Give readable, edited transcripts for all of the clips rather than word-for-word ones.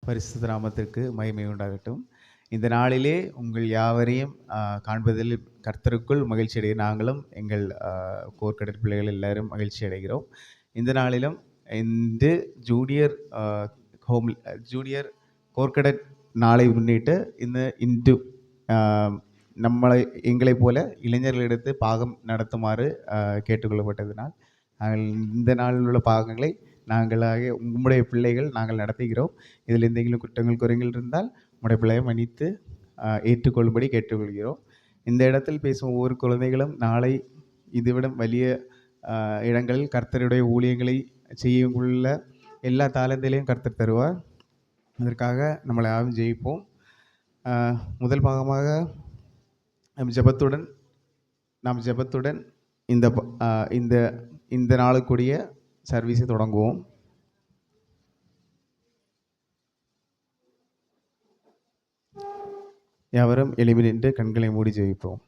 பரிசுத்த நாமத்திற்கு மகிமை உண்டாகட்டும். இந்த நாளிலே உங்கள் யாவரையும் காண்பதில் கர்த்தருக்குள் மகிழ்ச்சி அடைய நாங்களும் எங்கள் கோர்க்கடற் பிள்ளைகள் எல்லாரும் மகிழ்ச்சி அடைகிறோம். இந்த நாளிலும் இந்த ஜூனியர் கோர்க்கடற் நாளை முன்னிட்டு இன்று எங்களைப் போல இளைஞர்களிடத்து பாகம் நடத்துமாறு கேட்டுக்கொள்ளப்பட்டதினால் நாங்கள் இந்த நாளில் உள்ள பாகங்களை நாங்களாக உம்முடைய பிள்ளைகள் நாங்கள் நடத்துகிறோம். இதில் எந்தெങ്കിലും குற்றங்கள் குறைகள் இருந்தால் உம்முடைய பிள்ளையை மன்னித்து ஏற்றுக்கொள்ளும்படி கேட்டுக்கொள்கிறோம். இந்த இடத்தில் பேசும் ஒவ்வொரு குழந்தைகளும் நாளை இதுவிட വലിய இடங்களில் கர்த்தருடைய ஊழியங்களை செய்யவுள்ள எல்லா தாளந்திலையும் கர்த்தர் தருவார். அதற்காக நம்மளை யாரும் ஜெயிப்போம். முதல் பாகமாக நாம் ஜெபத்துடன் இந்த நாளுக்குரிய சர்வீஸை தொடங்குவோம். யாவரும் எழும்பி நின்று கண்களை மூடி ஜெபிப்போம்.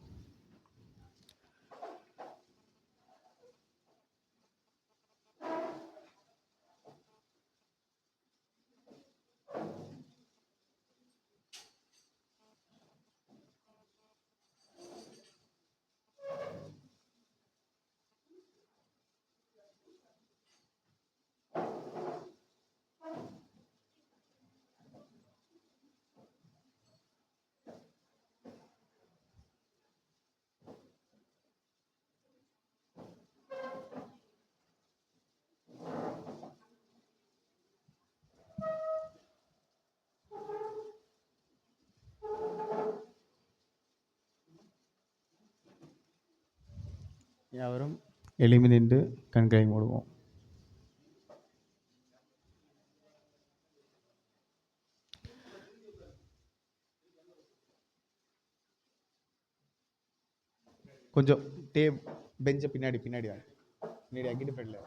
யாவரும் எழும்பி நின்று கண்களை மூடுவோம். கொஞ்சம் பெஞ்சை பின்னாடி அங்கிட்டு போயிடல.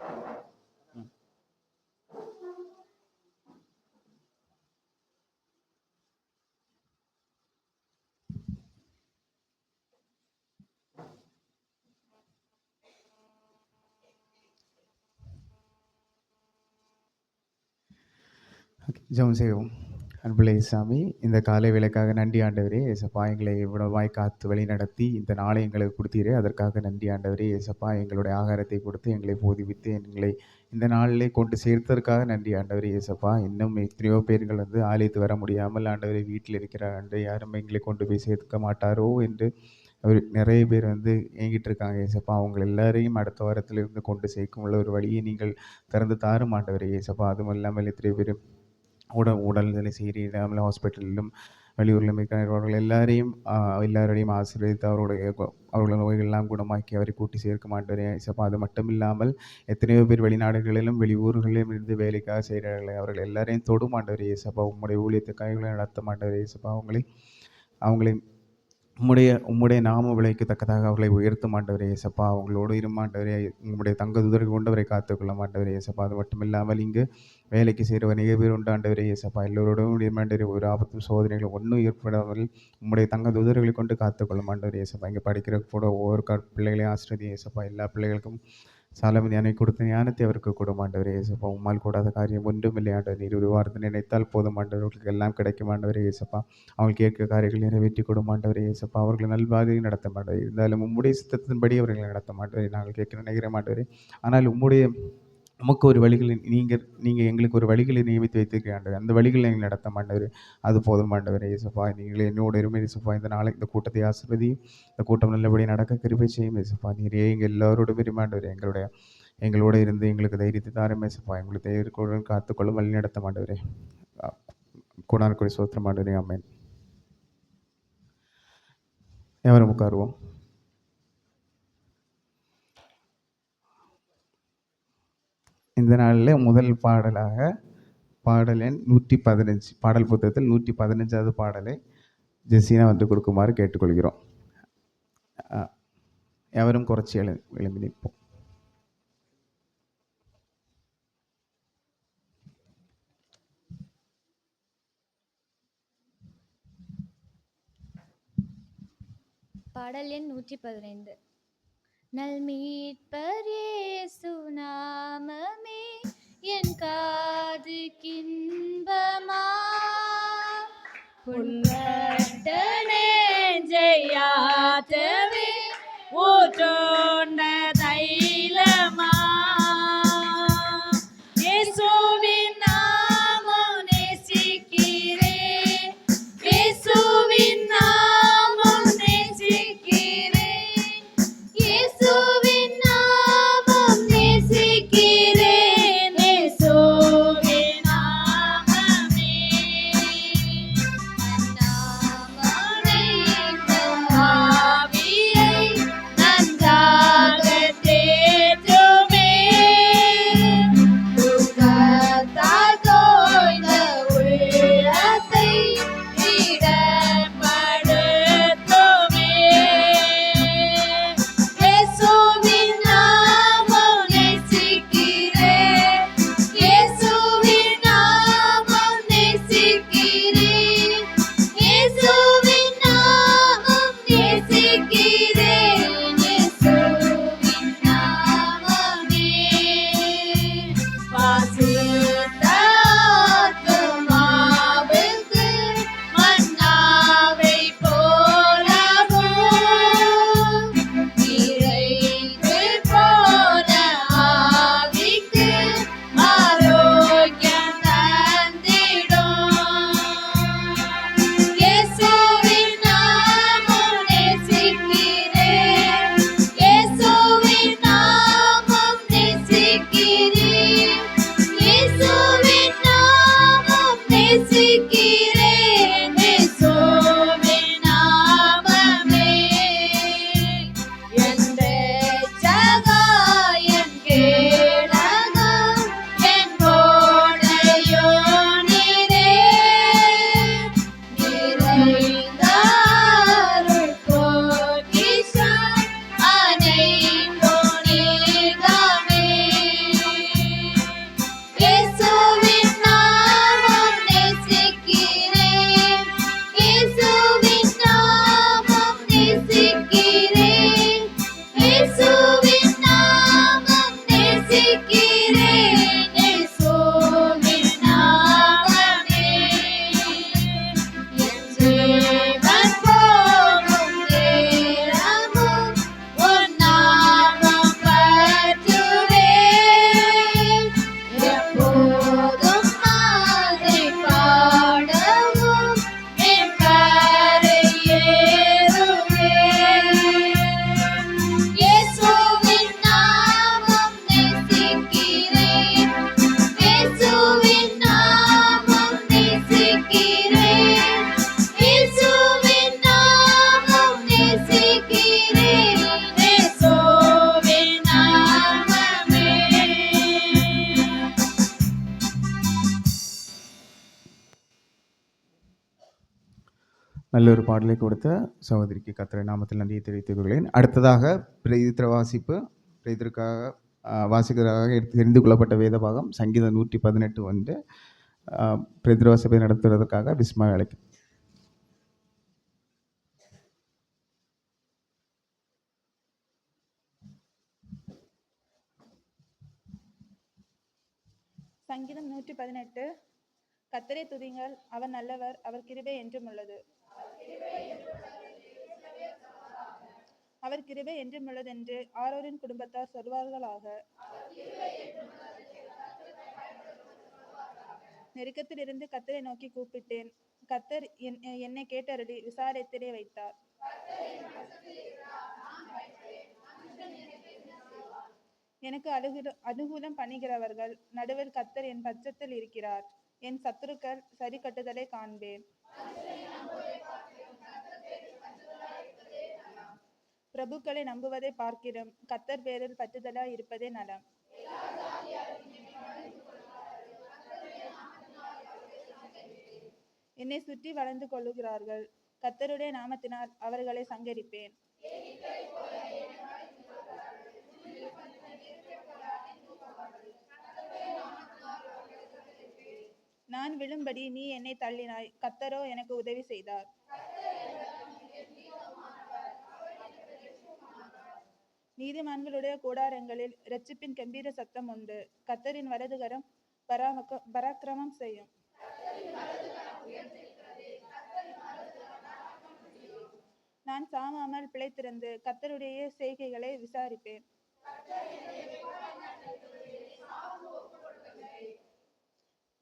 ஜெபம் செய்வோம். அன்புள்ள இயேசுவே, இந்த காலை வேளைக்காக நன்றி ஆண்டவரே. ஏசப்பா, எங்களை இவ்வளவாய் காத்து வழி நடத்தி இந்த நாளை எங்களுக்கு கொடுத்தீரே, அதற்காக நன்றி ஆண்டவரே. ஏசப்பா, எங்களுடைய ஆகாரத்தை கொடுத்து எங்களை போதிவித்து எங்களை இந்த நாளிலே கொண்டு சேர்த்ததற்காக நன்றி ஆண்டவரே. ஏசப்பா, இன்னும் எத்தனையோ பேர்கள் ஆலயத்து வர முடியாமல் ஆண்டவரே வீட்டில் இருக்கிறார் அன்று யாரும் எங்களை கொண்டு போய் சேர்க்க மாட்டாரோ என்று நிறைய பேர் ஏங்கிட்டு இருக்காங்க. ஏசப்பா, அவங்க எல்லாரையும் அடுத்த வாரத்திலிருந்து கொண்டு சேர்க்கும் உள்ள ஒரு வழியை நீங்கள் திறந்து தாரும் ஆண்டவரே. ஏசப்பா, அதுவும் இல்லாமல் எத்தனையோ பேர் உடல்நிலை சரியில்லாமல் ஹாஸ்பிட்டலிலும் வெளியூரிலும் இருக்கிறவர்கள் எல்லாரையும் ஆசீர்வதித்து அவர்களோட நோய்கள்லாம் குணமாக்கி அவரை கூட்டி சேர்க்க மாட்டாரே. ஏசப்பா, அது மட்டும் இல்லாமல் எத்தனையோ பேர் வெளிநாடுகளிலும் வெளியூர்களிலும் இருந்து வேலைக்காக செய்கிறார்கள். அவர்கள் எல்லாரையும் தொடும் ஆண்டவரே. ஏசப்பா, உம்முடைய ஊழியத்தை கைகளை நடத்த மாட்டாரே. ஏசப்பா, அவங்களை உம்முடைய நாம விளைக்கத்தக்கதாக அவர்களை உயர்த்த மாட்டவரே. ஏசப்பா, அவங்களோடு இருமாண்டவரே. உங்களுடைய தங்க தூதர்கள் கொண்டவரை காத்துக்கொள்ள மாட்டவரே. ஏசப்பா, அது மட்டும் இல்லாமல் இங்கு வேலைக்கு செய்கிறவர் நிறைய பேர் உண்டாண்டவரே. ஏசப்பா, எல்லோரோடும் இருமாண்டவரே. ஒரு ஆபத்தும் சோதனைகளும் ஒன்றும் ஏற்படாமல் உம்முடைய தங்க தூதர்களை கொண்டு காத்துக்கொள்ள மாட்டவரே. ஏசப்பா, இங்கே படிக்கிற கூட ஒவ்வொரு பிள்ளைகளையும் ஆசிரியர். ஏசப்பா, எல்லா பிள்ளைகளுக்கும் சாலமன் ஞானை கொடுத்த ஞானத்தை அவருக்கு கூடும் ஆண்டவரே. ஏசப்பா, உம்மால் கூடாத காரியம் ஒன்றும் இல்லை ஆண்டவர். நீர் ஒரு வார்த்தை நினைத்தால் போதும் ஆண்டவர்களுக்கு எல்லாம் கிடைக்கும் ஆண்டவரே. ஏசப்பா, அவங்க கேட்க காரியங்கள் நிறைவேற்றி கொடும் ஆண்டவரே. ஏசப்பா, அவர்களை நல்வாதியை நடத்த மாட்டவரே. இருந்தாலும் உம்முடைய சித்தத்தின்படி அவர்களை நடத்த மாட்டவரே. நாங்கள் கேட்க நினைக்கிற மாட்டவரே. ஆனால் உமக்கு ஒரு வழிகளை நீங்கள் எங்களுக்கு ஒரு வழிகளை நியமித்து வைத்திருக்கிறாண்டவர். அந்த வழிகளை நீங்கள் நடத்த மாட்டவர். அது போதும் ஆண்டவரே. ஏசப்பா, நீங்கள் என்னோட இருமை. ஏசப்பா, இந்த கூட்டத்தை ஆசீர்வதியும். இந்த கூட்டம் நல்லபடி நடக்க கிருபை செய்யும். ஏசப்பா, நீரே எங்கள் எல்லாரோடும் இருமாண்டவர். எங்களோட இருந்து எங்களுக்கு தைரியத்தை தாரும். ஏசப்பா, எங்களுக்கு தைரியத்துடன் காத்துக்கொள்ளும் வழி நடத்த மாட்டவரே. கூடான சோத்திரம் ஆண்டவரே. ஆமென். எவரும் உட்காருவோம். இந்த நாளில் முதல் பாடலாக பாடல் எண் 115 பாடல் புத்தகத்தில் 115வது பாடலை ஜெசினா கொடுக்குமாறு கேட்டுக்கொள்கிறோம். எவரும் குறைச்சி எழும்பி நிற்போம். பாடல் எண் 115. நல்மீட்பர் இயேசு நாமமே என் காதுக்கின்பமா புண்பட்ட நெஞ்சையாற்றவே ஊற்றோண்ட தைலமா இயேசுவின் நாமம் நேசிக்கிறேன், இயேசுவின் நாமம் நேசிக்கிறேன், இயேசுவின் நாமம் நேசிக்கிறேன், இயேசுவின் நாமமே. நாமமே ஆவியை நன்றாக தேற்றுமே, துக்கத்தால் தோய்ந்த உள்ளத்தை திடப்படுத்துமே. இயேசுவின் நாமம் நேசிக்கிறேன், இயேசுவின் நாமம் நேசிக்கிறேன், இயேசுவின் நாமம் நேசிக்கிறேன், இயேசுவின் நாமமே. வாசித்த ஆத்துமாவுக்கு மன்னாவை போலவும், இறைக்கு போன ஆவிக்கு ஆரோக்கியம் தந்திடும். இயேசுவின் நாமம் நேசிக்கிறேன், இயேசுவின் நாமம் நேசிக்கிறேன், இயேசுவின் நாமம் நேசிக்கிறேன், இயேசுவின் நாமமே. என் ரட்சகா, என் கேடகா, என் கோட்டையோ நீரே, நிறைந்த அருள் பொக்கிஷம் அனைத்தும் நீர்தாமே. இயேசுவின் நாமம் நேசிக்கிறேன், இயேசுவின் நாமம் நேசிக்கிறேன், இயேசுவின் நாமம் நேசிக்கிறேன், இயேசுவின் நாமமே. என் ஜீவன் போகும் நேரமும் உன் நாமம் பற்றுவேன், எப்போதும் அதை பாடவும் என் கரை ஏறுவேன். இயேசுவின் நாமம் நேசிக்கிறேன், இயேசுவின் நாமம் நேசிக்கிறேன், இயேசுவின் நாமம் நேசிக்கிறேன், இயேசுவின் நாமமே. நல்ல ஒரு பாடலை கொடுத்த சகோதரிக்கு கர்த்தருடைய நாமத்தில் நன்றியை தெரிவித்துக் கொள்கிறேன். அடுத்ததாக பிரதித்திர வாசிப்பு, பிரதித்திற்காக வாசிக்கிறதாக தெரிந்து கொள்ளப்பட்ட வேத பாகம் சங்கீதம் 118 வந்து பிரதித்திர வாசிப்பை நடத்துவதற்காக விஸ்மா அழைக்கும். சங்கீதம் 118. கர்த்தரை துதிங்கள், அவர் நல்லவர், அவர் கிருபை என்றும் உள்ளது. அவர் கிருபை என்றும் உள்ளது என்று ஆரோரின் குடும்பத்தார் சொல்வார்களாக. நெருக்கத்திலிருந்து கர்த்தரை நோக்கி கூப்பிட்டேன், கர்த்தர் என்னை கேட்டருளி விசாரித்திலே வைத்தார். எனக்கு அனுகூலம் பண்ணுகிறவர்கள் நடுவில் கர்த்தர் என் பட்சத்தில் இருக்கிறார். என் சத்துருக்கள் சரி கட்டுதலை காண்பேன். பிரபுக்களை நம்புவதை பார்க்கிறோம், கர்த்தர் பேரில் பற்றுதலாய் இருப்பதே நலம். என்னை சுற்றி வளர்ந்து கொள்ளுகிறார்கள், கர்த்தருடைய நாமத்தினால் அவர்களை சங்கரிப்பேன். நான் விழும்படி நீ என்னை தள்ளினாய், கர்த்தரோ எனக்கு உதவி செய்தார். நீதிமான்களுடைய கூடாரங்களில் இரட்சிப்பின் கம்பீர சத்தம் உண்டு. கர்த்தரின் வலதுகரம் பராக்கிரமம் செய்யும். நான் சாமாமல் பிழைத்திருந்து கர்த்தருடைய செய்கைகளை விசாரிப்பேன்.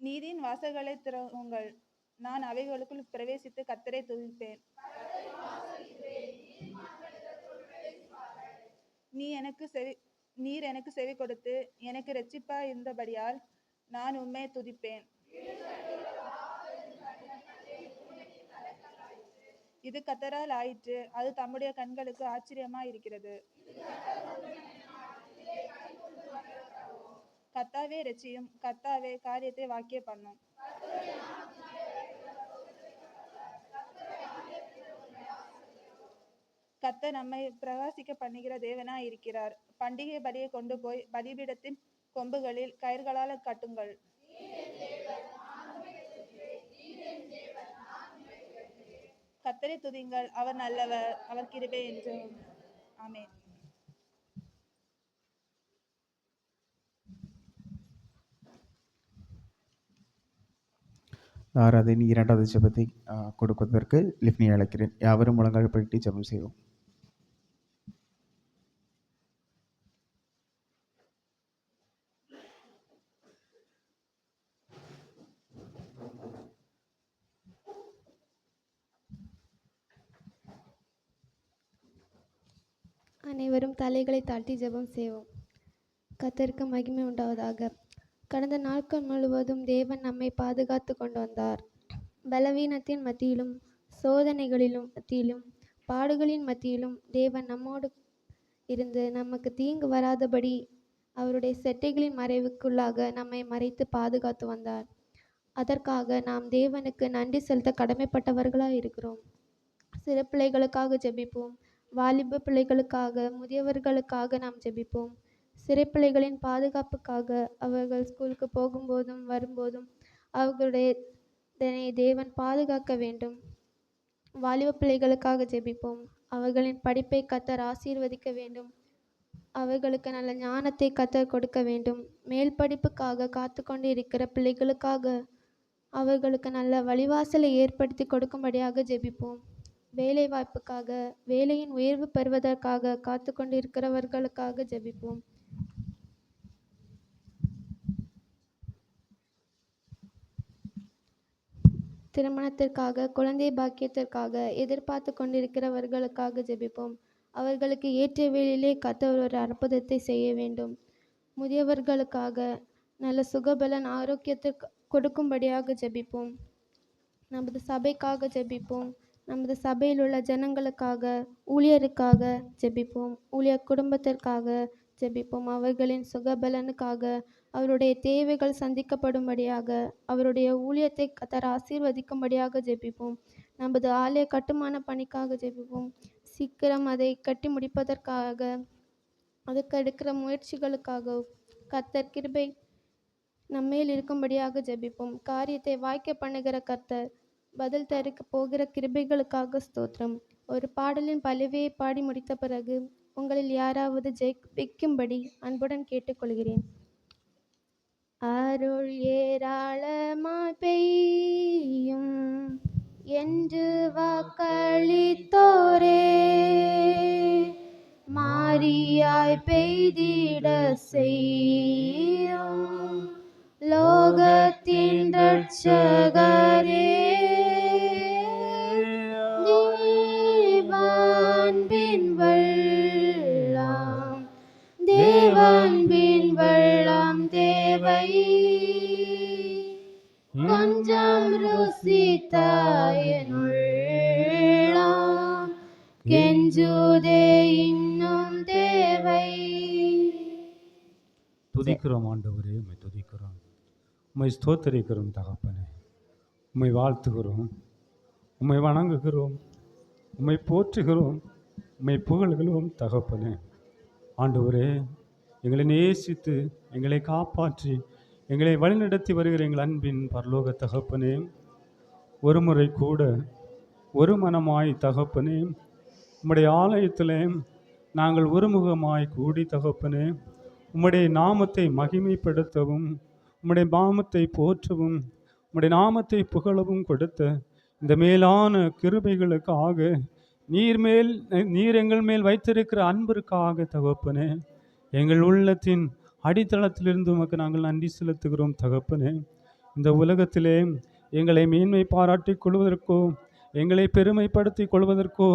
நீதியின் வாசல்களை திறவுங்கள், நான் அவைகளுக்குள் பிரவேசித்து கர்த்தரை துதிப்பேன். நீர் எனக்கு செவி கொடுத்து எனக்கு இரட்சிப்பாய் இருந்தபடியால் நான் உம்மை துதிப்பேன். இது கர்த்தரால் ஆயிற்று, அது தம்முடைய கண்களுக்கு ஆச்சரியமாய் இருக்கிறது. கர்த்தாவே இரட்சியும், கர்த்தாவே காரியத்தை வாக்கிய பண்ணும். கர்த்தர் நம்மை பிரகாசிக்க பண்ணுகிற தேவனாய் இருக்கிறார். பண்டிகை பலியை கொண்டு போய் பலிபீடத்தின் கொம்புகளில் கயிர்களால் கட்டுங்கள். கர்த்தரை துதிங்கள், அவர் நல்லவர், அவர் கிருபை என்றும். ஆமென். ஆராதனை இரண்டாவது ஜெபத்தை கொடுப்பதற்கு லிஃப்னியை அழைக்கிறேன். யாவரும் முழங்கால் படிட்டு ஜெபம் செய்வோம். அனைவரும் தலைகளை தாழ்த்தி ஜெபம் செய்வோம். கர்த்தருக்கு மகிமை உண்டாவதாக. கடந்த நாட்கள் முழுவதும் தேவன் நம்மை பாதுகாத்து கொண்டு வந்தார். பலவீனத்தின் மத்தியிலும், சோதனைகளிலும் மத்தியிலும், பாடுகளின் மத்தியிலும் தேவன் நம்மோடு இருந்து நமக்கு தீங்கு வராதபடி அவருடைய செட்டைகளின் மறைவுக்குள்ளாக நம்மை மறைத்து பாதுகாத்து வந்தார். அதற்காக நாம் தேவனுக்கு நன்றி செலுத்த கடமைப்பட்டவர்களாக இருக்கிறோம். சிறு பிள்ளைகளுக்காக ஜெபிப்போம். வாலிப பிள்ளைகளுக்காக, முதியவர்களுக்காக நாம் ஜெபிப்போம். சிறை பிள்ளைகளின் பாதுகாப்புக்காக, அவர்கள் ஸ்கூலுக்கு போகும்போதும் வரும்போதும் அவர்களுடைய தேவன் பாதுகாக்க வேண்டும். வாலிப பிள்ளைகளுக்காக ஜெபிப்போம். அவர்களின் படிப்பை கர்த்தர் ஆசீர்வதிக்க வேண்டும். அவர்களுக்கு நல்ல ஞானத்தை கர்த்தர் கொடுக்க வேண்டும். மேல் படிப்புக்காக காத்து கொண்டு இருக்கிற பிள்ளைகளுக்காக அவர்களுக்கு நல்ல வழிவாசலை ஏற்படுத்தி கொடுக்கும்படியாக ஜெபிப்போம். வேலை வாய்ப்புக்காக, வேலையின் உயர்வு பெறுவதற்காக காத்து கொண்டு இருக்கிறவர்களுக்காக ஜெபிப்போம். திருமணத்திற்காக, குழந்தை பாக்கியத்திற்காக எதிர்பார்த்து கொண்டிருக்கிறவர்களுக்காக ஜெபிப்போம். அவர்களுக்கு ஏற்ற வேளையிலே கர்த்தர் ஒரு அற்புதத்தை செய்ய வேண்டும். முதியவர்களுக்காக நல்ல சுகபலன் ஆரோக்கியத்தை கொடுக்கும்படியாக ஜெபிப்போம். நமது சபைக்காக ஜெபிப்போம். நமது சபையில் உள்ள ஜனங்களுக்காக, ஊழியருக்காக ஜெபிப்போம். ஊழியர் குடும்பத்திற்காக ஜெபிப்போம். அவர்களின் சுகபலனுக்காக, அவருடைய தேவைகள் சந்திக்கப்படும்படியாக, அவருடைய ஊழியத்தை கர்த்தர் ஆசீர்வதிக்கும்படியாக ஜெபிப்போம். நமது ஆலய கட்டுமான பணிக்காக ஜெபிப்போம். சீக்கிரம் அதை கட்டி முடிப்பதற்காக, அதுக்கு எடுக்கிற முயற்சிகளுக்காக கர்த்தர் கிருபை நம்மேல் இருக்கும்படியாக ஜெபிப்போம். காரியத்தை வாய்க்க பண்ணுகிற கர்த்தர் பதில் தருக்க போகிற கிருபைகளுக்காக ஸ்தோத்திரம். ஒரு பாடலின் பல்லவியை பாடி முடித்த பிறகு உங்களில் யாராவது ஜெயிக்கும்படி அன்புடன் கேட்டுக்கொள்கிறேன். அருள் ஏராளமாய் பெய்யும் என்று வாக்களித்தோரே, மாரியாய் பெய்திட செய்யும் லோகத்தின் ரட்சகரே, தேவான்பின் வெள்ளம், தேவான்பின் வெள்ளம் தேவை, கொஞ்சம் ருசித்தாயின் உள்ளம் கெஞ்சுதே இன்னும் தேவை. துதிக்கிறோம் ஆண்டவரே, உம்மை துதிக்கிறோம், உம்மை ஸ்தோத்தரிக்கிறோம் தகப்பனே, உம்மை வாழ்த்துகிறோம், உம்மை வணங்குகிறோம், உம்மை போற்றுகிறோம், உம்மை புகழ்கிறோம் தகப்பனே. ஆண்டவரே, எங்களை நேசித்து எங்களை காப்பாற்றி எங்களை வழிநடத்தி வருகிற எங்கள் அன்பின் பரலோக தகப்பனே, ஒரு முறை கூட ஒரு மனமாய் தகப்பனே உம்முடைய ஆலயத்திலே நாங்கள் ஒருமுகமாய் கூடி தகப்பனே உம்முடைய நாமத்தை மகிமைப்படுத்தவும், உம்முடைய நாமத்தை போற்றவும், உம்முடைய நாமத்தை புகழவும் கொடுத்த இந்த மேலான கிருபைகளுக்காக நீர் எங்கள் மேல் வைத்திருக்கிற அன்பிற்காக தகப்பனே, எங்கள் உள்ளத்தின் அடித்தளத்திலிருந்து உமக்கு நாங்கள் நன்றி செலுத்துகிறோம் தகப்பனே. இந்த உலகத்திலே எங்களை மேன்மை பாராட்டிக் கொள்வதற்கோ, எங்களை பெருமைப்படுத்திக் கொள்வதற்கோ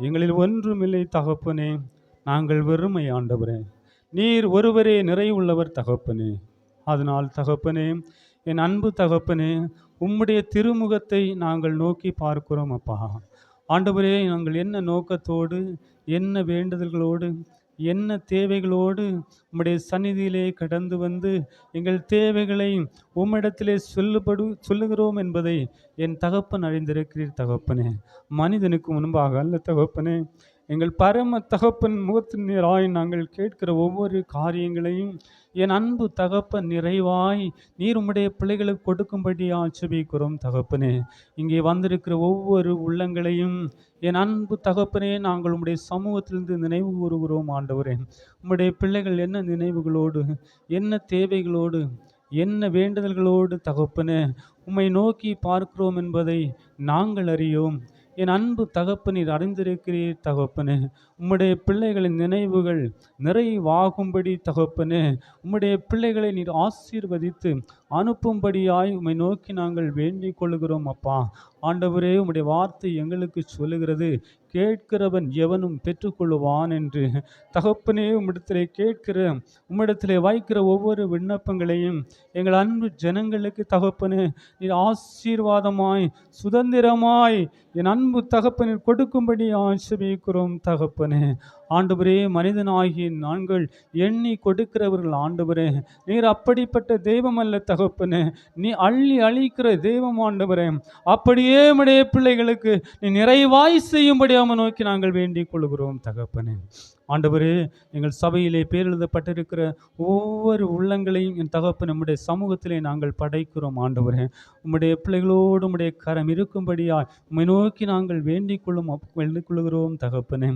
எங்களில் ஒன்றுமில்லை தகப்பனே. நாங்கள் வெறுமை ஆண்டவரே, நீர் ஒருவரே நிறைவுள்ளவர் தகப்பனே. அதனால் தகப்பனே, என் அன்பு தகப்பனே, உம்முடைய திருமுகத்தை நாங்கள் நோக்கி பார்க்கிறோம் அப்பா. ஆண்டவரே, நாங்கள் என்ன நோக்கத்தோடு, என்ன வேண்டுதல்களோடு, என்ன தேவைகளோடு உம்முடைய சந்நிதியிலே கடந்து வந்து எங்கள் தேவைகளை உம்மிடத்திலே சொல்லுகிறோம் என்பதை என் தகப்பன் அறிந்திருக்கிறீர் தகப்பனே. மனிதனுக்கு முன்பாக அல்ல தகப்பனே, எங்கள் பரம தகப்பன் முகத்தின் நேராய் நாங்கள் கேட்கிற ஒவ்வொரு காரியங்களையும் என் அன்பு தகப்பன் நிறைவாய் நீர் உம்முடைய பிள்ளைகளுக்கு கொடுக்கும்படி ஆட்சேபிக்கிறோம் தகப்பனே. இங்கே வந்திருக்கிற ஒவ்வொரு உள்ளங்களையும் என் அன்பு தகப்பனே நாங்கள் உம்முடைய சமூகத்திலிருந்து நினைவு கூறுகிறோம் ஆண்டவரே. உம்முடைய பிள்ளைகள் என்ன நினைவுகளோடு, என்ன தேவைகளோடு, என்ன வேண்டுதல்களோடு தகப்பனே உம்மை நோக்கி பார்க்கிறோம் என்பதை நாங்கள் அறியோம். என் அன்பு தகப்பனீர் அறிந்திருக்கிறீர் தகப்பனே. உம்முடைய பிள்ளைகளின் நினைவுகள் நிறைவாகும்படி தகப்பனே, உம்முடைய பிள்ளைகளை நீர் ஆசீர்வதித்து அனுப்பும்படியாய் உம்மை நோக்கி நாங்கள் வேண்டிக் கொள்கிறோம் அப்பா. ஆண்டவரே, உம்முடைய வார்த்தை எங்களுக்கு சொல்லுகிறது, கேட்கிறவன் எவனும் பெற்றுக்கொள்ளுவான் என்று. தகப்பனே, உம்மிடத்திலே கேட்கிற, உம்மிடத்திலே வைக்கிற ஒவ்வொரு விண்ணப்பங்களையும் எங்கள் அன்பு ஜனங்களுக்கு தகப்பனே நீர் ஆசீர்வாதமாய் சுதந்திரமாய் என் அன்பு தகப்பனில் கொடுக்கும்படி ஆசீர்வதிக்கிறோம் தகப்பனே. ஆண்டவரே, மனிதனாகிய நாங்கள் எண்ணி கொடுக்கிறவர்கள் ஆண்டவரே. நீர் அப்படிப்பட்ட தெய்வம் அல்ல தகப்பனே, நீ அள்ளி அழிக்கிற தெய்வம் ஆண்டவரே. அப்படியே உம்முடைய பிள்ளைகளுக்கு நீ நிறைவாய் செய்யும்படி அவனை நோக்கி நாங்கள் வேண்டிக் கொள்கிறோம் தகப்பனே. ஆண்டவரே, எங்கள் சபையிலே பேரெழுதப்பட்டிருக்கிற ஒவ்வொரு உள்ளங்களையும் என் தகப்பன் நம்முடைய சமூகத்திலே நாங்கள் படைக்கிறோம் ஆண்டவரே. உம்முடைய பிள்ளைகளோடு உம்முடைய கரம் இருக்கும்படியாய் உம்மை நோக்கி நாங்கள் வேண்டிக் கொள்ளுகிறோம் தகப்பனே.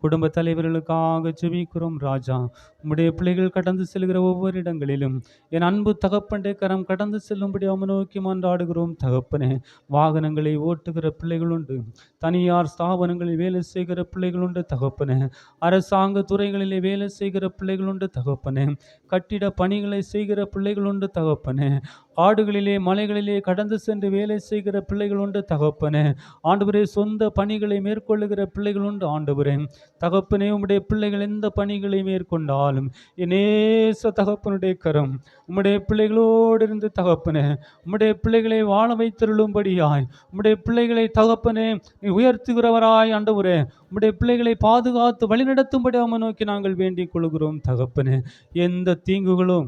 குடும்ப தலைவர்களுக்காக ஜெபிக்கிறோம் ராஜா. உம்முடைய பிள்ளைகள் கடந்து செல்கிற ஒவ்வொரு இடங்களிலும் என் அன்பு தகப்பனுடைய கரம் கடந்து செல்லும்படி அவனை நோக்கி மன்றாடுகிறோம் தகப்பனே. வாகனங்களை ஓட்டுகிற பிள்ளைகள் உண்டு, தனியார் ஸ்தாபனங்களில் வேலை செய்கிற பிள்ளைகள் உண்டு தகப்பனே. அரசாங்க துறைகளிலே வேலை செய்கிற பிள்ளைகள் உண்டு தகப்பனே. கட்டிட பணிகளை செய்கிற பிள்ளைகள் உண்டு தகப்பனே. காடுகளிலே மலைகளிலே கடந்து சென்று வேலை செய்கிற பிள்ளைகள் உண்டு தகப்பனே. ஆண்டவரே, சொந்த பணிகளை மேற்கொள்ளுகிற பிள்ளைகள் உண்டு ஆண்டவரே. தகப்பனே, உம்முடைய பிள்ளைகள் எந்த பணிகளை மேற்கொண்டாலும் நேச தகப்பனுடைய கரம் உம்முடைய பிள்ளைகளோடு இருந்து தகப்பனே உம்முடைய பிள்ளைகளை வாழ வைத்தருளும்படியாய், உம்முடைய பிள்ளைகளை தகப்பனே நீ உயர்த்துகிறவராய் ஆண்டவரே, உம்முடைய பிள்ளைகளை பாதுகாத்து வழிநடத்தும்படி அவனை நோக்கி நாங்கள் வேண்டிக் கொள்கிறோம் தகப்பனே. எந்த தீங்குகளோ,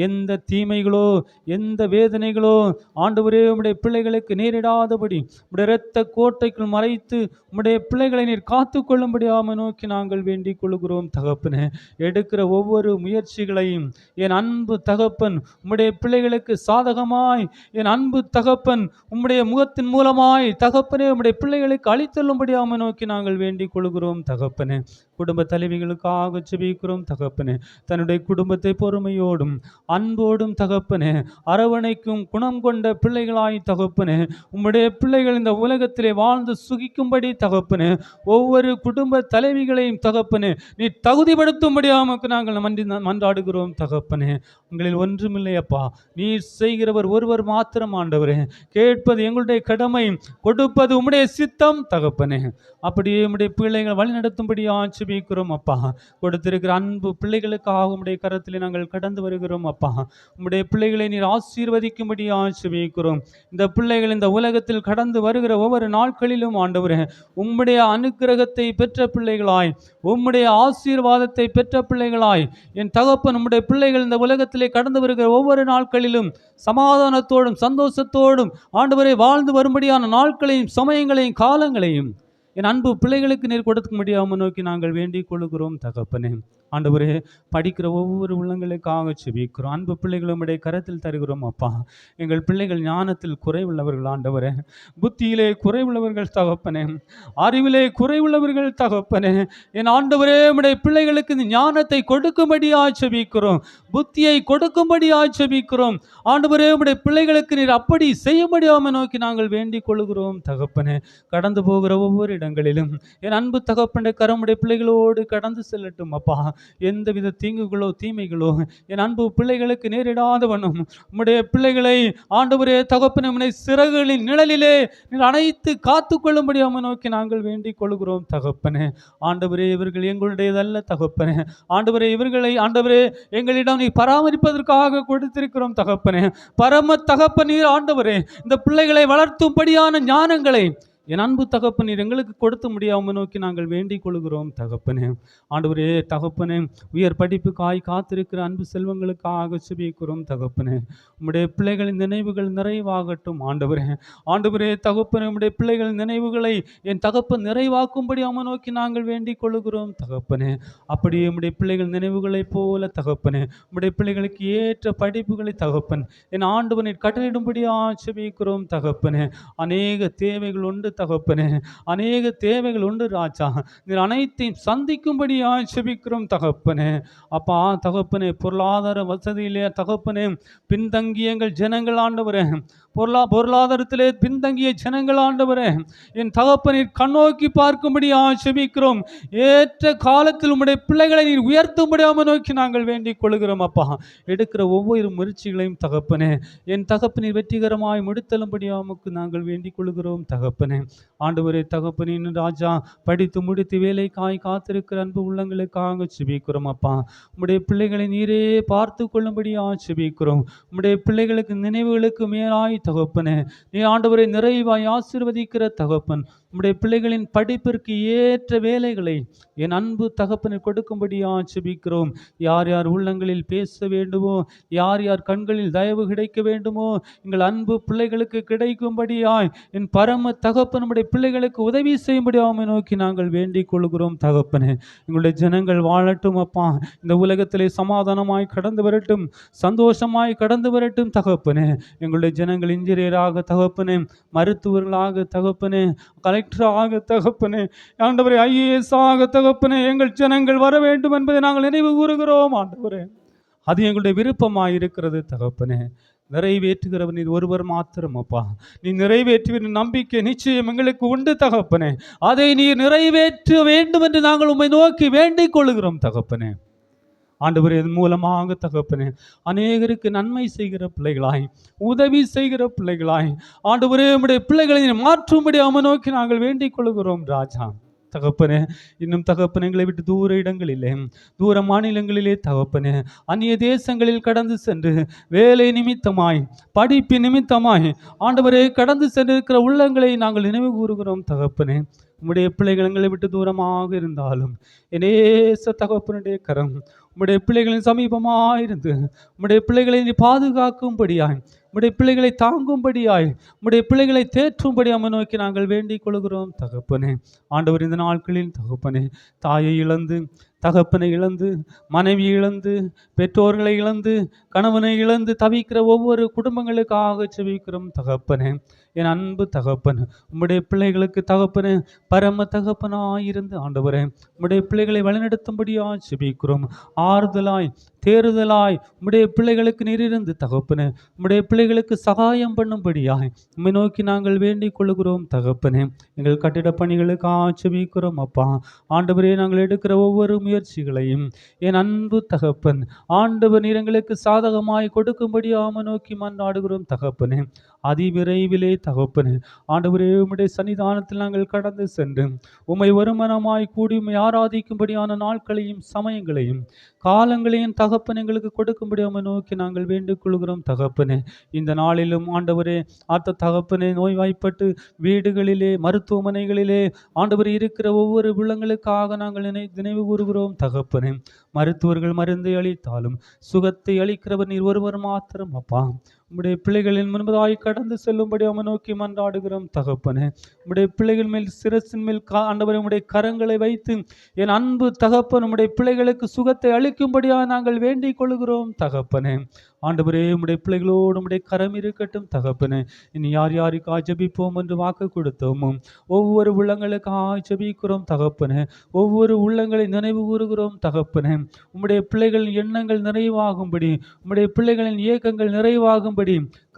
எந்த தீமைகளோ, எந்த வேதனைகளோ ஆண்டவரே உம்முடைய பிள்ளைகளுக்கு நேரிடாதபடி உம்முடைய இரத்த கோட்டைக்குள் மறைத்து உம்முடைய பிள்ளைகளை நீர் காத்து கொள்ளும்படி அவனை நோக்கி நாங்கள் வேண்டிக் கொள்கிறோம் தகப்பனே. எடுக்கிற ஒவ்வொரு முயற்சிகளையும் என் அன்பு தகப்பன் உம்முடைய பிள்ளைகளுக்கு சாதகமாய், என் அன்பு தகப்பன் உம்முடைய முகத்தின் மூலமாய் தகப்பனே உம்முடைய பிள்ளைகளுக்கு அளித்தள்ளும்படி அவனை நோக்கி நாங்கள் வேண்டிக் கொள்கிறோம் தகப்பனே. குடும்ப தலைவிகளுக்காக ஜெபிக்கிறோம் தகப்பனே. தன்னுடைய குடும்பத்தை பொறுமையோடும் அன்போடும் தகப்பனே அரவணைக்கும் குணம் கொண்ட பிள்ளைகளாய் தகப்பனே உம்முடைய பிள்ளைகள் இந்த உலகத்திலே வாழ்ந்து சுகிக்கும்படி தகப்பனே ஒவ்வொரு குடும்ப தலைவிகளையும் தகப்பனே நீ தகுதிப்படுத்தும்படியாக நாங்கள் மன்றாடுகிறோம் தகப்பனே. உங்களில் ஒன்றுமில்லை அப்பா, நீர் செய்கிறவர் ஒருவர் மாத்திரம் ஆண்டவரே. கேட்பது எங்களுடைய கடமை, கொடுப்பது உம்முடைய சித்தம் தகப்பனே. அப்படியே உம்முடைய பிள்ளைகள் வழிநடத்தும்படி ஆட்சேபிக்கிறோம் அப்பா. கொடுத்திருக்கிற அன்பு பிள்ளைகளுக்காக உம்முடைய கரத்திலே நாங்கள் கடந்து வருகிறோம் அப்பா. உம்முடைய பிள்ளைகளை நீர் ஆசீர்வதிக்கும்படி ஆட்சேபிக்கிறோம். இந்த பிள்ளைகள் இந்த உலகத்தில் கடந்து வருகிற ஒவ்வொரு நாட்களிலும் ஆண்டவரே உம்முடைய அனுக்கிரகத்தை பெற்ற பிள்ளைகளாய், உம்முடைய ஆசீர்வாதத்தை பெற்ற பிள்ளைகளாய் என் தகப்பன் உம்முடைய பிள்ளைகள் இந்த உலகத்திலே கடந்து வருகிற ஒவ்வொரு நாட்களிலும் சமாதானத்தோடும் சந்தோஷத்தோடும் ஆண்டவரை வாழ்ந்து வரும்படியான நாட்களையும் சமயங்களையும் காலங்களையும் என் அன்பு பிள்ளைகளுக்கு நீர் கொடுக்க முடியாமல் நோக்கி நாங்கள் வேண்டிக் கொள்கிறோம் தகப்பனே. ஆண்டவரே, படிக்கிற ஒவ்வொரு உள்ளங்களுக்காக செபிக்கிறோம். அன்பு பிள்ளைகளுடைய கரத்தில் தருகிறோம் அப்பா. எங்கள் பிள்ளைகள் ஞானத்தில் குறைவுள்ளவர்கள் ஆண்டவரே, புத்தியிலே குறைவுள்ளவர்கள் தகப்பனே, அறிவிலே குறைவுள்ளவர்கள் தகப்பனே. என் ஆண்டவரே, உம்முடைய பிள்ளைகளுக்கு இந்த ஞானத்தை கொடுக்கும்படியாக செபிக்கிறோம், புத்தியை கொடுக்கும்படியாக செபிக்கிறோம் ஆண்டவரே. உம்முடைய பிள்ளைகளுக்கு நீர் அப்படி செய்யும்படியாக நோக்கி நாங்கள் வேண்டிக் கொள்கிறோம் தகப்பனே. கடந்து போகிற ஒவ்வொரு இடங்களிலும் என் அன்பு தகப்பனுடைய கரமுடைய பிள்ளைகளோடு கடந்து செல்லட்டும் அப்பா. எந்தவித தீங்குகளோ தீமைகளோ என் அன்பு பிள்ளைகளுக்கு நேரிடாதவனும் உம்முடைய பிள்ளைகளை ஆண்டவரே தகப்பனே உம்முடைய சிறகுகளின் நிழலிலே நீர் அனைத்து காத்துக்கொள்ளும்படி அம்மை நோக்கி நாங்கள் வேண்டிக் கொள்கிறோம் தகப்பனே. ஆண்டவரே இவர்கள் எங்களுடையதல்ல தகப்பனே. ஆண்டவரே இவர்களை ஆண்டவரே எங்களிடம் நீ பராமரிப்பதற்காக கொடுத்திருக்கிறோம் தகப்பனே. பரம தகப்பனீர் ஆண்டவரே இந்த பிள்ளைகளை வளர்த்தும்படியான ஞானங்களை என் அன்பு தகப்பனீர் எங்களுக்கு கொடுத்து முடியாமல் நோக்கி நாங்கள் வேண்டிக் கொள்கிறோம் தகப்பனே. ஆண்டவரே தகப்பனே உயர் படிப்புக்காய் காத்திருக்கிற அன்பு செல்வங்களுக்காக சுபிக்கிறோம் தகப்பனே. உம்முடைய பிள்ளைகளின் நினைவுகள் நிறைவாகட்டும் ஆண்டவரே. ஆண்டவரே தகப்பனே உம்முடைய பிள்ளைகளின் நினைவுகளை என் தகப்பன் நிறைவாக்கும்படி அம்மை நோக்கி நாங்கள் வேண்டிக் கொள்கிறோம் தகப்பனே. அப்படியே உம்முடைய பிள்ளைகள் நினைவுகளைப் போல தகப்பனே உம்முடைய பிள்ளைகளுக்கு ஏற்ற படிப்புகளை தகப்பன் என் ஆண்டவனை கட்டளையிடும்படியாக சுபிக்கிறோம் தகப்பனே. அநேக தேவைகள் உண்டு தகப்பனே. அநேக தேவைகள் உண்டு ராஜா. நீர் அனைத்தையும் சந்திக்கும்படியாக செபிக்கிறோம் தகப்பனே. அப்பா தகப்பனே பொருளாதார வசதியிலே தகப்பனே பின்தங்கிய எங்கள் ஜனங்கள் ஆண்டவரே, பொருளாதாரத்திலே பின்தங்கிய ஜனங்கள் ஆண்டவரே என் தகப்பனீர் கண்ணோக்கி பார்க்கும்படியாக செபிக்கிறோம். ஏற்ற காலத்தில் உம்முடைய பிள்ளைகளை நீர் உயர்த்தும்படியாக நோக்கி நாங்கள் வேண்டிக் கொள்கிறோம் அப்பா. எடுக்கிற ஒவ்வொரு முயற்சிகளையும் தகப்பனே என் தகப்பனீர் வெற்றிகரமாய் முடித்தலும்படியாக நாங்கள் வேண்டிக் கொள்கிறோம் தகப்பனே. ஆண்டவரே தகப்பனின் ராஜா படித்து முடித்து வேலைக்காய் காத்திருக்கிற அன்பு உள்ளங்களுக்காக செபிக்கிறோம் அப்பா. உம்முடைய பிள்ளைகளை நீரே பார்த்து கொள்ளும்படியாக செபிக்கிறோம். உம்முடைய பிள்ளைகளுக்கு நினைவுகளுக்கு மேலாய் தகப்பனே நீ ஆண்டவரை நிறைவாய் ஆசீர்வதிக்கிற தகப்பன். உம்முடைய பிள்ளைகளின் படிப்பிற்கு ஏற்ற வேலைகளை என் அன்பு தகப்பனை கொடுக்கும்படியாக செபிக்கிறோம். யார் யார் உள்ளங்களில் பேச வேண்டுமோ, யார் யார் கண்களில் தயவு கிடைக்க வேண்டுமோ எங்கள் அன்பு பிள்ளைகளுக்கு கிடைக்கும்படியாய் என் பரம தகப்பன் நம்முடைய பிள்ளைகளுக்கு உதவி செய்யும்படியாக நோக்கி நாங்கள் வேண்டிக் கொள்கிறோம் தகப்பனே. எங்களுடைய ஜனங்கள் வாழட்டும் அப்பா. இந்த உலகத்திலே சமாதானமாய் கடந்து வரட்டும், சந்தோஷமாய் கடந்து வரட்டும் தகப்பனே. எங்களுடைய ஜனங்கள் இன்ஜினியராக தகப்பனே, மருத்துவர்களாக தகப்பனே, கலெக்டராக தகப்பனே, ஆண்டவரே IAS ஆக தகப்பனே எங்கள் ஜனங்கள் வர வேண்டும் என்பதை நாங்கள் நினைவு கூறுகிறோம் ஆண்டவரே. அது எங்களுடைய விருப்பமாய் இருக்கிறது தகப்பனே. நிறைவேற்றுகிறவர் நீர் ஒருவர் மாத்திரம் அப்பா. நீ நிறைவேற்றுகிற நம்பிக்கை நிச்சயம் எங்களுக்கு உண்டு தகப்பனே. அதை நீர் நிறைவேற்ற வேண்டும் என்று நாங்கள் உம்மை நோக்கி வேண்டிக் கொள்கிறோம் தகப்பனே. ஆண்டவரே இதன் மூலமாக தகப்பனே அநேகருக்கு நன்மை செய்கிற பிள்ளைகளாய், உதவி செய்கிற பிள்ளைகளாய் ஆண்டவரே உம்முடைய பிள்ளைகளை மாற்றும்படி அம்மை நோக்கி நாங்கள் வேண்டிக் கொள்கிறோம் ராஜா. தகப்பனே இன்னும் தகப்பனே எங்களை விட்டு தூர இடங்களிலே, தூர மாநிலங்களிலே தகப்பனே அந்நிய தேசங்களில் கடந்து சென்று வேலை நிமித்தமாய், படிப்பு நிமித்தமாய் ஆண்டவரே கடந்து சென்றிருக்கிற உள்ளங்களை நாங்கள் நினைவு கூறுகிறோம் தகப்பனே. உம்முடைய பிள்ளைகள் எங்களை விட்டு தூரமாக இருந்தாலும் எனேச தகப்பனுடைய கரம் உம்முடைய பிள்ளைகளின் சமீபமாயிருந்து உம்முடைய பிள்ளைகளை நீ பாதுகாக்கும்படியாய், உம்முடைய பிள்ளைகளை தாங்கும்படியாய், உம்முடைய பிள்ளைகளை தேற்றும்படி அம்மை நோக்கி நாங்கள் வேண்டிக் கொள்கிறோம் தகப்பனே. ஆண்டவர் இந்த நாட்களில் தகப்பனே தாயை இழந்து, தகப்பனை இழந்து, மனைவி இழந்து, பெற்றோர்களை இழந்து, கணவனை இழந்து தவிக்கிற ஒவ்வொரு குடும்பங்களுக்காக செபிக்கிறோம் தகப்பனே. என் அன்பு தகப்பன் உம்முடைய பிள்ளைகளுக்கு தகப்பனே பரம தகப்பனாயிருந்து ஆண்டவரே உம்முடைய பிள்ளைகளை வழிநடத்தும்படியாக செபிக்கிறோம். ஆறுதலாய் தேறுதலாய் உம்முடைய பிள்ளைகளுக்கு நீரிருந்து தகப்பனே உம்முடைய பிள்ளைகளுக்கு சகாயம் பண்ணும்படியாய் உம்மை நோக்கி நாங்கள் வேண்டிக் கொள்கிறோம் தகப்பனே. எங்கள் கட்டிட பணிகளுக்காக செபிக்கிறோம் அப்பா. ஆண்டவரே நாங்கள் எடுக்கிற ஒவ்வொரு முயற்சிகளையும் என் அன்பு தகப்பன் ஆண்டவர் நீர் எங்களுக்கு சாதகமாய் கொடுக்கும்படியாக நோக்கி மன்றாடுகிறோம் தகப்பனே. அதிவிரைவிலே தகப்பனே ஆண்டவரே உம்முடைய சன்னிதானத்தில் நாங்கள் கடந்து சென்று உம்மை வருமானமாய் கூடி உம்மை ஆராதிக்கும்படியான நாட்களையும் சமயங்களையும் காலங்களையும் தகப்பன் எங்களுக்கு கொடுக்கும்படி உம்மை நோக்கி நாங்கள் வேண்டிக் கொள்கிறோம் தகப்பனே. இந்த நாளிலும் ஆண்டவரே தகப்பனே நோய்வாய்ப்பட்டு வீடுகளிலே, மருத்துவமனைகளிலே ஆண்டவர் இருக்கிற ஒவ்வொரு உள்ளங்களுக்காக நாங்கள் நினைவு கூறுகிறோம் தகப்பனே. மருத்துவர்கள் மருந்தை அளித்தாலும் சுகத்தை அளிக்கிறவர் நீர் ஒருவர் மாத்திரம் அப்பா. உம்முடைய பிள்ளைகளின் முன்பதாய் கடந்து செல்லும்படி அம்மை நோக்கி மன்றாடுகிறோம் தகப்பனே. உம்முடைய பிள்ளைகள் மேல் சிரசின் மேல் ஆண்டவரே உம்முடைய கரங்களை வைத்து என் அன்பு தகப்பன் உம்முடைய பிள்ளைகளுக்கு சுகத்தை அளிக்கும்படியாக நாங்கள் வேண்டிக் கொள்கிறோம் தகப்பனே. ஆண்டவரே உம்முடைய பிள்ளைகளோடு உம்முடைய கரம் இருக்கட்டும் தகப்பனே. இனி யார் யாருக்காக ஜெபிப்போம் என்று வாக்கு கொடுத்தோமோ ஒவ்வொரு உள்ளங்களுக்காக ஜெபிக்கிறோம் தகப்பனே. ஒவ்வொரு உள்ளங்களை நினைவு கூறுகிறோம் தகப்பனே. உம்முடைய பிள்ளைகளின் எண்ணங்கள் நிறைவாகும்படி, உம்முடைய பிள்ளைகளின் இயக்கங்கள் நிறைவாகும்படி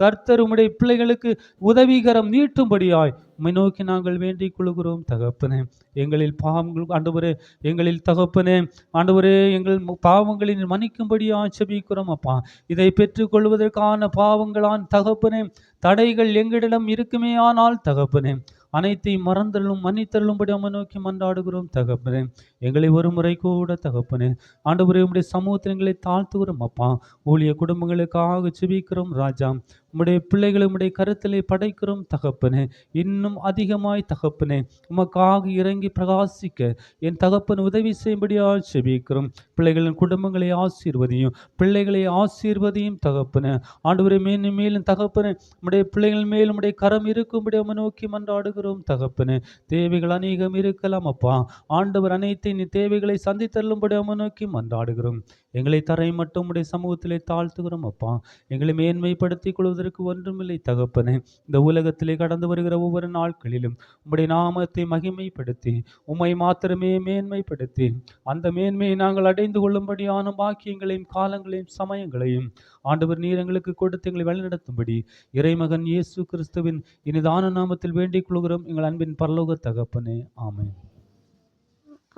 கர்த்தர் உம்முடைய பிள்ளைகளுக்கு உதவிகரம் நீட்டும்படியாய் உம்மை நோக்கி நாங்கள் வேண்டிக் கொள்கிறோம் தகப்பனே. எங்களில் பாவங்கள் ஆண்டவரே, எங்களில் தகப்பனே ஆண்டவரே, எங்கள் பாவங்களின் மன்னிக்கும்படியாய் செபிக்கிறோம் அப்பா. இதை பெற்றுக்கொள்வதற்கான பாவங்களான் தகப்பனே தடைகள் எங்களிடம் இருக்குமே ஆனால் தகப்பனே அனைத்தையும் மறந்தள்ளும் மன்னித்தள்ளும்படி அம்மை நோக்கி மன்றாடுகிறோம் தகப்பனே. எங்களை ஒரு முறை கூட தகப்பனே ஆண்டவரே உம்முடைய சமூகத்தில் எங்களை தாழ்த்துகிறோம் அப்பா. ஊழிய குடும்பங்களுக்காக செபிக்கிறோம் ராஜா. உம்முடைய பிள்ளைகளை உம்முடைய கருத்திலே படைக்கிறோம் தகப்பனே. இன்னும் அதிகமாய் தகப்பனே உமக்காக இறங்கி பிரகாசிக்க என் தகப்பன் உதவி செய்யும்படியால் செபிக்கிறோம். பிள்ளைகளின் குடும்பங்களை ஆசீர்வதியும், பிள்ளைகளை ஆசீர்வதியும் தகப்பனே. ஆண்டவரே மேலும் மேலும் தகப்பனே உம்முடைய பிள்ளைகள் மேலும் உம்முடைய கரம் இருக்கும்படி அம்மை நோக்கி மன்றாடுகிறோம் தகப்பனே. தேவைகள் அநேகம் இருக்கலாம் அப்பா. ஆண்டவர் அனைத்தையும் நீ தேவைகளை சந்தித்தள்ளும்படி அம்மை நோக்கி மன்றாடுகிறோம். எங்களை தரை மட்டும் உடைய சமூகத்திலே தாழ்த்துகிறோம் அப்பா. எங்களை மேன்மைப்படுத்திக் கொள்வதற்கு ஒன்றுமில்லை தகப்பனே. இந்த உலகத்திலே கடந்து வருகிற ஒவ்வொரு நாட்களிலும் உம்முடைய நாமத்தை மகிமைப்படுத்தி உம்மை மாத்திரமே மேன்மைப்படுத்தி அந்த மேன்மையை நாங்கள் அடைந்து கொள்ளும்படியான பாக்கியங்களையும் காலங்களையும் சமயங்களையும் ஆண்டவர் நீர் எங்களுக்கு கொடுத்து எங்களை வழிநடத்தும்படி இறைமகன் இயேசு கிறிஸ்துவின் இனிதான நாமத்தில் வேண்டிக் கொள்கிறோம் எங்கள் அன்பின் பரலோக தகப்பனே. ஆமென்.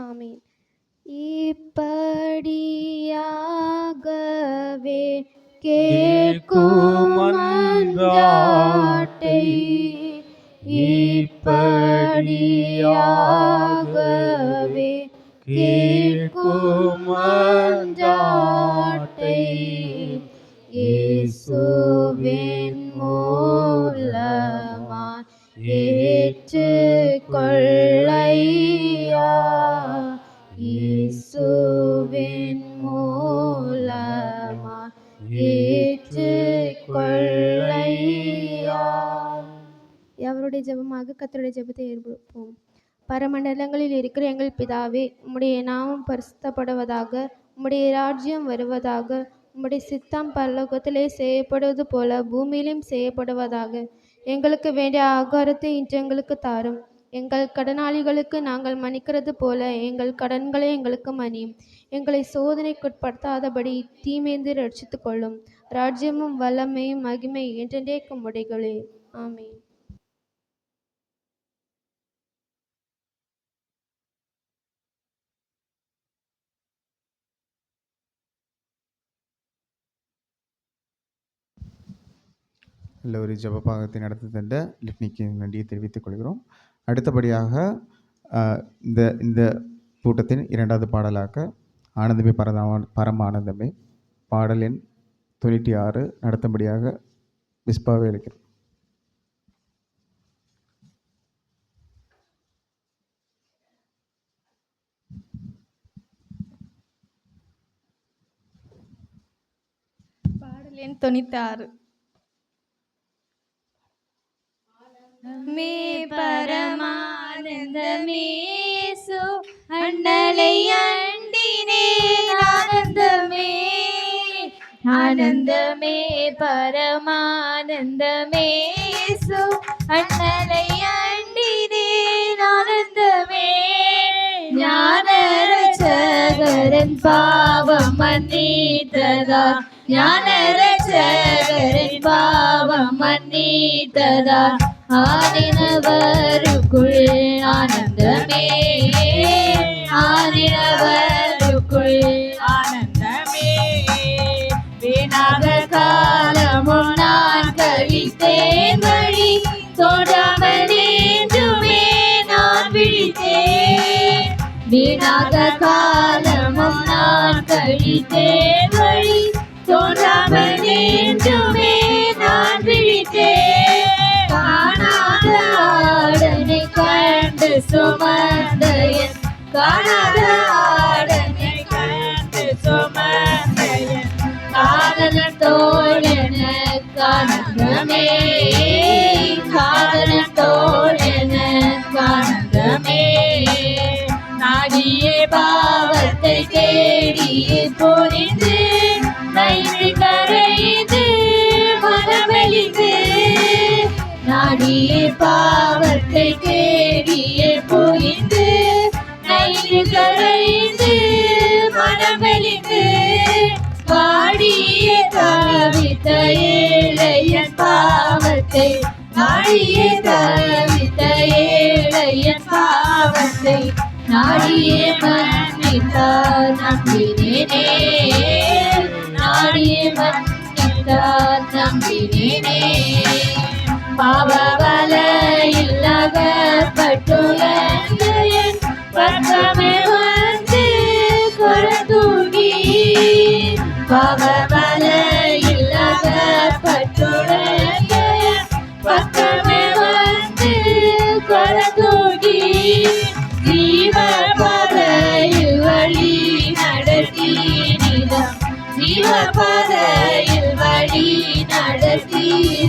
ஆமீன். இப்படியாகவே கேட்கும் மன்றாட்டை, இப்படியாகவே கேட்கும் மன்றாட்டை, இயேசுவின் மூலமாய் ஏற்றுக்கொள்ளையா, இயேசுவின் மூலமாய் ஏற்றுக்கொள்ளையா. எவருடைய ஜெபமாக கர்த்தருடைய ஜெபத்தை ஏற்படுப்போம். பரமண்டலங்களில் இருக்கிற எங்கள் பிதாவே, உம்முடைய நாமம் பரிசுத்தப்படுவதாக, உம்முடைய ராஜ்யம் வருவதாக, உம்முடைய சித்தம் பரலோகத்திலே செய்யப்படுவது போல பூமியிலும் செய்யப்படுவதாக. எங்களுக்கு வேண்டிய ஆகாரத்தை இன்று எங்களுக்கு தாரும். எங்கள் கடனாளிகளுக்கு நாங்கள் மன்னிக்கிறது போல எங்கள் கடன்களை எங்களுக்கு மன்னியும். எங்களை சோதனைக்குட்படுத்தாதபடி தீமைந்து ரட்சித்துக் கொள்ளும். ராஜ்யமும் வல்லமையும் மகிமை என்றென்றைக்கும் உடைகளே. ஆமென். எல்லோரும் ஜெபபாகத்தை நடத்தி தந்த லிட்னிக்கு நன்றியை தெரிவித்துக் கொள்கிறோம். அடுத்தபடியாக இந்த இந்த கூட்டத்தின் இரண்டாவது பாடலாக ஆனந்தமே பரம ஆனந்தமே பாடல் எண் 96 நடத்தும்படியாக விஸ்பாவை அழைக்கிறோம். பாடல் எண் 96. மே பரமானந்தமே இயேசு அண்ணலை அண்டினேன் ஆனந்தமே ஆனந்தமே பரமானந்தமே இயேசு அண்ணலை அண்டினேன் ஆனந்தமே ஞான ரட்சகரின் பாவம் மன்னித்ததா ஞான ரட்சகரின் பாவம் மன்னித்ததா ஆதினவருக்குள் ஆனந்தமே ஆதினவருக்குள் ஆனந்தமே வீணாக காலமும் நான் கழித்தேன் வழி தோன்றாமல் என்றுமே நான் விழித்தேன் வீணாக காலமும் நான் கழித்தேன் வழி தோன்றாமல் என்றுமே நான் விழித்தேன் காணாத ஆடனை கண்டு சுமந்த என் காணாத ஆடனை கண்டு சுமந்த என் காதலன் தோழன கானந்தமே காதலன் தோழன கானந்தமே நாடியே பாவத்தை தேடியே புரிந்து நைந்து கரைந்து மனமெளிந்து நாடியே பாவத்தை தேடியே புரிந்து நைந்து கரைந்து மனமெளிந்து பாடியே தாவி தவித்த ஏழையன் பாவத்தை நாடியே தவித்த ஏழையன் பாவத்தை நாடியே மன்னித்தார் நம்பினேனே நாடியே மன்னித்தார் நம்பினேனே பாவவலையில் அகப்பட்டுள்ள என் பக்கமே வந்து கொடதூகி பாவவலையில் அகப்பட்டுள்ள என் பக்கமே வந்து கொடதூகி ஜீவ பாதையில் வழி நடத்தி நிதம் ஜீவ பாதையில் வழி நடத்தி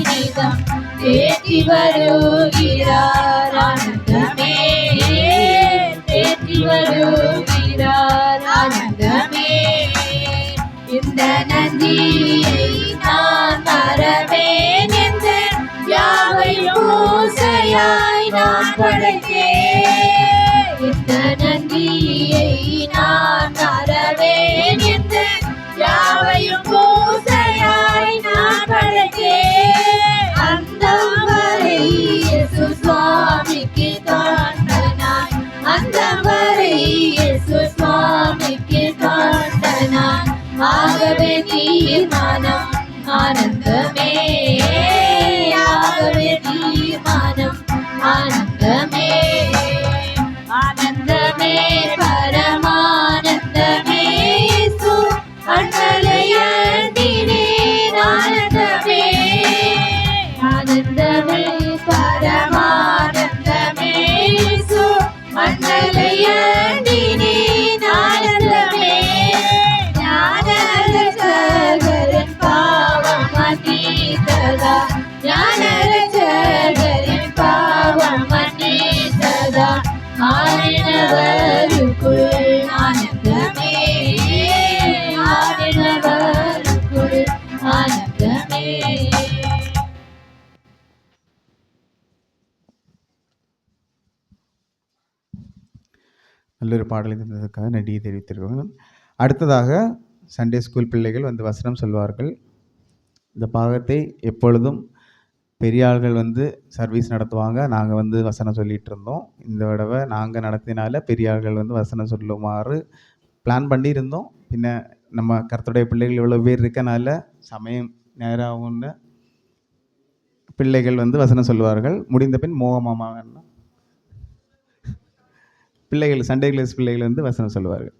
நிதம் தேற்றி வருகிறார் ஆனந்தமே தேற்றி வருகிறார் ஆனந்தமே இந்த நந்தியை நான் மறவேன் என்ற யாவையும் பூசையாய் நான் படைத்தேன் இந்த நந்தியை நான் மறவேன் என்ற யாவையும் பூசையாய் நான் படைத்தேன் அந்த வரை இயேசு சுவாமிக்கு தொண்டனாய் அந்த வரை இயேசு சுவாமிக்கு தொண்டனாய் ஆகவே தீர்மானம் ஆனந்தமே ஆகவே தீர்மானம் ஆனந்தமே ஆனந்தமே பரமானந்தமே இயேசு அண்ணலையண்டினேன் ஆனந்தமே ஆனந்தமே பரமானந்தமே இயேசு அண்ணலையண்டினேன் ஆனந்தமே ஞானரட்சகரின் பாவம் மன்னித்ததா ஞானரட்சகரின் பாவம் மன்னித்ததா ஆனவருக்குள் ஆனந்தமே ஆனவருக்குள் ஆனந்தமே நல்லொரு பாடலை தந்ததற்காக நன்றியை தெரிவித்திருக்கிறோம். அடுத்ததாக சண்டே ஸ்கூல் பிள்ளைகள் வந்து வசனம் சொல்வார்கள். இந்த பாகத்தை எப்பொழுதும் பெரிய ஆள்கள் வந்து சர்வீஸ் நடத்துவாங்க. நாங்கள் வந்து வசனம் சொல்லிகிட்டு இருந்தோம். இந்த தடவை நாங்கள் நடத்தினால பெரிய ஆள்கள் வந்து வசனம் சொல்லுமாறு பிளான் பண்ணியிருந்தோம். பின்ன நம்ம கர்த்தருடைய பிள்ளைகள் இவ்வளோ பேர் இருக்கனால சமயம் நேரம் ஆகும்னு பிள்ளைகள் வந்து வசனம் சொல்லுவார்கள். முடிந்த பின் மோகமாமாங்கன்னா பிள்ளைகள் சண்டே கிளாஸ் பிள்ளைகள் வந்து வசனம் சொல்லுவார்கள்.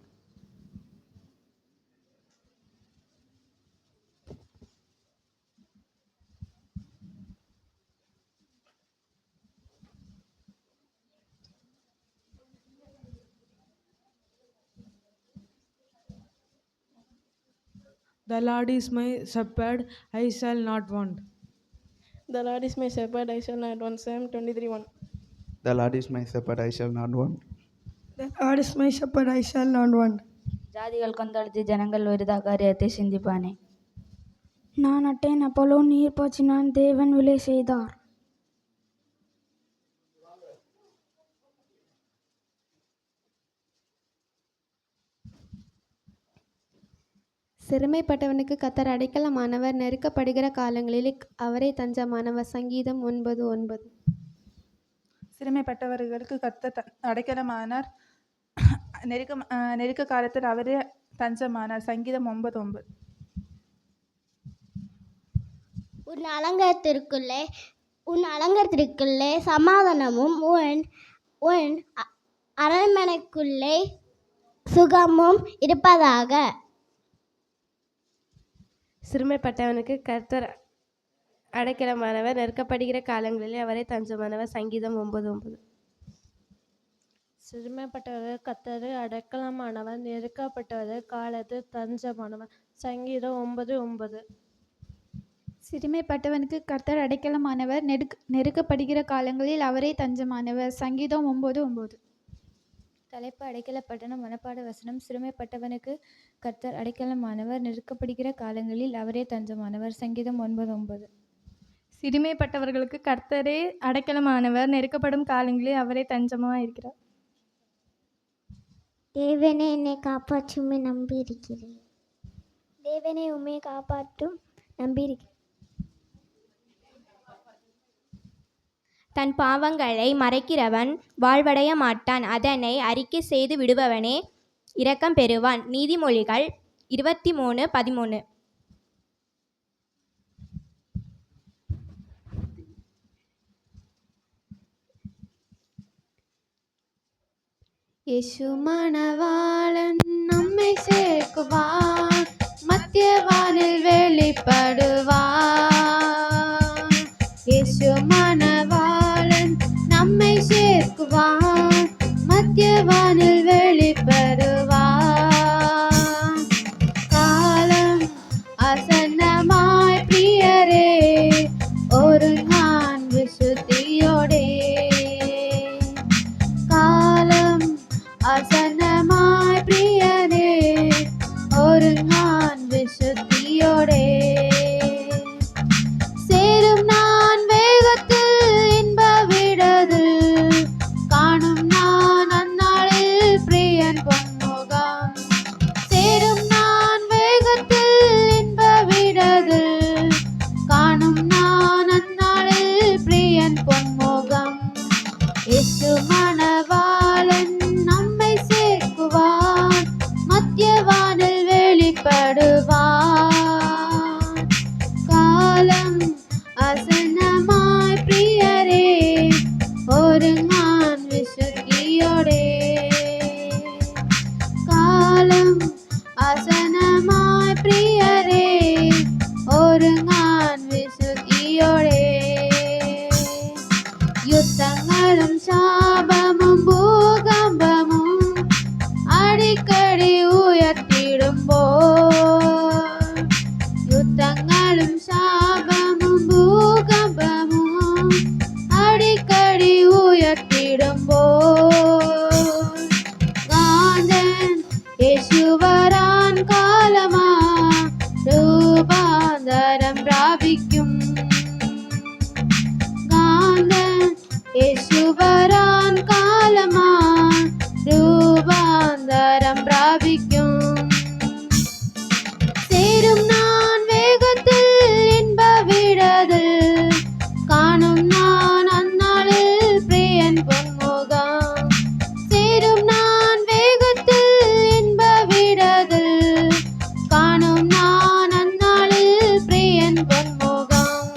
The Lord is my shepherd, I shall not want. The Lord is my shepherd, I shall not want. Psalm 23:1. The Lord is my shepherd, I shall not want. The Lord is my shepherd, I shall not want. ஜாதிகள் கொந்தளித்து ஜனங்கள் வருதா காரியத்தை சிந்திப்பானே. நான் நட்டேன், Apollo நீர் பாய்ச்சினான், தேவன் விளை செய்தார். சிறுமைப்பட்டவனுக்கு கர்த்தர் அடைக்கலமானவர், நெருக்கப்படுகிற காலங்களில் அவரே தஞ்சமானவர். சங்கீதம் 9:9. சிறுமைப்பட்டவர்களுக்கு கர்த்தர் அடைக்கலமானார், நெருக்க காலத்தில் அவரே தஞ்சமானார். சங்கீதம் 9:9. உன் அலங்கத்திற்குள்ளே சமாதானமும் உன் அரண்மனைக்குள்ளே சுகமும் இருப்பதாக. சிறுமைப்பட்டவனுக்கு கர்த்தர் அடைக்கலமானவர், நெருக்கப்படுகிற காலங்களில் அவரே தஞ்சமானவர். சங்கீதம் 9:9. சிறுமைப்பட்டவர் கர்த்தர் அடைக்கலமானவர், நெருக்கப்பட்டவர் காலத்து தஞ்சமானவர். சங்கீதம் 9:9. சிறுமைப்பட்டவனுக்கு கர்த்தர் அடைக்கலமானவர், நெருக்கப்படுகிற காலங்களில் அவரே தஞ்சமானவர். சங்கீதம் 9:9. தலைப்பு அடைக்கலப்பட்டணம். மனப்பாட வசனம். சிறுமைப்பட்டவனுக்கு கர்த்தர் அடைக்கலமானவர், நெருக்கப்படுகிற காலங்களில் அவரே தஞ்சமானவர். சங்கீதம் 9:9. சிறுமைப்பட்டவர்களுக்கு கர்த்தரே அடைக்கலமானவர், நெருக்கப்படும் காலங்களில் அவரே தஞ்சமாக இருக்கிறார். தேவனே என்னை காப்பாற்றும் நம்பி இருக்கிறேன். தேவனே உம்மை காப்பாற்றும் நம்பியிருக்கேன். தன் பாவங்களை மறைக்கிறவன் வாழ்வடைய மாட்டான், அதனை அறிக்கை செய்து விடுபவனே இரக்கம் பெறுவான். நீதிமொழிகள் 23:13. இயேசு மணவாளன் நம்மை சேர்க்குவான், மத்தியவானில் வெளிப்படுவான். இயேசு மணவாளன் நம்மை சேர்க்குவான், மத்தியவானில் வெளிப்படுவான். காலம் அசன்னமாய் பிரியரே, ஒரு நான் விசுத்தியோடே. காலம் அசன்னமாய் பிரியரே, ஒரு நான் விசுத்தியோடே. சேரும் நான் வேகத்தில் இன்ப விடதில், காணும் நான் அந்நாளில் பிரியன் பொன்முகம். சேரும் நான் வேகத்தில் இன்ப விடதில், காணும் நான் அந்நாளில் பிரியன் பொன்முகம். இயேசு மணவாளன் நம்மை சேர்க்குவான், மத்தியவானில் வெளிப்படுவான். காலம் அசன்னமாய் பிரியரே, ஒரு நான் விசுத்தியோடே. காலம் அசன்னமாய் பிரியரே, ஒரு நான் விசுத்தியோடே. யுத்தங்களும் சாபமும் பூகம்பமும் அடிக்கடி உயர்த்திடும்போது, யுத்தங்களும் சாபமும் பூகம்பமும் அடிக்கடி உயர்த்திடும்போது, காந்தன் இயேசுவரான் காலமா ரூபாந்தரம் பிராபிக்கும். காந்தன் இயேசுவரான் காலமா ரூபாந்தரம் பிராபிக்கும். சேரும் நான் வேகத்தில் இன்ப விடதில், காணும் நான் அந்நாளில் பிரியன் பொன்முகம். சேரும் நான் வேகத்தில் இன்ப விடதில், காணும் நான் அந்நாளில் பிரியன் பொன்முகம்.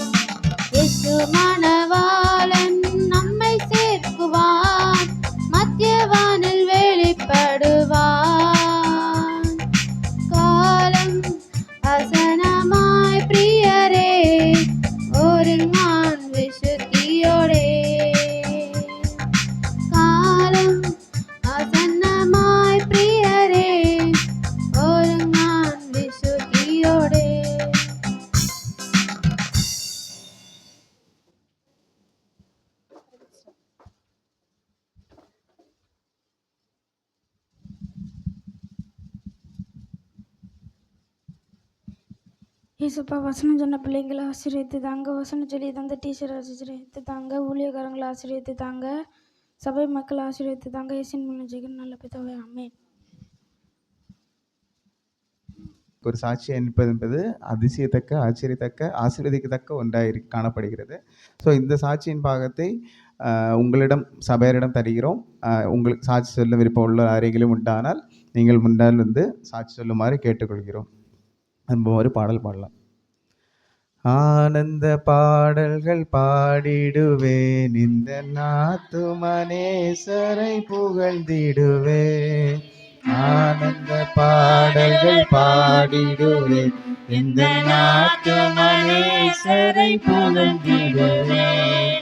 இயேசு மணவாளன் நம்மை சேர்க்குவான், மத்தியவானில் வெளிப்படுவான். காலம் அசனமாய் பிரியரே, ஒரு நான் விசுத்தியோடே. காலம் அசன்னமாய் பிரியரே, ஒரு நான் விசுத்தியோடே. ஏசப்பா, வசனம் சொன்ன பிள்ளைங்களை ஆசீர்வதித்து தாங்க, வசனம் சொல்லி தந்த டீச்சர் ஆசீர்வதித்து தாங்க, ஊழியக்காரங்களை ஆசீர்வதித்து தாங்க, சபை மக்கள் ஆசீர்வதித்து தாங்க. இயேசுவின் மூலம் ஜெகன் நல்ல பிதாவே, ஆமென். ஒரு சாட்சி என்பது அதிசயத்தக்க, ஆச்சரியத்தக்க, ஆசீர்வதிக்கத்தக்க ஒன்றாக காணப்படுகிறது. ஸோ இந்த சாட்சியின் பாகத்தை உங்களிடம் சபையரிடம் தருகிறோம். உங்களுக்கு சாட்சி சொல்ல விருப்பம் உள்ள அறைகளும் உண்டானால் நீங்கள் முன்னால் வந்து சாட்சி சொல்லுமாறு கேட்டுக்கொள்கிறோம். ஒரு பாடல் பாடலாம். ஆனந்த பாடல்கள் பாடிடுவேன், இந்த நாத்துமனேசரை புகழ்ந்திடுவேன். ஆனந்த பாடல்கள் பாடிடுவேன், இந்த நாத்துமனேசரை புகழ்ந்திடுவேன்.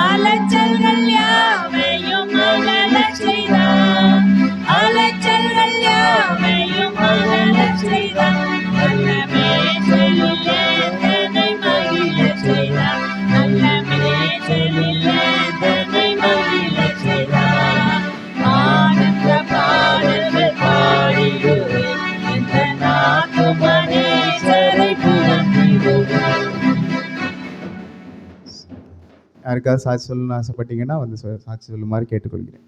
அலைச்சல்கள் யாவையும் அகலச் செய்தார், அலைச்சல்கள் யாவையும் அகலச் செய்தார். நல்ல மேய்ச்சலில் என்னை மகிழச் செய்தார், நல்ல மேய்ச்சலில் என்னை மகிழச் செய்தார். ஆனந்த பாடல்கள் பாடிடுவேன், இந்த நாத்துமனேசரை புகழ்ந்திடுவேன். யாருக்காவது சாட்சி சொல்லணும்னு ஆசைப்பட்டீங்கன்னா வந்து சாட்சி சொல்லுமாறு கேட்டுக்கொள்கிறேன்.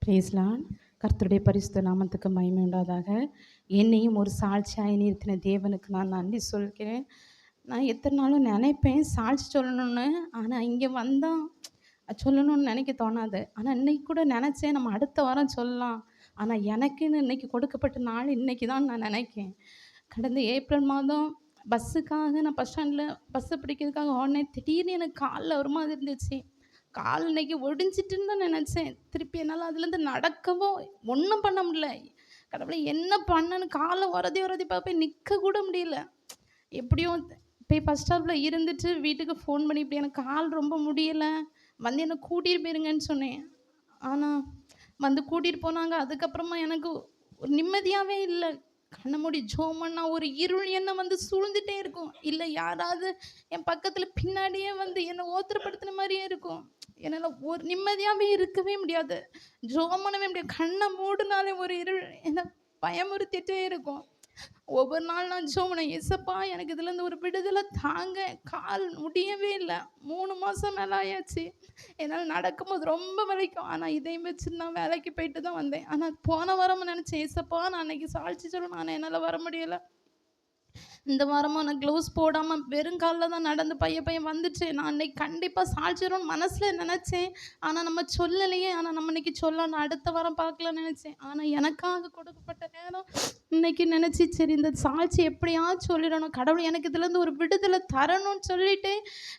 பிரேஸ்லான். கர்த்தருடைய பரிசுத்த நாமத்துக்கு மகிமை உண்டாதாக. என்னையும் ஒரு சாட்சியாய் நிறுத்தின தேவனுக்கு நான் நன்றி சொல்கிறேன். நான் எத்தனை நாளும் நினைப்பேன் சாட்சி சொல்லணும்னு, ஆனால் இங்கே வந்தால் சொல்லணும்னு நினைக்க தோணாது. ஆனால் இன்றைக்கி கூட நினச்சேன் நம்ம அடுத்த வாரம் சொல்லலாம். ஆனால் எனக்குன்னு இன்றைக்கி கொடுக்கப்பட்ட நாள் இன்றைக்கி தான் நான் நினைக்கேன். கடந்த ஏப்ரல் மாதம் பஸ்ஸுக்காக நான் பஸ் ஸ்டாண்டில் பஸ்ஸை பிடிக்கிறதுக்காக ஓடினேன். திடீர்னு எனக்கு காலில் ஒரு மாதிரி இருந்துச்சு. கால் இன்னைக்கு ஒடிஞ்சிட்டுன்னு தான் நினச்சேன். திருப்பி என்னால் அதுலேருந்து நடக்கவோ ஒன்றும் பண்ண முடியல. கடவுளே என்ன பண்ணேன்னு காலை உரதி பார்ப்பேன், நிற்க கூட முடியல. எப்படியும் போய் பஸ் ஸ்டாப்பில் இருந்துட்டு வீட்டுக்கு ஃபோன் பண்ணி இப்படி எனக்கு கால் ரொம்ப முடியலை, வந்து என்னை கூட்டிகிட்டு போயிருங்கன்னு சொன்னேன். ஆனால் வந்து கூட்டிகிட்டு போனாங்க. அதுக்கப்புறமா எனக்கு ஒரு நிம்மதியாகவே இல்லை. கண்ணை மூடி ஜோம் பண்ணா ஒரு இருள் என்னை வந்து சூழ்ந்துட்டே இருக்கும். இல்லை யாராவது என் பக்கத்தில் பின்னாடியே வந்து என்னை ஓத்திரப்படுத்தின மாதிரியே இருக்கும். என்னால் ஒரு நிம்மதியாகவே இருக்கவே முடியாது, ஜோம் பண்ணவே முடியாது. கண்ணை மூடினாலே ஒரு இருள் என்னை பயமுறுத்திட்டே இருக்கும். ஒவ்வொரு நாள் நான் ஜோம் பண்ணேன், ஏசப்பா எனக்கு இதுலேருந்து ஒரு விடுதலை தாங்க. கால் முடியவே இல்லை. 3 மாதம் மேலே ஆயாச்சு. என்னால் நடக்கும்போது ரொம்ப வலிக்கும். ஆனால் இதையும் வச்சு நான் வேலைக்கு போயிட்டு தான் வந்தேன். ஆனால் போன வாரம் நினச்சேன், ஏசப்பா நான் அன்றைக்கி சாட்சி சொல்லணும், ஆனால் என்னால் வர முடியலை. இந்த வாரமாக நான் க்ளவுஸ் போடாமல் வெறும் காலில் தான் நடந்து பையன் வந்துச்சு. நான் அன்றைக்கி கண்டிப்பாக சாட்சிடணும்னு மனசில் நினச்சேன். ஆனால் நம்ம சொல்லலையே. ஆனால் நம்ம இன்றைக்கி சொல்லணும், அடுத்த வாரம் பார்க்கலான்னு நினச்சேன். ஆனால் எனக்காக கொடுக்கப்பட்ட நேரம் இன்றைக்கி நினச்சி சரி இந்த சாட்சி எப்படியாவது சொல்லிடணும், கடவுள் எனக்கு இதுலேருந்து ஒரு விடுதலை தரணும்னு சொல்லிட்டு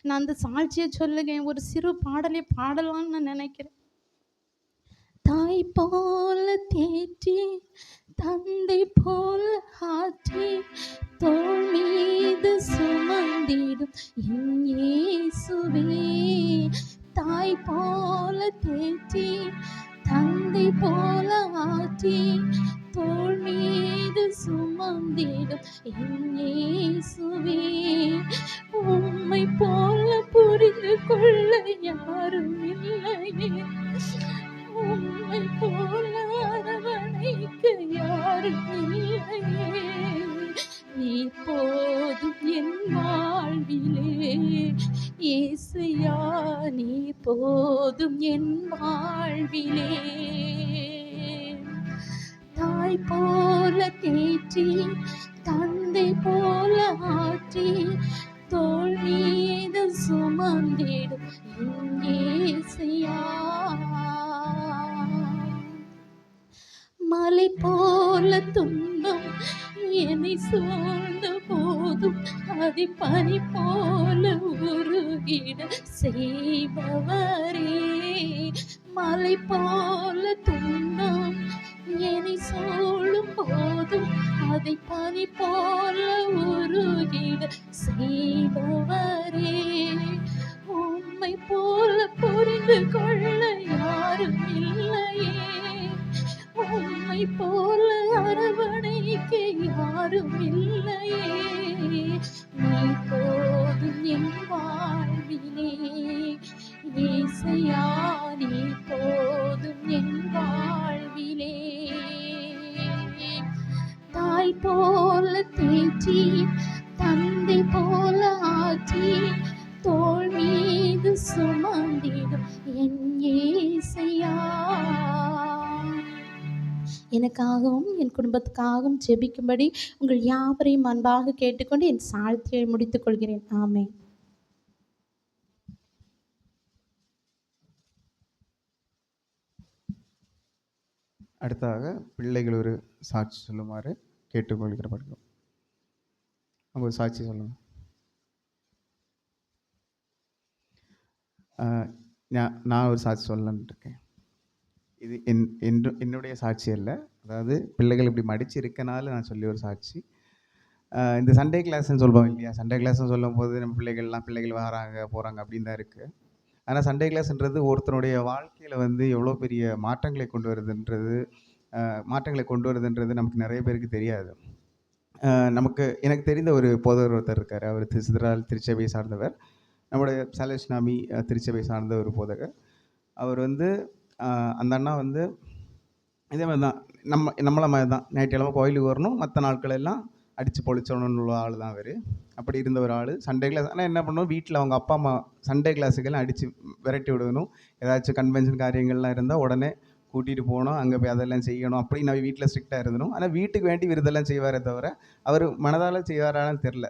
நான் அந்த சாட்சியை சொல்லுங்க. ஒரு சிறு பாடலை பாடலான்னு நான் நினைக்கிறேன். தாய் போல தேற்றி தந்தை போல ஆற்றி தோள் மீது சுமந்திடும் என் இயேசுவே. தாய் போல தேற்றி தந்தை போல ஆற்றி தோள் மீது சுமந்திடும் என் இயேசுவே. உம்மை போல புரிந்து கொள்ள யாரும் இல்லையே, உம்மை போல அரவணைக்க யாரும் இல்லையே. நீ போதும் என் வாழ்விலே இயேசையா, நீ போதும் என் வாழ்விலே. தாய் போல தேற்றி தந்தை போல ஆற்றி தோள் மீது சுமந்திடும் என் இயேசையா. மலை போல துன்பம் என்னை சூழ்ந்த போதும் அதை பனி போல உருகிட செய்பவரே. மலை போல துன்பம் என்னை சூழும் போதும் அதை பனி போல உருகிட செய்பவரே. உம்மை போல புரிந்து கொள்ள யாரும் இல்லையே, உம்மை போல அரவணைக்க யாரும் இல்லையே. நீ போதும் என் வாழ்விலே இயேசையா, நீ போதும் என் வாழ்விலே. தாய் போல தேற்றி தந்தை போல ஆற்றி தோள் மீது சுமந்திடும் என் இயேசையா. எனக்காகவும் என் குடும்பத்துக்காகவும் ஜெபிக்கும்படி உங்கள் யாவரையும் அன்பாக கேட்டுக்கொண்டு என் சாட்சியை முடித்துக் கொள்கிறேன். ஆமென். அடுத்ததாக பிள்ளைகள் ஒரு சாட்சி சொல்லுமாறு கேட்டுக்கொள்கிறபடுகிறோம். அவங்க ஒரு சாட்சி சொல்லுங்க. நான் ஒரு சாட்சி சொல்லலான்னு இருக்கேன். இது என்னுடைய சாட்சி அல்ல, அதாவது பிள்ளைகள் இப்படி மடித்து இருக்கனால நான் சொல்லி ஒரு சாட்சி. இந்த சண்டே கிளாஸ்ன்னு சொல்லுவோம் இல்லையா, சண்டே கிளாஸ்ன்னு சொல்லும் போது நம்ம பிள்ளைகள் வராங்க போகிறாங்க அப்படின்னு தான் இருக்குது. ஆனால் சண்டே கிளாஸ்ன்றது ஒருத்தனுடைய வாழ்க்கையில் வந்து எவ்வளோ பெரிய மாற்றங்களை கொண்டு வருதுன்றது நமக்கு நிறைய பேருக்கு தெரியாது. எனக்கு தெரிந்த ஒரு போதகர் ஒருத்தர் இருக்கார். அவர் சிதறால் திருச்சபையை சார்ந்தவர். நம்முடைய சாலேஷ்னாமி திருச்சபை சார்ந்த ஒரு போதகர். அவர் வந்து அந்த அண்ணா வந்து இதே மாதிரி தான் நம்மளை மாதிரி தான் ஞாயிற்றுக்கிழமை கோயிலுக்கு வரணும், மற்ற நாட்கள் எல்லாம் அடித்து பொழிச்சோன்னு உள்ள ஆள் தான் அவர். அப்படி இருந்த ஒரு ஆள் சண்டே கிளாஸ். ஆனால் என்ன பண்ணணும், வீட்டில் அவங்க அப்பா அம்மா சண்டே கிளாஸுக்கெல்லாம் அடித்து விரட்டி விடணும். ஏதாச்சும் கன்வென்ஷன் காரியங்கள்லாம் இருந்தால் உடனே கூட்டிகிட்டு போகணும், அங்கே போய் அதெல்லாம் செய்யணும் அப்படின்னு நான் வீட்டில் ஸ்ட்ரிக்டாக இருந்தணும். ஆனால் வீட்டுக்கு வேண்டி இவர் இதெல்லாம் செய்வாரே தவிர அவர் மனதால் செய்வாரான்னு தெரில.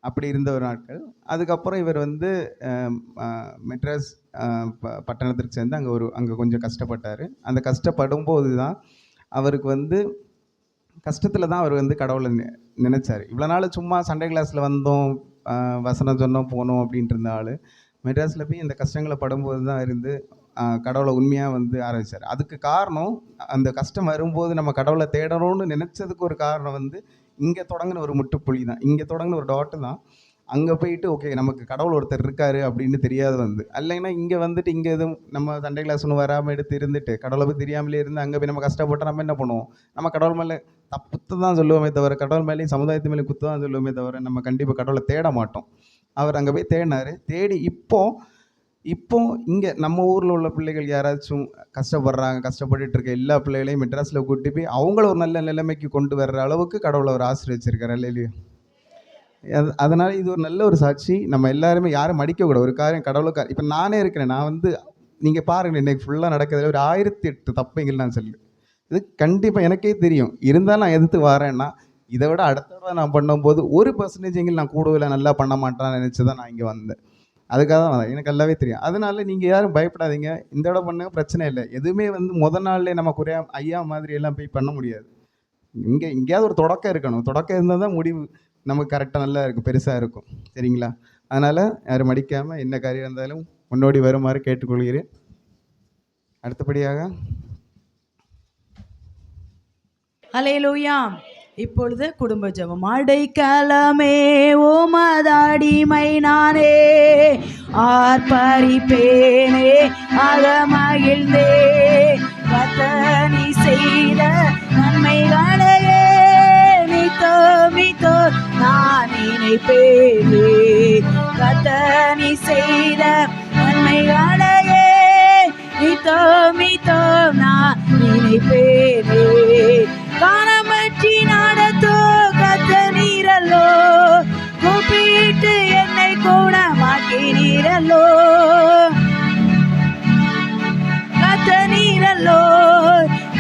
அப்படி இருந்த ஒரு நாட்கள். அதுக்கப்புறம் இவர் வந்து மெட்ராஸ் பட்டணத்திற்கு சேர்ந்து அங்கே கொஞ்சம் கஷ்டப்பட்டார். அந்த கஷ்டப்படும்போது தான் அவருக்கு வந்து கஷ்டத்தில் தான் அவர் வந்து கடவுளை நினைச்சார். இவ்வளோ நாள் சும்மா சண்டே கிளாஸில் வந்தோம், வசனம் சொன்னோம், போனோம் அப்படின்ட்டு இருந்த ஆள் மெட்ராஸில் போய் இந்த கஷ்டங்களை படும்போது தான் இருந்து கடவுளை உண்மையாக வந்து ஆரம்பித்தார். அதுக்கு காரணம் அந்த கஷ்டம் வரும்போது நம்ம கடவுளை தேடணும்னு நினச்சதுக்கு ஒரு காரணம் வந்து இங்கே தொடங்கின ஒரு முட்டுப்புள்ளி தான், இங்கே தொடங்கின ஒரு டாட்டு தான். அங்கே போயிட்டு ஓகே நமக்கு கடவுள் ஒருத்தர் இருக்காரு அப்படின்னு தெரியாது வந்து, இல்லைன்னா இங்கே வந்துட்டு இங்கே எதுவும் நம்ம சண்டே கிளாஸ் ஒன்று வராமல் எடுத்து இருந்துட்டு கடவுளை போய் தெரியாமலே இருந்து அங்கே போய் நம்ம கஷ்டப்பட்டு நம்ம என்ன பண்ணுவோம், நம்ம கடவுள் மேலே தப்பு தான் சொல்லுவோமே தவிர, கடவுள் மேலேயும் சமுதாயத்து மேலே குத்து தான் சொல்லுவோமே தவிர நம்ம கண்டிப்பாக கடவுளை தேட மாட்டோம். அவர் அங்கே போய் தேடினார். தேடி இப்போ இங்கே நம்ம ஊரில் உள்ள பிள்ளைகள் யாராச்சும் கஷ்டப்படுறாங்க, கஷ்டப்பட்டுட்டு இருக்க எல்லா பிள்ளைகளையும் மெட்ராஸில் கூட்டி போய் அவங்கள ஒரு நல்ல நிலைமைக்கு கொண்டு வர்ற அளவுக்கு கடவுளை அவர் ஆசீர்வச்சிருக்காரு இல்லையா? அதனால் இது ஒரு நல்ல ஒரு சாட்சி. நம்ம எல்லாருமே யாரும் மடிக்கக்கூடாது. ஒரு காரியம் கடவுளுக்கு இப்போ நானே இருக்கிறேன், நான் வந்து நீங்கள் பாருங்கள் இன்றைக்கி ஃபுல்லாக நடக்கிறதுல ஒரு 1008 தப்புங்கள் நான் சொல்லு. இது கண்டிப்பாக எனக்கே தெரியும். இருந்தாலும் நான் எதிர்த்து வரேன்னா இதை விட அடுத்த தடவை நான் பண்ணும்போது 1% நான் கூடுதலாக நல்லா பண்ண மாட்டேன்னு நினச்சி தான் நான் இங்கே வந்தேன். அதுக்காக தான் வந்தேன். எனக்கு நல்லாவே தெரியும். அதனால நீங்கள் யாரும் பயப்படாதீங்க. இந்த தடவை பண்ண பிரச்சனை இல்லை. எதுவுமே வந்து முதல் நாள்லேயே நம்ம குறையா ஐயா மாதிரி எல்லாம் போய் பண்ண முடியாது. எங்கேயாவது ஒரு தொடக்கம் இருக்கணும். தொடக்கம் இருந்தால் தான் முடிவு நமக்கு கரெக்டாக நல்லா இருக்கும், பெருசாக இருக்கும். சரிங்களா? அதனால் யாரும் மடிக்காமல் என்ன காரியம் இருந்தாலும் முன்னோடி வருமாறு கேட்டுக்கொள்கிறேன். அடுத்தபடியாக ஹல்லேலூயா. இப்பொழுது குடும்ப ஜெபம். அடைக்கலமே உமதடிமை நானே, ஆர்ப்பரிப்பேனே அகமகிழ்ந்தே, கர்த்தர் செய்த நன்மைகளையே நித்தமித்தோ நான் நினைப்பேனே, கர்த்தர் செய்த நன்மைகளையே நித்தமித்தோ நான் நினைப்பேனே, காணமற்றி நடத்தோ கர்த்தர் நீரல்லோ, கூப்பிட்டு என்னை குணமாக்கினீரல்லோ, கர்த்தர் நீரல்லோ,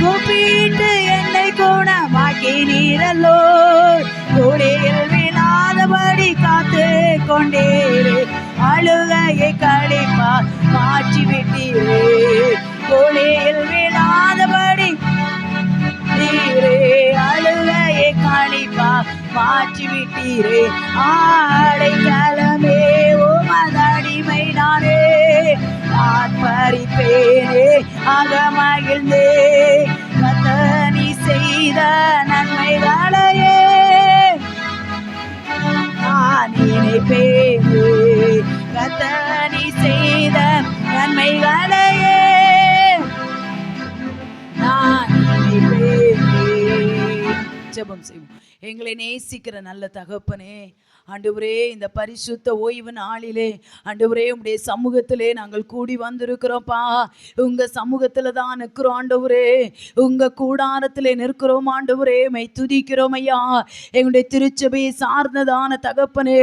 கூப்பிட்டு என்னை குணமாக்கினீரல்லோ, கூடையில் விழாதபடி காத்து கொண்டீரே, அழுகையை களிப்பா மாற்றி விட்டீரே, கூடையில் விழாதபடி அழுகையை களிப்பா மாற்றி விட்டீரே, அடைக்கலமே உமதடிமை நானே, ஆர்ப்பரிப்பேனே அகமகிழ்ந்தே, கர்த்தர் செய்த நன்மைகளையே நான் நினைப்பேனே, கர்த்தர் செய்த நன்மைகளையே நான் நினைப்பேனே. ஜெபம் செய்வோம். எங்களை நேசிக்கிற நல்ல தகப்பனே, ஆண்டவரே இந்த பரிசுத்த ஓய்வு நாளிலே ஆண்டவரே உம்முடைய சமூகத்திலே நாங்கள் கூடி வந்திருக்கிறோம்ப்பா. உங்கள் சமூகத்தில் தான் நிற்கிறோம் ஆண்டவரே, உங்கள் கூடாரத்திலே நிற்கிறோம் ஆண்டவரே, மை துதிக்கிறோம் ஐயா. எங்களுடைய திருச்சபையை சார்ந்ததான தகப்பனே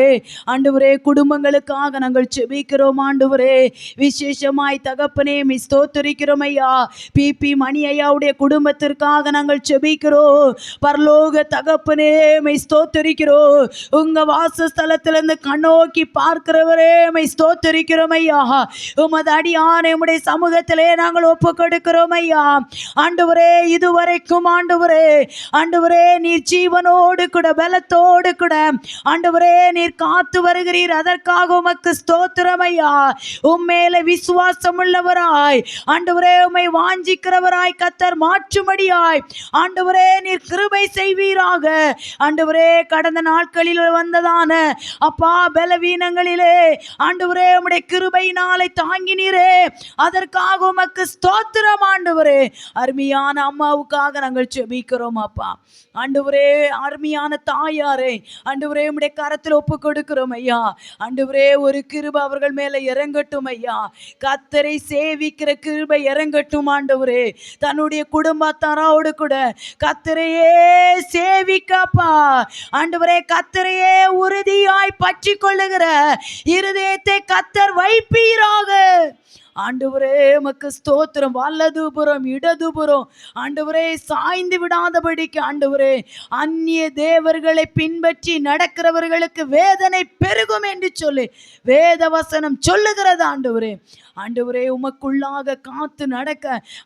ஆண்டவரே, குடும்பங்களுக்காக நாங்கள் செபிக்கிறோம் ஆண்டவரே, விசேஷமாய் தகப்பனே மை ஸ்தோத்திரிக்கிறோம் ஐயா. பிபி மணி ஐயாவுடைய குடும்பத்திற்காக நாங்கள் செபிக்கிறோம் பரலோக தகப்பனே, மை ஸ்தோத்திரிக்கிறோம். உங்க வாசஸ்தலத்திலிருந்து கண்ணோக்கி பார்க்கிறவரே மை ஸ்தோத்திரிக்கிறோம் ஐயா. உமது அடியானை உம்முடைய சமூகத்திலே நாங்கள் ஒப்பு கொடுக்கிறோம் ஐயா. ஆண்டவரே இதுவரைக்கும் ஆண்டவரே நீர் ஜீவனோடு கூட பலத்தோடு கூட ஆண்டவரே நீர் காத்து வருகிறீர், அதற்காக உமக்கு ஸ்தோத்திரம் ஐயா. உம்மேல விசுவாசம் உள்ளவராய் ஆண்டவரே உம்மை வாஞ்சிக்கிறவராய் கர்த்தர் மாற்றும்படியாய் ஆண்டவரே நீர் கிருபை செய்வீராக. ஆண்டவரே கடந்த நாட்களில் வந்ததான அப்பா பலவீனங்களிலே ஆண்டவரே உம்முடைய கிருபையினாலே தாங்கினீரே, அதற்காக உமக்கு ஸ்தோத்திரம் ஆண்டவரே. அருமையான அம்மாவுக்காக நாங்கள் ஜெபிக்கிறோம் அப்பா. ஆண்டவரே அருமையான தாயாரே ஆண்டவரே உம்முடைய கரத்தில் ஒப்பு கொடுக்கிறோம் ஐயா. ஆண்டவரே ஒரு கிருபை அவர்கள் மேலே இறங்கட்டும் ஐயா. கர்த்தரை சேவிக்கிற கிருபை இறங்கட்டும் ஆண்டவரே. தன்னுடைய குடும்பத்தாரோடு கூட கர்த்தரையே சேவிக்கப்பா ஆண்டவரே, கர்த்தரையே உறுதியாய் பற்றி கொள்ளுகிற இருதயத்தை கர்த்தர் வைப்பீராக. ஆண்டவரே உமக்கு ஸ்தோத்திரம். வலதுபுறம் இடதுபுறம் ஆண்டவரே சாய்ந்து விடாதபடிக்கு ஆண்டவரே அந்நிய தேவர்களை பின்பற்றி நடக்கிறவர்களுக்கு வேதனை பெருகும் என்று சொல்லி வேத வசனம் சொல்லுகிறது. ஆண்டவரே ஆண்டவரே உமக்குள்ளாக காத்து நடக்க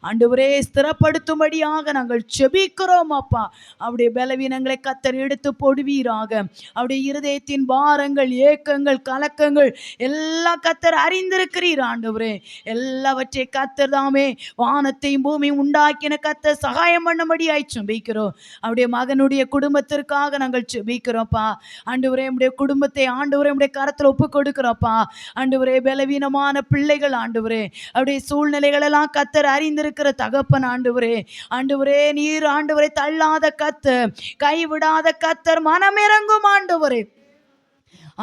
ஆண்டவரே ஸ்திரப்படுத்தும்படியாக நாங்கள் செபிக்கிறோம் அப்பா. அவருடைய பலவீனங்களை கர்த்தர் எடுத்து போடுவீராக. அவருடைய இருதயத்தின் பாரங்கள், ஏக்கங்கள், கலக்கங்கள் எல்லாம் கர்த்தர் அறிந்திருக்கிறீர் ஆண்டவரே. எல்லாவற்றை கர்த்தர் தாமே வானத்தையும் பூமியும் உண்டாக்கின கர்த்தர் சகாயம் பண்ணும்படியாய் செபிக்கிறோம். அவருடைய மகனுடைய குடும்பத்திற்காக நாங்கள் செபிக்கிறோம்ப்பா. ஆண்டவரே உடைய குடும்பத்தை ஆண்டவரே உடைய கரத்தில் ஒப்பு கொடுக்கிறோம்ப்பா. ஆண்டவரே பலவீனமான பிள்ளைகள் ஆண்டவரே அவருடைய சூழ்நிலைகள் எல்லாம் கர்த்தர் அறிந்திருக்கிற தகப்பன் ஆண்டவரே. ஆண்டவரே நீர் ஆண்டவரை தள்ளாத கர்த்தர், கைவிடாத கர்த்தர், மனமிறங்கும் ஆண்டவரே.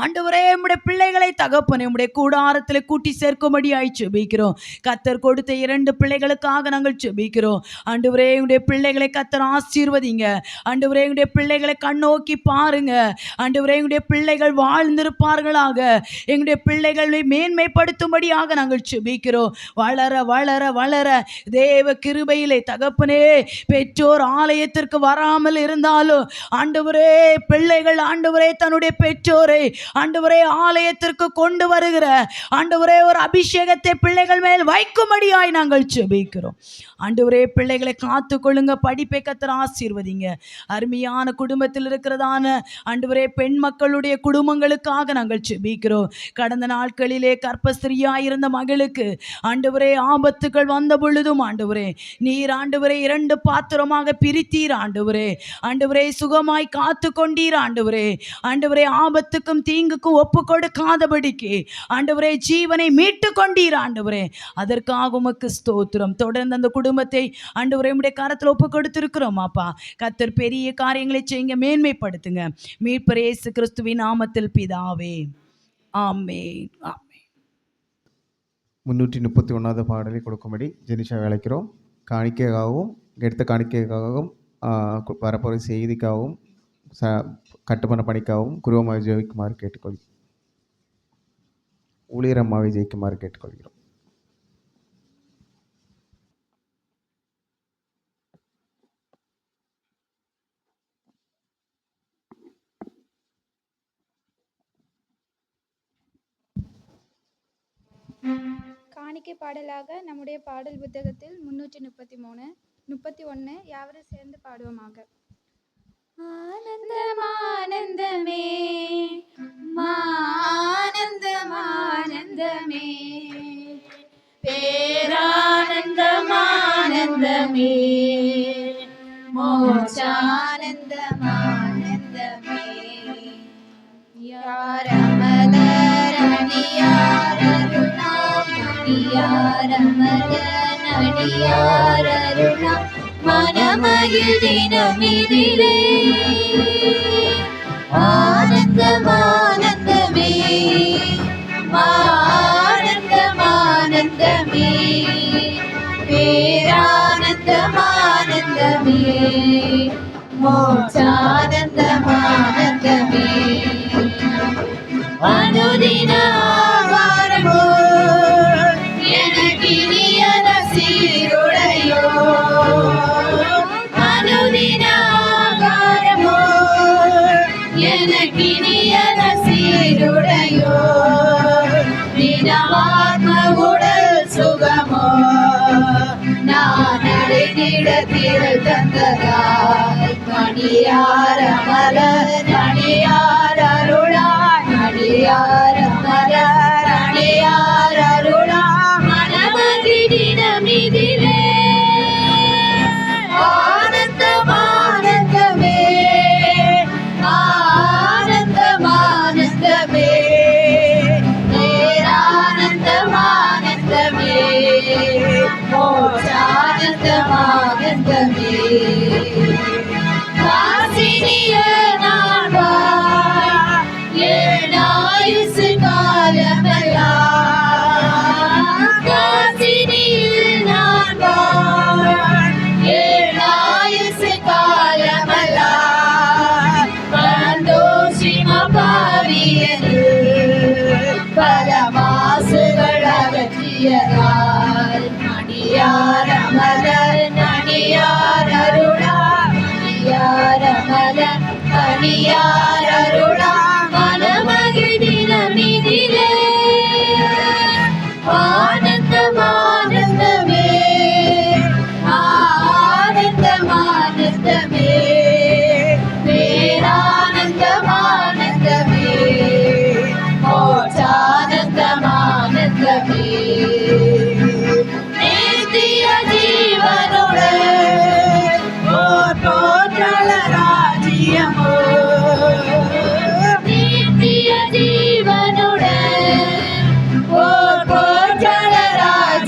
ஆண்டவரே உம்முடைய பிள்ளைகளை தகப்பனே உம்முடைய கூடாரத்தில் கூட்டி சேர்க்கும்படியாய் செபிக்கிறோம். கர்த்தர் கொடுத்த 2 பிள்ளைகளுக்காக நாங்கள் செபிக்கிறோம். ஆண்டவரே உடைய பிள்ளைகளை கர்த்தர் ஆசீர்வதிங்க. ஆண்டவரே உடைய பிள்ளைகளை கண்ணோக்கி பாருங்க. ஆண்டவரே உடைய பிள்ளைகள் வாழ்ந்திருப்பார்களாக. எங்களுடைய பிள்ளைகளை மேன்மைப்படுத்தும்படியாக நாங்கள் செபிக்கிறோம். வளர வளர வளர தேவ கிருபையிலே தகப்பனே பெற்றோர் ஆலயத்திற்கு வராமல் இருந்தாலும் ஆண்டவரே பிள்ளைகள் ஆண்டவரே தன்னுடைய பெற்றோரை ஆண்டவரே ஆலயத்திற்கு கொண்டு வருகிற ஆண்டவரே ஒரு அபிஷேகத்தை பிள்ளைகள் மேல் வைக்கும்படியாய் நாங்கள் செபிக்கிறோம். ஆண்டவரே பிள்ளைகளை காத்து கொள்ளுங்க. படிப்பை கர்த்தர் ஆசீர்வதிங்க. அருமையான குடும்பத்தில் இருக்கிறதான ஆண்டவரே பெண் மக்களுடைய குடும்பங்களுக்காக நாங்கள் செபிக்கிறோம். கடந்த நாட்களிலே கர்ப்பஸ்திரியாயிருந்த மகளுக்கு ஆண்டவரே ஆபத்துகள் வந்த பொழுதும் ஆண்டவரே நீர் ஆண்டவரே 2 பாத்திரமாக பிரித்தீர் ஆண்டவரே. ஆண்டவரே சுகமாய் காத்து கொண்டீர் ஆண்டவரே. ஆண்டவரே ஆபத்துக்கும் தீங்குக்கும் ஒப்பு கொடுக்காதபடிக்கு ஆண்டவரே ஜீவனை மீட்டு கொண்டீர் ஆண்டவரே. அதற்காக உமக்கு ஸ்தோத்திரம். தொடர்ந்து அந்த குடும்பத்தை ஆண்டவரே உம்முடைய கரத்தில் ஒப்பு கொடுத்திருக்கிறோம் அப்பா. கர்த்தர் பெரிய காரியங்களை செய்யுங்க, மேன்மைப்படுத்துங்க. மீட்பர் இயேசு கிறிஸ்துவின் நாமத்தில் பிதாவே, ஆமென். 331வது பாடலை கொடுக்கும்படி ஜெனிஷா அழைக்கிறோம். காணிக்கையாகவும் எடுத்த காணிக்கைக்காகவும் வரப்போகிற செய்திக்காகவும் கட்டுமான பணிக்காகவும் குருவமாவை ஜெயிக்குமாறு கேட்டுக்கொள்கிறோம். ஊழியரம்மாவை ஜெயிக்குமாறு கேட்டுக்கொள்கிறோம். காணிக்கை பாடலாக நம்முடைய பாடல் புத்தகத்தில் 333, 31 யாவரும் சேர்ந்து பாடுவோமாக. ஆனந்தம் ஆனந்தமே ஆனந்தம் ஆனந்தமே பேரானந்தம் ஆனந்தமே மோட்சானந்தம் ஆனந்தமே யாரமலர் அணியார் அருணாம் அணியார் அமலர் அணியார் அருணாம் மனமகிழ் தினமிதிலே ஆனந்தம் ஆனந்தமே ஆனந்தம் ஆனந்தமே பேரானந்தம் ஆனந்தமே மோட்சானந்தம் ஆனந்தமே அனுதின ஆகாரமோ எனக்கினியன சீருடையோ அனுதின ஆகாரமோ எனக்கினியன சீருடையோ தினமாத்ம உடல் சுகமோ நான் அடைந்திட திரள் தந்ததாய் மணியார மலர் அணியார் அருளாய் அணியார் மலர் அணியார் அருளாய் மனமகிழினமிதிலே ஆனந்தம் ஆனந்தமே ஆனந்தம் ஆனந்தமே பேரானந்தம் ஆனந்தமே மோட்சானந்தம் ஆனந்தமே காசினிய நாள்வா ஏழாயுசு காலமெல்லாம் காசினியில் நான் வாழ் ஏழாயுசு காலமெல்லாம் சந்தோஷிம பாவியது பல மாசுகள் அகற்றியதா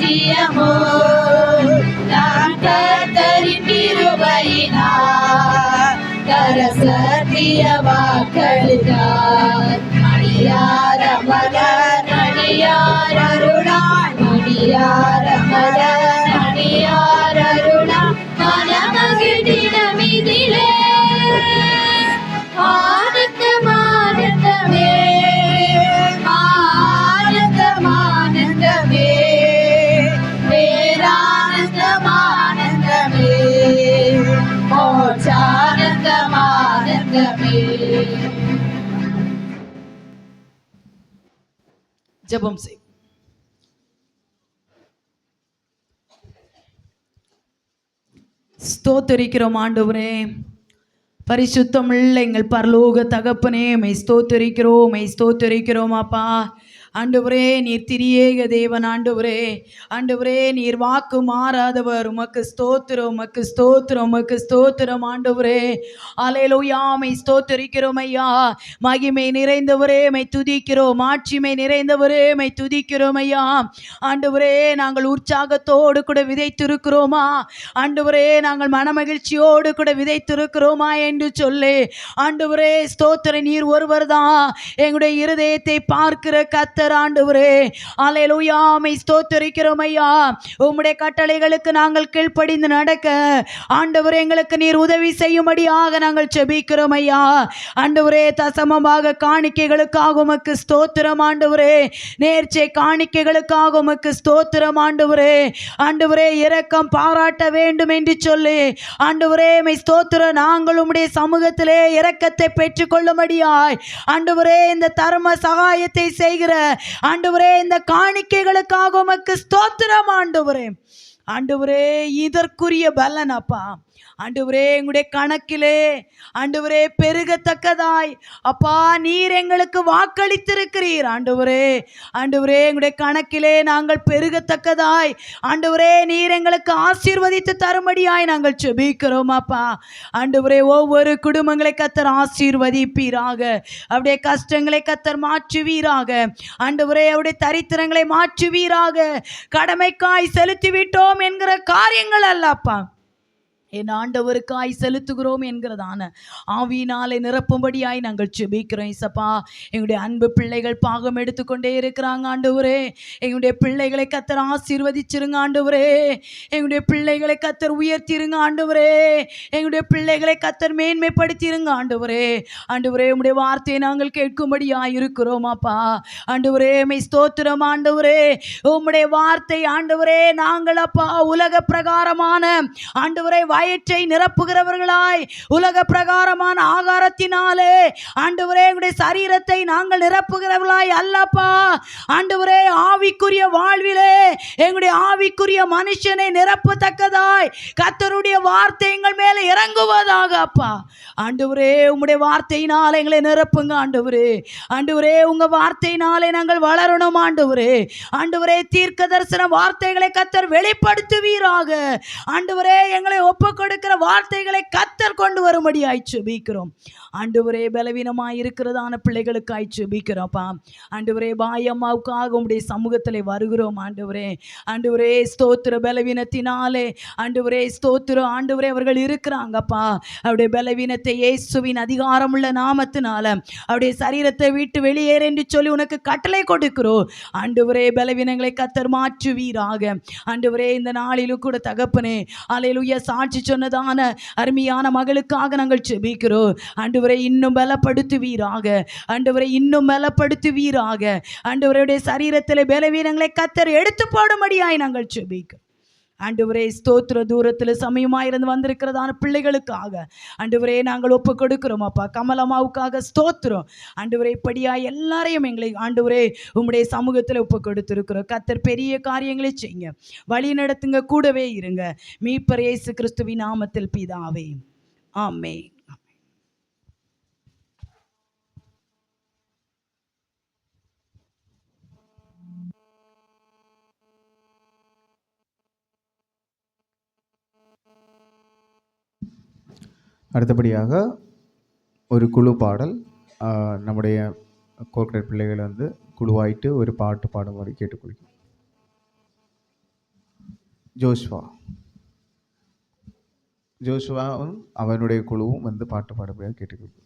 சத்தியமோ நான் கர்த்தரின் கிருபையினால் கர சத்திய வாக்களித்தார் மணியார மலர் மணியார் அருளாய் மணியார மலர் மணியார் அருளாய் மனமகிழ்ந்திடமிதிலே ஆனந்தம் ஆனந்தமே ஆனந்தம் ஆனந்தமே பேரானந்தம் ஆனந்தமே மோட்சானந்தம் ஆனந்தமே. ஜெபம் செய். ஸ்தோத்தரிக்கிறோம் ஆண்டவரே, பரிசுத்தமுள்ள எங்கள் பரலோக தகப்பனே, மை ஸ்தோத்தரிக்கிறோம், மை ஸ்தோத்தரிக்கிறோம் அப்பா. ஆண்டவரே நீர் திரியேக தேவன், ஆண்டவரே ஆண்டவரே நீர் வாக்கு மாறாதவர், உமக்கு ஸ்தோத்திரம், உமக்கு ஸ்தோத்திரம், உமக்கு ஸ்தோத்திரம் ஆண்டவரே. அல்லேலூயா, மை ஸ்தோத்தரிக்கிறோம் ஐயா. மகிமை நிறைந்தவரே மை துதிக்கிறோம், ஆட்சிமை நிறைந்தவரே மை துதிக்கிறோம் ஐயா. ஆண்டவரே நாங்கள் உற்சாகத்தோடு கூட விதைத்திருக்கிறோமா ஆண்டவரே, நாங்கள் மனமகிழ்ச்சியோடு கூட விதைத்திருக்கிறோமா என்று சொல்லி ஆண்டவரே ஸ்தோத்திர. நீர் ஒருவர் தான் எங்களுடைய இருதயத்தை பார்க்கிற கர்த்தர் ஆண்டவரே. அல்லேலூயா, மை ஸ்தோத்திரிக்கிறோம் ஐயா. உம்முடைய கட்டளைகளுக்கு நாங்கள் கீழ்ப்படிந்து நடக்க ஆண்டவரே எங்களுக்கு நீர் உதவி செய்யும்படியாக நாங்கள் ஜெபிக்கிறோம் ஐயா. ஆண்டவரே தசமமாக காணிக்கைகளுக்காக உமக்கு ஸ்தோத்திரம் ஆண்டவரே, நேர்ச்சை காணிக்கைகளுக்காக உமக்கு ஸ்தோத்திரம் ஆண்டவரே. ஆண்டவரே இரக்கம் பாராட்ட வேண்டும் என்று சொல்லி ஆண்டவரே மை ஸ்தோத்திரம். நாங்கள் உம்முடைய சமூகத்திலே இரக்கத்தை பெற்றுக்கொள்ளும்படியாய் ஆண்டவரே இந்த தர்ம சகாயத்தை செய்கிற ஆண்டவரே இந்த காணிக்கைகளுக்காக உமக்கு ஸ்தோத்திரம் ஆண்டவரே. ஆண்டவரே இதற்குரிய பலன் அப்பா ஆண்டவரே எங்களுடைய கணக்கிலே ஆண்டவரே பெருகத்தக்கதாய் அப்பா நீர் எங்களுக்கு வாக்களித்திருக்கிறீர் ஆண்டவரே. ஆண்டவரே எங்களுடைய கணக்கிலே நாங்கள் பெருகத்தக்கதாய் ஆண்டவரே நீர் எங்களுக்கு ஆசீர்வதித்து தரும்படியாய் நாங்கள் ஜெபிக்கிறோம் அப்பா. ஆண்டவரே ஒவ்வொரு குடும்பங்களை கர்த்தர் ஆசீர்வதிப்பீராக, அவருடைய கஷ்டங்களை கர்த்தர் மாற்றுவீராக ஆண்டவரே, அவருடைய தரித்திரங்களை மாற்றுவீராக. கடமைக்காய் செலுத்திவிட்டோம் என்கிற காரியங்கள் அல்லப்பா, என் ஆண்டவருக்காய் செலுத்துகிறோம் என்கிறதான ஆவியினாலே நிரப்பும்படியாய் நாங்கள் ஜெபிக்கிறோம் இசப்பா. எங்களுடைய அன்பு பிள்ளைகள் பாகம் எடுத்துக்கொண்டே இருக்கிறாங்க ஆண்டவரே. எங்களுடைய பிள்ளைகளை கர்த்தர் ஆசீர்வதிச்சிருங்க ஆண்டவரே. எங்களுடைய பிள்ளைகளை கர்த்தர் உயர்த்திருங்க ஆண்டவரே. எங்களுடைய பிள்ளைகளை கர்த்தர் மேன்மைப்படுத்திருங்க ஆண்டவரே. ஆண்டவரே உம்முடைய வார்த்தையை நாங்கள் கேட்கும்படியாய் இருக்கிறோம் அப்பா. ஆண்டவரே மை ஸ்தோத்திரம் ஆண்டவரே. உம்முடைய வார்த்தை ஆண்டவரே நாங்கள் அப்பா உலக பிரகாரமான ஆண்டவரே வயிற்றை நிரப்புகிறவர்களாய், உலக பிரகாரமான ஆகாரத்தினாலே ஆண்டவரே எங்களுடைய சரீரத்தை நாங்கள் நிரப்புகிறவர்களாய் அல்லப்பா. ஆண்டவரே ஆவிக்குரிய வாழ்விலே எங்களுடைய ஆவிக்குரிய மனுஷனை நிரப்பத்தக்கதாய் கர்த்தருடைய வார்த்தை எங்கள் மேலே இறங்குவதாக அப்பா. ஆண்டவரே உம்முடைய வார்த்தையினால் எங்களை நிரப்புங்க ஆண்டவரே. ஆண்டவரே உங்க வார்த்தையினாலே நாங்கள் வளரணும் ஆண்டவரே. ஆண்டவரே தீர்க்க தரிசன வார்த்தைகளை கர்த்தர் வெளிப்படுத்துவீராக ஆண்டவரே. எங்களை ஒப்பு கொடுக்கிற வார்த்தைகளை கர்த்தர் கொண்டு வரும்படியாய் ஜெபிக்கிறோம் ஆண்டவரே. பலவீனமாய் இருக்கிறதான பிள்ளைகளுக்காய் ஜெபிக்கிறோம்ப்பா ஆண்டவரே. பாயம்மாவுக்காக உம்முடைய சமூகத்தில் வருகிறோம் ஆண்டவரே. ஆண்டவரே ஸ்தோத்திர. பலவீனத்தினாலே ஆண்டவரே ஸ்தோத்திரம் ஆண்டவரே அவர்கள் இருக்கிறாங்கப்பா. அவருடைய பலவீனத்தை இயேசுவின் அதிகாரமுள்ள நாமத்தினால அவருடைய சரீரத்தை விட்டு வெளியேற என்று சொல்லி உனக்கு கட்டளை கொடுக்கிறோம் ஆண்டவரே. பலவீனங்களை கர்த்தர் மாற்றுவீராக ஆண்டவரே. இந்த நாளிலும் கூட தகப்பனே அல்லேலூயா சாட்சி சொன்னதான அருமையான மகளுக்காக நாங்கள் ஜெபிக்கிறோம் ஆண்டவரே. இன்னும் பலப்படுத்துவீராக ஆண்டவரே, இன்னும் பலப்படுத்துவீராக ஆண்டவருடைய சரீரத்தில் பலவீனங்களை கர்த்தர் எடுத்து போடும்படியாய் நாங்கள் ஜெபிக்கிறோம் ஆண்டவரே. ஸ்தோத்திர. தூரத்தில் சமயமாயிருந்து வந்திருக்கிறதான பிள்ளைகளுக்காக ஆண்டவரே நாங்கள் ஒப்பு கொடுக்கிறோம் அப்பா. கமலம்மாவுக்காக ஸ்தோத்திரம் ஆண்டவரே. இப்படியாய் எல்லாரையும் எங்களை ஆண்டவரே உம்முடைய சமூகத்தில் ஒப்பு கொடுத்திருக்கிறோம். கர்த்தர் பெரிய காரியங்களை செய்யுங்க, வழி நடத்துங்க, கூடவே இருங்க. மீட்பர் இயேசு கிறிஸ்துவின் நாமத்தில் பிதாவே, ஆமென். அடுத்தபடியாக ஒரு குழு பாடல். நம்முடைய கோர்க்கரேட் பிள்ளைகள் குழுவாயிட்டு ஒரு பாட்டு பாடுமாறு கேட்டுக்கொள்கிறேன். ஜோஷுவாவும் அவனுடைய குழுவும் வந்து பாட்டு பாடும்படியாக கேட்டுக்கொள்கிறோம்.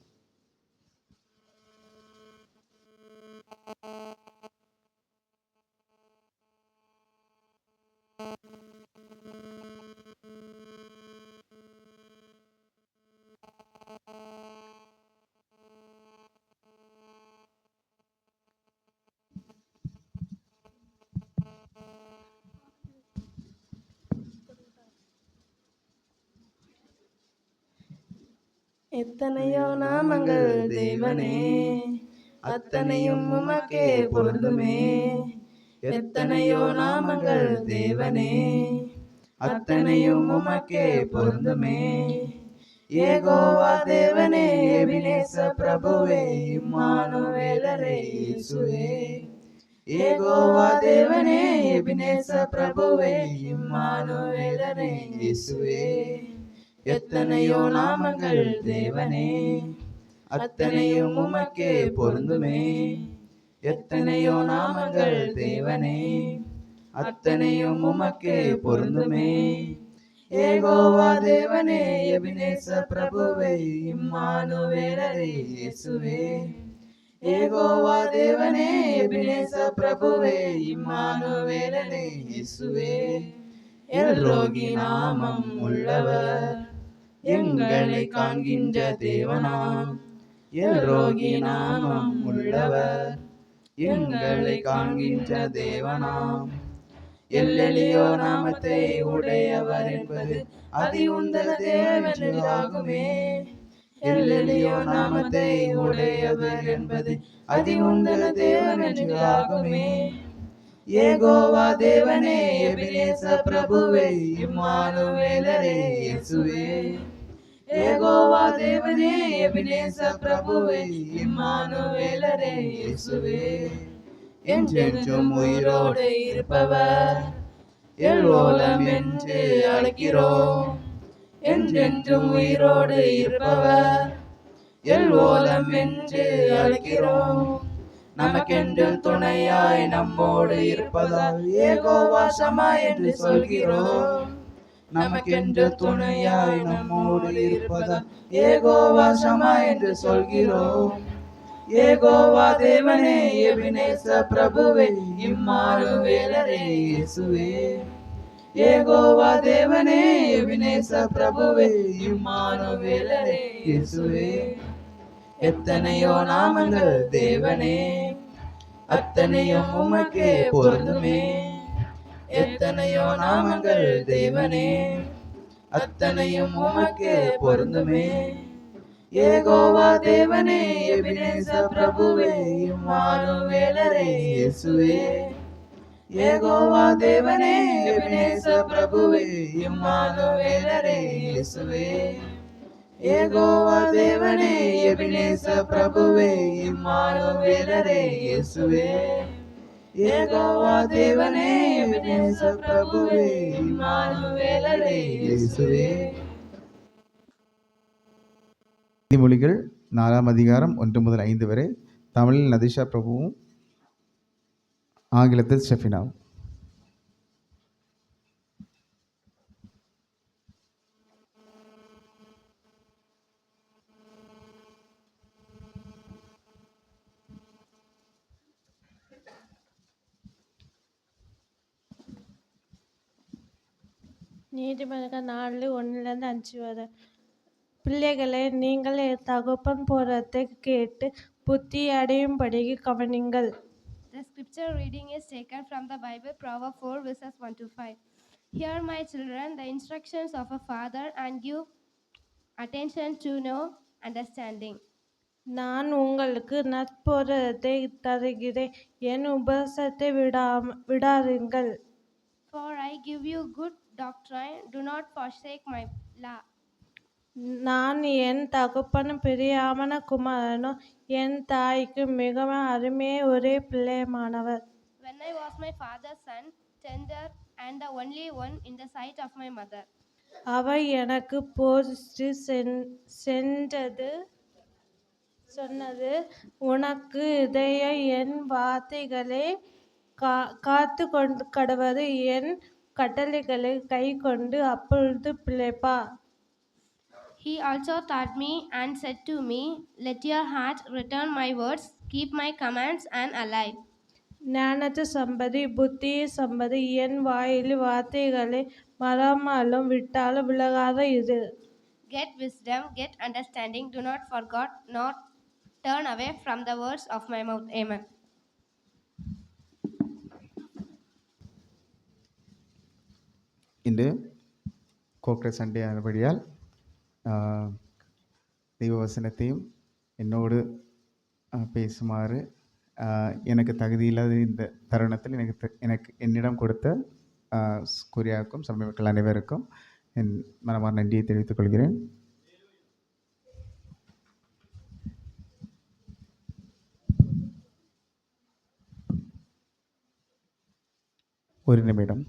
எத்தனையோ நாமங்கள் தேவனே, அத்தனையும் உமக்கே பொருந்துமே. எத்தனையோ நாமங்கள் தேவனே, அத்தனையும் உமக்கே பொருந்துமே. ஏகோவா தேவனே, எபினேச பிரபுவே, இம்மானுவேலரே இயேசுவே. ஏகோவா தேவனே, எபினேச பிரபுவே, இம்மானுவேலரே இயேசுவே. எத்தனையோ நாமங்கள் தேவனே, அத்தனையும் உமக்கே பொருந்துமே. எத்தனையோ நாமங்கள் தேவனே, அத்தனையும் உமக்கே பொருந்துமே. ஏகோவா தேவனே, எபினேச பிரபுவே, இம்மானுவேலரே இயேசுவே. ஏகோவா தேவனே, எபினேச பிரபுவே, இம்மானுவேலரே இயேசுவே. எல்ரோகி நாமம் உள்ளவர், எங்களை காண்கின்ற தேவனாம். எல்ரோகி நாமம் உள்ளவர், எங்களை காண்கின்ற தேவனாம். எல்லெலியோ நாமத்தை உடையவர் என்பது அதி உந்தர தேவனாகுமே. எல்லெலியோ நாமத்தை உடையவர் என்பது அதி உந்தர தேவனாகுமே. ஏகோவா தேவனே, எபினேச பிரபுவே, இம்மானுவேலரே இயேசுவே. ஏகோவா தேவனே, எபினேச பிரபுவே, இம்மானுவேலரே இயேசுவே. என்றென்றும் உயிரோடு இருப்பவர், எல்லோலம் என்று அழைக்கிறோம். என்றென்றும் உயிரோடு இருப்பவர், எல்லோலம் என்று அழைக்கிறோம். நமக்கென்று துணையாய் நம்மோடு இருப்பதால் ஏகோவா ஷமா என்று சொல்கிறோம். நமக்கென்று துணையாய் நம்மோடு இருப்பதால் ஏகோவா ஷமா என்று சொல்கிறோம். ஏகோவா தேவனே, எபினேச பிரபுவே, இம்மானுவேலரே இயேசுவே. ஏகோவா தேவனே, எபினேச பிரபுவே, இம்மானுவேலரே இயேசுவே. எத்தனையோ நாமங்கள் தேவனே, அத்தனையும் உமக்கே பொருந்துமே. எத்தனையோ நாமங்கள் தேவனே, அத்தனையும் உமக்கே பொருந்துமே. ஏகோவா தேவனே, எபினேச பிரபுவே, இம்மானுவேலரே இயேசுவே. ஏகோவா தேவனே, எபினேச பிரபுவே, இம்மானுவேலரே இயேசுவே. ஏகோவா தேவனே, எபினேச பிரபுவே, இம்மானுவேலரே இயேசுவே. ஏகோவா தேவனே, எபினேச பிரபுவே, இம்மானுவேலரே இயேசுவே. நீதிமொழிகள் 4ஆம் அதிகாரம் 1 முதல் 5 வரை. தமிழில் நதிஷா பிரபுவும் ஆங்கிலத்தில் ஷெஃபினாவும். நீதிமொழிகள் 4 1 5 வரை. பிள்ளைகளே, நீங்கள் என் தகப்பன் போரத்தை கேட்டு புத்தி அடையும்படிக்கு கவனிங்கள். The scripture reading is taken from the Bible, Proverbs 4 verses 1 to 5. Hear, my children, the instructions of a father, and give attention to know understanding. நான் உங்களுக்கு நற்போரத்தை தருகிறேன், என் உபதேசத்தை விடாதீர்கள். For I give you good doctrine, do not forsake my law. நான் என் தகப்பன் பிரியமான குமாரனும் என் தாய்க்கு மிகவும் அருமையை ஒரே பிள்ளையமானவர். When I was my father's son, tender and the only one in the sight of my mother. அவை எனக்கு போதித்து சொன்னது, உனக்கு இதய என் வார்த்தைகளை காத்து கொண்டு கடவது, என் கட்டளைகளை கைக்கொண்டு அப்பொழுது பிழைப்பார். He also taught me and said to me, Let your heart return my words, keep my commands, and alive. ஞானத்தை சம்பதி புத்தியை சம்பதி என் வாயில் வார்த்தைகளை மறமாலும் விட்டாலும் விலகாத இது. Get wisdom, get understanding, do not forget, nor turn away from the words of my mouth. Amen. இன்று கோக்ரஸ் Sunday ஆனபடியால் தெய்வ வசனத்தையும் என்னோடு பேசுமாறு எனக்கு தகுதியில்லாத இந்த தருணத்தில் எனக்கு என்னிடம் கொடுத்த கொரியாவுக்கும் சபை மக்கள் அனைவருக்கும் என் மனமார்ந்த நன்றியை தெரிவித்துக் கொள்கிறேன். ஒரு நிமிடம்.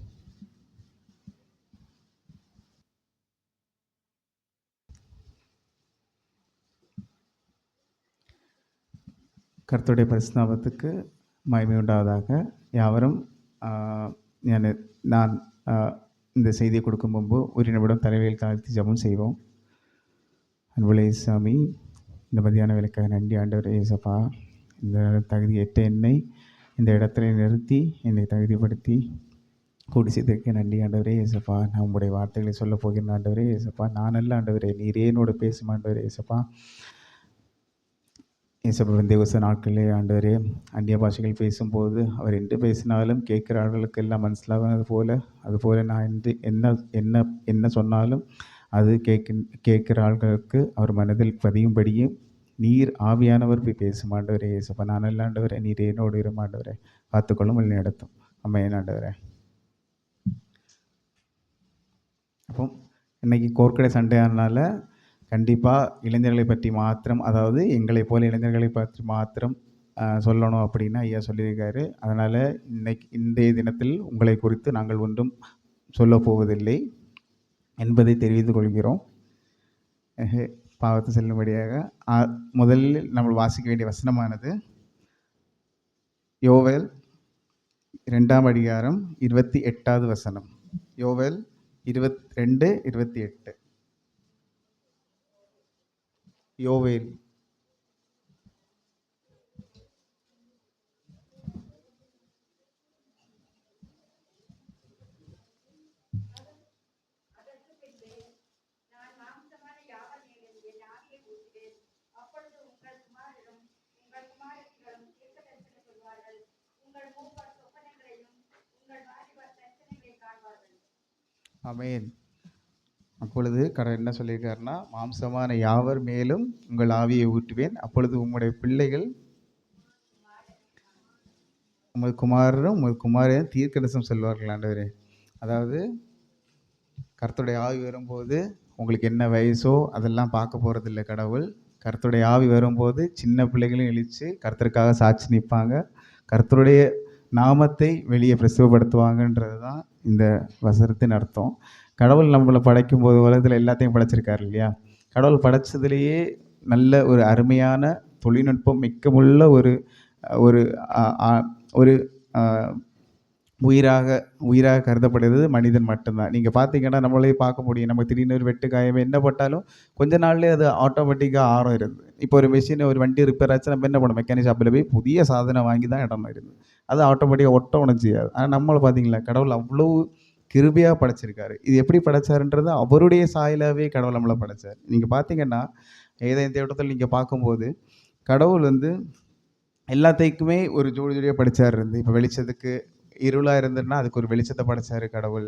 கர்த்தருடைய பரிசுத்த நாமத்துக்கு மகிமை உண்டாவதாக. யாவரும் நான் இந்த செய்தியை கொடுக்கும் முன்பு ஒரு நிமிடம் தலைவையில் தாழ்த்தி ஜெபம் செய்வோம். அன்புள்ள சாமி, இந்த மதியான வேலைக்காக நன்றி ஆண்டவரே இயேசப்பா. இந்த தகுதியற்ற என்னை இந்த இடத்துல நிறுத்தி என்னை தகுதிப்படுத்தி கூடி செய்ததற்கு நன்றி ஆண்டவரே இயேசப்பா. நான் உங்களுடைய வார்த்தைகளை சொல்ல போகிறேன் ஆண்டவரே இயேசப்பா. நான் அல்ல ஆண்டவரே, நீரே என்னோடு பேசும் ஆண்டவரே இயேசப்பா. இயேசப்பா, தேவச நாட்களிலே ஆண்டவரே அந்நிய பாஷைகள் பேசும்போது அவர் என்று பேசினாலும் கேட்குற ஆட்களுக்கு எல்லாம் மனசிலாவது அதுபோல் நான் என்று என்ன சொன்னாலும் அது கேட்குற ஆட்களுக்கு அவர் மனதில் பதியும்படியும் நீர் ஆவியானவர் போய் பேசும் ஆண்டவரே இயேசப்பா. நான் அல்ல ஆண்டவரே, நீர் என்னோடு இரும் ஆண்டவரே, காத்துக்கொள்ளும் வழி நடத்தும். அம்மையன் ஆண்டவரே. அப்போ இன்னைக்கு கோர்க்கடை சண்டையானால கண்டிப்பாக இளைஞர்களை பற்றி மாத்திரம், அதாவது எங்களை போல இளைஞர்களை பற்றி மாத்திரம் சொல்லணும் அப்படின்னு ஐயா சொல்லியிருக்காரு. அதனால் இன்றைய தினத்தில் உங்களை குறித்து நாங்கள் ஒன்றும் சொல்லப் போவதில்லை என்பதை தெரிவித்துக் கொள்கிறோம். பாவத்தை செல்லும்படியாக முதலில் நம்ம வாசிக்க வேண்டிய வசனமானது யோவேல் 2ஆம் அதிகாரம் 28வது வசனம். யோவேல் 22:28. யோவேல் ஆமென். அப்பொழுது என்ன சொல்லியிருக்காருன்னா, மாம்சமான யாவர் மேலும் உங்கள் ஆவியை ஊற்றுவேன், அப்பொழுது உங்களுடைய பிள்ளைகள் உங்கள் குமாரரும் உங்கள் குமாரையும் தீர்க்கதரிசனம் சொல்வார்கள் ஆண்டவரே. அதாவது கர்த்தருடைய ஆவி வரும்போது உங்களுக்கு என்ன வயசோ அதெல்லாம் பார்க்க போகிறதில்ல கடவுள். கர்த்தருடைய ஆவி வரும்போது சின்ன பிள்ளைகளையும் இழித்து கர்த்தருக்காக சாட்சி நிற்பாங்க, கர்த்தருடைய நாமத்தை வெளியே பிரசுரப்படுத்துவாங்கன்றது தான் இந்த வசனத்தின் அர்த்தம். கடவுள் நம்மளை படைக்கும்போது உலகத்தில் எல்லாத்தையும் படைச்சிருக்காரு இல்லையா? கடவுள் படைச்சதுலேயே நல்ல ஒரு அருமையான தொழில்நுட்பம் மிக்கமுள்ள ஒரு ஒரு ஒரு உயிராக கருதப்படுறது மனிதன் மட்டும்தான். நீங்கள் பார்த்தீங்கன்னா நம்மளே பார்க்க முடியும். நம்ம திடீர்னு ஒரு வெட்டு காயமே என்ன போட்டாலும் கொஞ்ச நாள்லேயே அது ஆட்டோமேட்டிக்காக ஆரம் இருக்குது. இப்போ ஒரு மிஷின் ஒரு வண்டி ரிப்பேர் ஆச்சு, நம்ம என்ன பண்ணோம், மெக்கானிக் ஷாப்பில் போய் புதிய சாதனை வாங்கி தான் இடம் இருக்குது. அது ஆட்டோமேட்டிக்காக ஒன்றும் செய்யாது. ஆனால் நம்மளை பார்த்தீங்களா, கடவுள் அவ்வளோ கிருபையாக படைச்சிருக்காரு. இது எப்படி படைச்சாருன்றது அவருடைய சாயலாகவே கடவுள் நம்மளை படைச்சார். நீங்கள் பார்த்தீங்கன்னா ஏதேன் தோட்டத்தில் நீங்கள் பார்க்கும்போது கடவுள் எல்லாத்தைக்குமே ஒரு ஜோடி ஜோடியாக படைச்சார். இப்போ வெளிச்சத்துக்கு இருளாக இருந்ததுன்னா அதுக்கு ஒரு வெளிச்சத்தை படைச்சார் கடவுள்.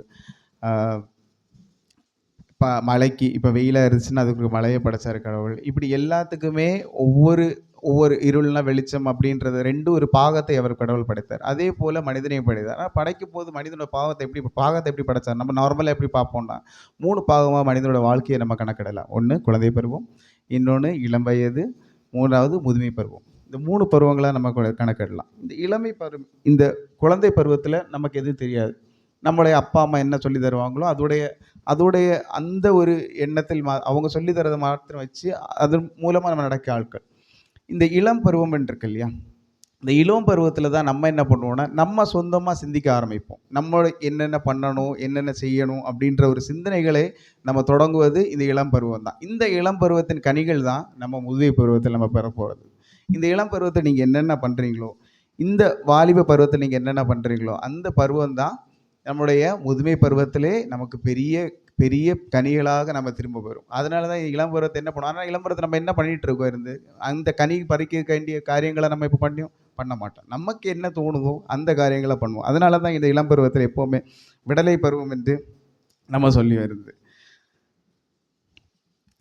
இப்போ மழைக்கு இப்போ வெயிலாக இருந்துச்சுன்னா அதுக்கு ஒரு மழையை படைச்சார் கடவுள். இப்படி எல்லாத்துக்குமே ஒவ்வொரு இருள்னா வெளிச்சம் அப்படின்றது ரெண்டும் ஒரு பாகத்தை அவர் கடவுள் படைத்தார். அதே போல் மனிதனையும் படைத்தார். ஆனால் படைக்கும் போது மனிதனோட பாகத்தை எப்படி படைத்தார்? நம்ம நார்மலாக எப்படி பார்ப்போம்னா 3 பாகமாக மனிதனோட வாழ்க்கையை நம்ம கணக்கிடலாம். ஒன்று குழந்தை பருவம், இன்னொன்று இளம் வயது, 3வது முதுமை பருவம். இந்த 3 பருவங்களாக நம்ம கணக்கிடலாம். இந்த இளமை பருவம், இந்த குழந்தை பருவத்தில் நமக்கு எதுவும் தெரியாது. நம்மளுடைய அப்பா அம்மா என்ன சொல்லி தருவாங்களோ அதோடைய அந்த ஒரு எண்ணத்தில் அவங்க சொல்லி தரதை மாத்திரம் வச்சு அதன் மூலமாக நம்ம நடக்க ஆட்கள். இந்த இளம் பருவம் இருக்கு இல்லையா, இந்த இளம் பருவத்தில் தான் நம்ம என்ன பண்ணுவோம்னா நம்ம சொந்தமாக சிந்திக்க ஆரம்பிப்போம். நம்ம என்னென்ன பண்ணணும், என்னென்ன செய்யணும் அப்படின்ற ஒரு சிந்தனைகளை நம்ம தொடங்குவது இந்த இளம் பருவம் தான். இந்த இளம் பருவத்தின் கனிகள் தான் நம்ம முதுமை பருவத்தில் நம்ம பெற போகிறது. இந்த இளம் பருவத்தில் நீங்கள் என்னென்ன பண்ணுறீங்களோ, இந்த வாலிப பருவத்தில் நீங்கள் என்னென்ன பண்ணுறீங்களோ, அந்த பருவம் தான் நம்முடைய முதுமை பருவத்திலே நமக்கு பெரிய பெரிய கனிகளாக நம்ம திரும்ப வரும். அதனால தான் இளம் பருவத்தை என்ன பண்ணுவோம். ஆனால் இளம் பருவத்தை நம்ம என்ன பண்ணிகிட்டு இருக்கோம் இருந்து அந்த கனி பறிக்க வேண்டிய காரியங்களை நம்ம இப்போ பண்ண மாட்டோம். நமக்கு என்ன தோணுதோ அந்த காரியங்களை பண்ணுவோம். அதனால தான் இந்த இளம் பருவத்தில் எப்போவுமே விடலை பருவம் என்று நம்ம சொல்லி வருது.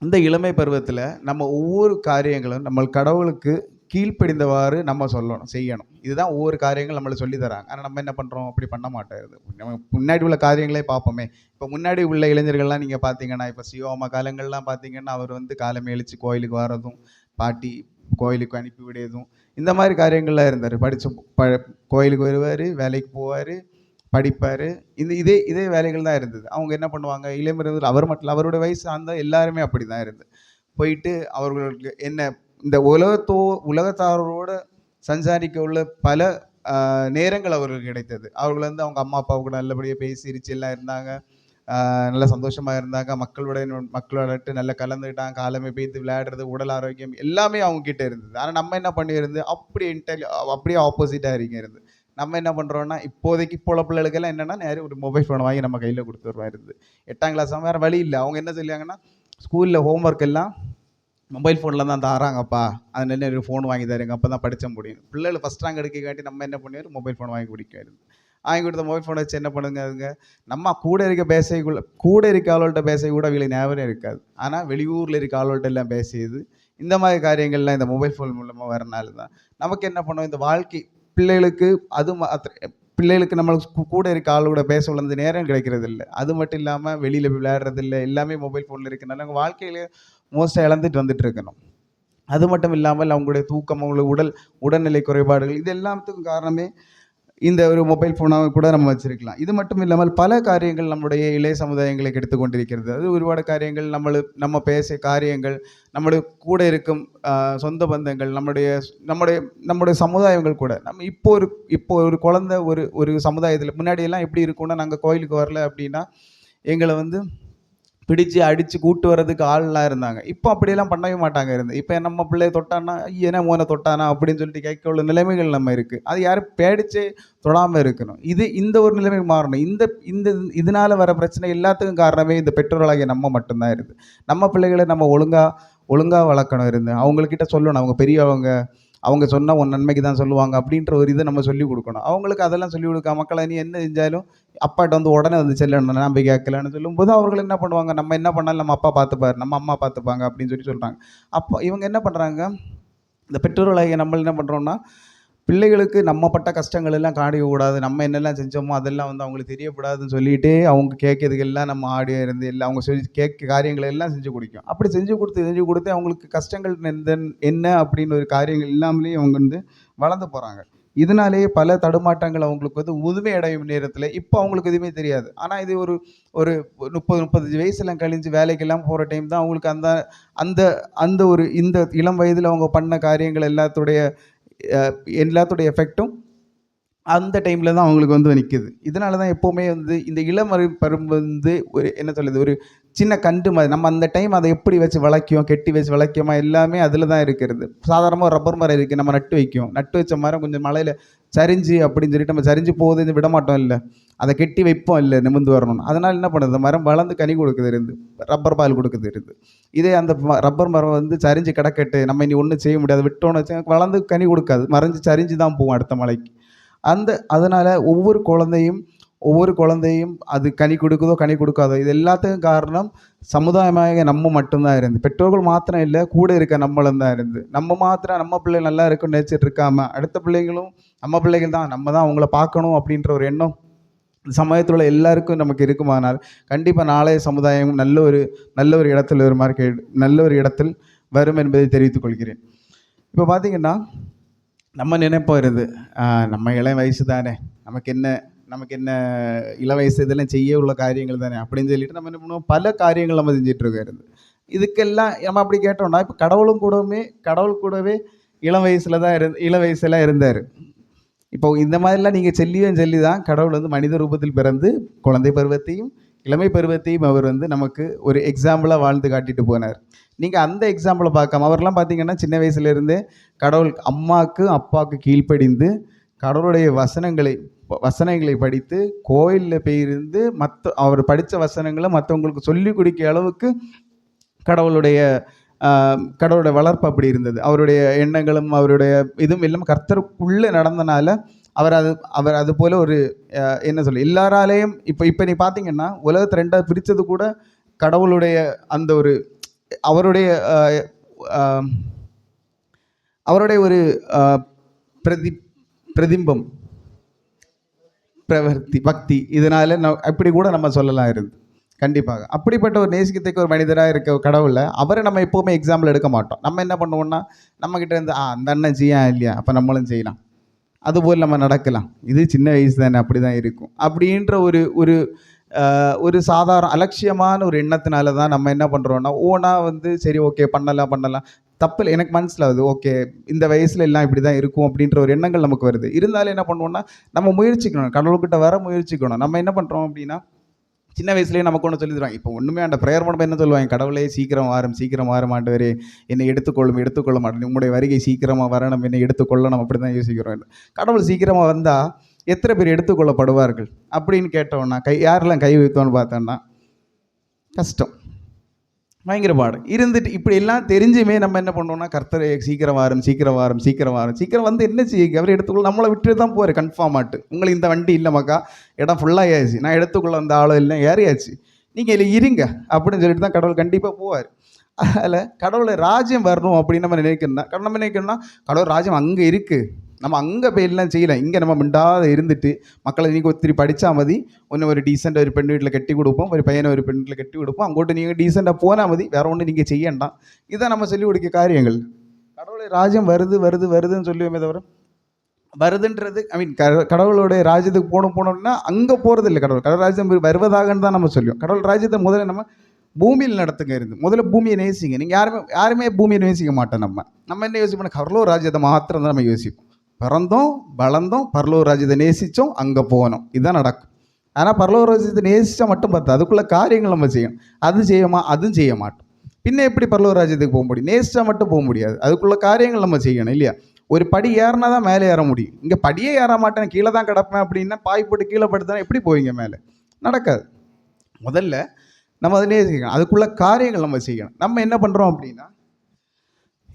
இந்த இளமை பருவத்தில் நம்ம ஒவ்வொரு காரியங்களும் நம்ம கடவுளுக்கு கீழ்ப்படிந்தவாறு நம்ம சொல்லணும், செய்யணும். இதுதான் ஒவ்வொரு காரியங்கள் நம்மளை சொல்லி தராங்க. ஆனால் நம்ம என்ன பண்ணுறோம், அப்படி பண்ண மாட்டேங்குது. நம்ம முன்னாடி உள்ள காரியங்களே பார்ப்போமே. இப்போ முன்னாடி உள்ள இளைஞர்கள்லாம் நீங்கள் பார்த்தீங்கன்னா, இப்போ சியோமா காலங்கள்லாம் பார்த்தீங்கன்னா, அவர் வந்து காலமே எழுச்சி கோயிலுக்கு வர்றதும், பாட்டி கோயிலுக்கு அனுப்பி விடுறதும், இந்த மாதிரி காரியங்கள்லாம் இருந்தார். கோயிலுக்கு வருவார், வேலைக்கு போவார், படிப்பார். இதே வேலைகள் தான் இருந்தது. அவங்க என்ன பண்ணுவாங்க, இளைஞர்கள் அவர் மட்டும் இல்லை, அவருடைய வயசு அந்த எல்லாருமே அப்படி தான் இருந்து போயிட்டு அவர்களுக்கு என்ன இந்த உலகத்தாரோட சஞ்சாரிக்க உள்ள பல நேரங்கள் அவர்களுக்கு கிடைத்தது. அவர்கள் வந்து அவங்க அம்மா அப்பாவுக்கு நல்லபடியாக பேசி சிரிச்சு எல்லாம் இருந்தாங்க, நல்ல சந்தோஷமாக இருந்தாங்க, மக்களோட நல்லா கலந்துக்கிட்டாங்க, காலமே பேத்து விளையாடுறது, உடல் ஆரோக்கியம் எல்லாமே அவங்க கிட்ட இருந்தது. ஆனால் நம்ம என்ன பண்ணியிருந்து அப்படியே ஆப்போசிட்டாக இருந்து நம்ம என்ன பண்ணுறோன்னா, இப்போதைக்கு இப்போ உள்ள பிள்ளைகளுக்கெல்லாம் என்னென்னா நேரம் ஒரு மொபைல் ஃபோனை வாங்கி நம்ம கையில் கொடுத்துருவா இருந்து 8ஆம் கிளாஸ் வேறு வழி இல்லை. அவங்க என்ன சொல்லுவாங்கன்னா, ஸ்கூலில் ஹோம்ஒர்க் எல்லாம் மொபைல் ஃபோனில் தான் தராங்கப்பா, அது நல்ல ஃபோன் வாங்கி தருங்க, அப்போ தான் படித்த முடியும். பிள்ளைகள் ஃபஸ்ட் ரேங்க் எடுக்காட்டி நம்ம என்ன பண்ணுவோம், மொபைல் ஃபோன் வாங்கி கொடுக்காது. வாங்கி கொடுத்த மொபைல் ஃபோனை வச்சு என்ன பண்ணுங்க, அதுங்க நம்ம கூட இருக்க ஆளோட பேச கூட அவங்களுக்கு ஞாபகம் இருக்காது. ஆனால் வெளியூரில் இருக்க ஆளோட எல்லாம் பேசியது இந்த மாதிரி காரியங்கள்லாம் இந்த மொபைல் ஃபோன் மூலமாக வரனால தான் நமக்கு என்ன பண்ணுவோம், இந்த வாழ்க்கை பிள்ளைகளுக்கு பிள்ளைகளுக்கு நம்மளுக்கு கூட இருக்க ஆளோட பேச உள்ளது நேரம் கிடைக்கிறது இல்லை. அது மட்டும் இல்லாமல் வெளியில் போய் விளையாடுறது இல்லை, எல்லாமே மொபைல் ஃபோனில் இருக்கனால அவங்க வாழ்க்கையிலே மோஸ்ட்டாக இழந்துட்டு வந்துட்டு இருக்கணும். அது மட்டும் இல்லாமல் அவங்களுடைய தூக்கம், அவங்களுடைய உடல்நிலை குறைபாடுகள், இது எல்லாத்துக்கும் காரணமே இந்த ஒரு மொபைல் ஃபோனாக கூட நம்ம வச்சுருக்கலாம். இது மட்டும் இல்லாமல் பல காரியங்கள் நம்முடைய இளைய சமுதாயங்களை கெடுத்து கொண்டிருக்கிறது. அது ஒருபாடு காரியங்கள் நம்ம பேச காரியங்கள், நம்முடைய கூட இருக்கும் சொந்த பந்தங்கள், நம்முடைய சமுதாயங்கள் கூட. நம்ம இப்போ ஒரு குழந்தை ஒரு சமுதாயத்தில் முன்னாடியெல்லாம் எப்படி இருக்கும்னா, நாங்கள் கோயிலுக்கு வரல அப்படின்னா எங்களை வந்து பிடிச்சு அடித்து கூட்டு வர்றதுக்கு ஆள்லாம் இருந்தாங்க. இப்போ அப்படியெல்லாம் பண்ணவே மாட்டாங்க இருந்து. இப்போ நம்ம பிள்ளைய தொட்டான்னா ஏன்னா மோனை தொட்டானா அப்படின்னு சொல்லிட்டு கேட்க உள்ள நிலைமைகள் நம்ம இருக்குது. அது யாரும் பேடிச்சே தொடாமல் இருக்கணும். இந்த ஒரு நிலைமை மாறணும். இதனால் வர பிரச்சனை எல்லாத்துக்கும் காரணமே இந்த பெற்றோர்களாகிய நம்ம மட்டும்தான் இருக்குது. நம்ம பிள்ளைகளை நம்ம ஒழுங்காக வளர்க்கணும் இருந்து. அவங்கக்கிட்ட சொல்லணும், அவங்க பெரியவங்க, அவங்க சொன்னால் உன் நன்மைக்கு தான் சொல்லுவாங்க அப்படின்ற ஒரு இதை நம்ம சொல்லிக் கொடுக்கணும். அவங்களுக்கு அதெல்லாம் சொல்லிக் கொடுக்க மக்களை நீ என்ன செஞ்சாலும் அப்பாட்ட வந்து உடனே வந்து செல்லணும், நான் போய் கேட்கலன்னு சொல்லும்போது அவர்கள் என்ன பண்ணுவாங்க, நம்ம என்ன பண்ணாலும் நம்ம அப்பா பார்த்துப்பாரு, நம்ம அம்மா பார்த்துப்பாங்க அப்படின்னு சொல்கிறாங்க. அப்போ இவங்க என்ன பண்ணுறாங்க, இந்த பெற்றோர்களாகிய நம்ம என்ன பண்ணுறோம்னா, பிள்ளைகளுக்கு நம்ம பட்ட கஷ்டங்கள் எல்லாம் காணிக்கக்கூடாது, நம்ம என்னெல்லாம் செஞ்சோமோ அதெல்லாம் வந்து அவங்களுக்கு தெரியக்கூடாதுன்னு சொல்லிட்டு அவங்க கேட்கறதுக்கெல்லாம் நம்ம ஆடியோ இருந்து எல்லாம் அவங்க சொல்லி கேட்க காரியங்களை எல்லாம் செஞ்சு கொடுக்கும். அப்படி செஞ்சு கொடுத்து அவங்களுக்கு கஷ்டங்கள் என்ன அப்படின்னு ஒரு காரியங்கள் இல்லாமலேயே அவங்க வந்து வளர்ந்து போகிறாங்க. இதனாலேயே பல தடுமாற்றங்கள் அவங்களுக்கு வந்து முதுமை அடையும் நேரத்தில் இப்போ அவங்களுக்கு எதுவுமே தெரியாது. ஆனால் இது ஒரு 30-35 வயசுலாம் கழிஞ்சு வேலைக்கெல்லாம் போகிற டைம் தான் அவங்களுக்கு அந்த ஒரு இந்த இளம் வயதில் அவங்க பண்ண காரியங்கள் எல்லாத்துடைய எஃபெக்டும் அந்த டைமில் தான் அவங்களுக்கு வந்து நிற்குது. இதனால தான் எப்போவுமே வந்து இந்த இளமறை பருவம் வந்து ஒரு என்ன சொல்லுது, ஒரு சின்ன கண்டு மாதிரி நம்ம அந்த டைம் அதை எப்படி வச்சு வளைக்கும், கெட்டி வச்சு வளைக்கமா எல்லாமே அதில் தான் இருக்கிறது. சாதாரணமாக ரப்பர் மரம் இருக்குது, நம்ம நட்டு வச்ச மரம் கொஞ்சம் மழையில் சரிஞ்சு அப்படின்னு சொல்லிட்டு நம்ம சரிஞ்சு போகுது விட மாட்டோம், இல்லை அதை கெட்டி வைப்போம், இல்லை நிமிர்ந்து வரணும்னு. அதனால் என்ன பண்ணுது, மரம் வளர்ந்து கனி கொடுக்குது இருந்து, ரப்பர் பால் கொடுக்குது இருந்து. இதே அந்த ரப்பர் மரம் வந்து சரிஞ்சு கிடக்கட்டு, நம்ம இனி ஒன்றும் செய்ய முடியாது, விட்டோன்னு வச்சு வளர்ந்து கனி கொடுக்காது, மறைஞ்சு சரிஞ்சு தான் போகும் அடுத்த மலைக்கு. அதனால் ஒவ்வொரு குழந்தையும் அது கனி கொடுக்காதோ இது எல்லாத்துக்கும் காரணம் சமுதாயமாக நம்ம மட்டும்தான் இருந்து. பெற்றோர்கள் மாத்திரம் இல்லை, கூட இருக்க நம்மளும் தான் இருந்து. நம்ம மாத்திரம் நம்ம பிள்ளை நல்லா இருக்குன்னு நினச்சிட்டு இருக்காமல் அடுத்த பிள்ளைகளும் நம்ம பிள்ளைகள் தான், நம்ம தான் அவங்கள பார்க்கணும் அப்படின்ற ஒரு எண்ணம் சமயத்தில் உள்ள எல்லாருக்கும் நமக்கு இருக்குமானால் கண்டிப்பாக நாளைய சமுதாயம் நல்ல ஒரு இடத்தில் வரும் என்பதை தெரிவித்துக் கொள்கிறேன். இப்போ பார்த்திங்கன்னா நம்ம நினைப்போம் இருந்து நம்ம இளம் வயசு தானே, நமக்கு என்ன இள வயசு இதெல்லாம் செய்ய உள்ள காரியங்கள் தானே அப்படின்னு சொல்லிட்டு நம்ம என்ன பண்ணுவோம், பல காரியங்கள் நம்ம செஞ்சிட்ருக்கோம் இருந்து. இதுக்கெல்லாம் நம்ம அப்படி கேட்டோம்னா இப்போ கடவுள் கூடவே இளம் வயசுல இருந்தார். இப்போ இந்த மாதிரிலாம் நீங்கள் சொல்லி தான் கடவுள் வந்து மனித ரூபத்தில் பிறந்து குழந்தை பருவத்தையும் இளமை பருவத்தையும் அவர் வந்து நமக்கு ஒரு எக்ஸாம்பிளாக வாழ்ந்து காட்டிட்டு போனார். நீங்கள் அந்த எக்ஸாம்பிளை பார்க்காம அவர்லாம் பார்த்தீங்கன்னா சின்ன வயசுலேருந்தே கடவுள் அம்மாவுக்கு அப்பாவுக்கு கீழ்ப்படிந்து கடவுளுடைய வசனங்களை படித்து கோயிலில் போயிருந்து அவர் படித்த வசனங்களை மற்றவங்களுக்கு சொல்லி கொடுக்க அளவுக்கு கடவுளுடைய வளர்ப்பு அப்படி இருந்தது. அவருடைய எண்ணங்களும் அவருடைய இதுவும் எல்லாம் கர்த்தருக்குள்ளே நடந்தனால அவர் அது போல் ஒரு என்ன சொல்ல எல்லாராலேயும் இப்போ நீ பார்த்தீங்கன்னா உலகத்தை ரெண்டாவது பிரித்தது கூட கடவுளுடைய அந்த ஒரு அவருடைய ஒரு பிரதிம்பம் பிரவர்த்தி பக்தி இதனால அப்படி கூட நம்ம சொல்லலாம் இருந்து. கண்டிப்பாக அப்படிப்பட்ட ஒரு நேசிக்கத்தக்க ஒரு மனிதராக இருக்க கடவுளை அவரை நம்ம எப்போவுமே எக்ஸாம்பிள் எடுக்க மாட்டோம். நம்ம என்ன பண்ணுவோம்னா நம்மக்கிட்ட இருந்து அந்த அண்ணன் செய்யா இல்லையா அப்போ நம்மளும் செய்யலாம், அதுபோல் நம்ம நடக்கலாம், இது சின்ன வயசு தானே அப்படி தான் இருக்கும் அப்படின்ற ஒரு சாதாரண அலட்சியமான ஒரு எண்ணத்தினால தான் நம்ம என்ன பண்ணுறோன்னா வந்து சரி ஓகே பண்ணலாம் தப்பில் எனக்கு மனசிலாகுது ஓகே இந்த வயசில் எல்லாம் இப்படி தான் இருக்கும் அப்படின்ற ஒரு எண்ணங்கள் நமக்கு வருது. இருந்தாலும் என்ன பண்ணுவோம்னா நம்ம முயற்சிக்கணும், கடவுள்கிட்ட வர முயற்சிக்கணும். நம்ம என்ன பண்ணுறோம் அப்படின்னா சின்ன வயசுலேயே நமக்கு ஒன்று சொல்லி தருவாங்க. இப்போ ஒன்றுமே அந்த ப்ரேயர் பண்ணும்போது என்ன சொல்லுவாங்க, கடவுளே சீக்கிரம் வாரம் ஆண்டவரே என்னை எடுத்துக்கொள்ள மாட்டேன், உங்களுடைய வருகை சீக்கிரமாக வரணும், என்னை எடுத்துக்கொள்ளணும் அப்படி தான் யோசிக்கிறோம். கடவுள் சீக்கிரமாக வந்தால் எத்தனை பேர் எடுத்துக்கொள்ளப்படுவார்கள் அப்படின்னு கேட்டோன்னா யாரெல்லாம் கை வைத்தோன்னு பார்த்தோன்னா கஷ்டம், பயங்கர பாடு இருந்துட்டு இப்படி எல்லாம் தெரிஞ்சுமே நம்ம என்ன பண்ணோம்னா கர்த்தரை சீக்கிரம் வாரம் வந்து என்ன செய்ய அவர் எடுத்துக்கொள்ள நம்மளை விட்டு தான் போகிற கன்ஃபார்ம் ஆட்டு உங்களுக்கு இந்த வண்டி இல்லைம்மாக்கா இடம் ஃபுல்லாகியாச்சு நான் எடுத்துக்கொள்ள வந்த ஆளும் இல்லை ஏறியாச்சு நீங்கள் இதில் இருங்க அப்படின்னு சொல்லிட்டு தான் கடவுள் கண்டிப்பாக போவார். அதில் கடவுளை ராஜ்யம் வரணும் அப்படின்னு நம்ம நினைக்கணும்னா கடவுள் ராஜ்யம் அங்கே இருக்குது, நம்ம அங்கே போய் எல்லாம் செய்யலாம், இங்கே நம்ம மிண்டாத இருந்துட்டு மக்களை நீங்கள் ஒத்திரி படித்தா மதி ஒன்று ஒரு டீசெண்டாக ஒரு பெண் வீட்டில் கட்டி கொடுப்போம், ஒரு பையனை ஒரு பெண் வீட்டில் கட்டி கொடுப்போம், அங்கோட்டு நீங்கள் டீசெண்டாக போனால் மதி வேறு ஒன்று நீங்கள் செய்யண்டாம். இதான் நம்ம சொல்லிக் கொடுக்க காரியங்கள். கடவுளுடைய ராஜ்யம் வருதுன்னு சொல்லுவோமே தவிர வருதுன்றது கடவுளுடைய ராஜ்யத்துக்கு போனோம்னா அங்கே போகிறது இல்லை. கடவுள் ராஜ்யம் வருவதாகன்னு தான் நம்ம சொல்லுவோம். கடவுள் ராஜ்யத்தை முதல்ல நம்ம பூமியில் நடத்துங்க இருந்து முதல்ல பூமியை நேசிங்க. நீங்கள் யாருமே பூமியை நேசிக்க மாட்டோம். நம்ம என்ன யோசிப்போம், கடவுள் ராஜ்யத்தை மாத்திரம் தான் நம்ம யோசிப்போம். பிறந்தோம் வளர்ந்தோம் பரலோக ராஜ்யத்தை நேசித்தோம் அங்கே போனோம், இதுதான் நடக்கும். ஆனால் பரலோக ராஜ்யத்தை நேசித்தா மட்டும் பார்த்தா அதுக்குள்ள காரியங்கள் நம்ம செய்யணும், அதுவும் செய்ய மாட்டோம். பின்ன எப்படி பரலோக ராஜ்யத்துக்கு போக முடியும்? நேசித்தா மட்டும் போக முடியாது, அதுக்குள்ள காரியங்கள் நம்ம செய்யணும் இல்லையா? ஒரு படி ஏறினா தான் மேலே ஏற முடியும். இங்கே படியே ஏற மாட்டேன் கீழே தான் கிடப்பேன் அப்படின்னா பாய் போட்டு கீழே படுத்தா எப்படி போவீங்க மேலே? நடக்காது. முதல்ல நம்ம அதை நேசிக்கணும், அதுக்குள்ள காரியங்கள் நம்ம செய்யணும். நம்ம என்ன பண்ணுறோம் அப்படின்னா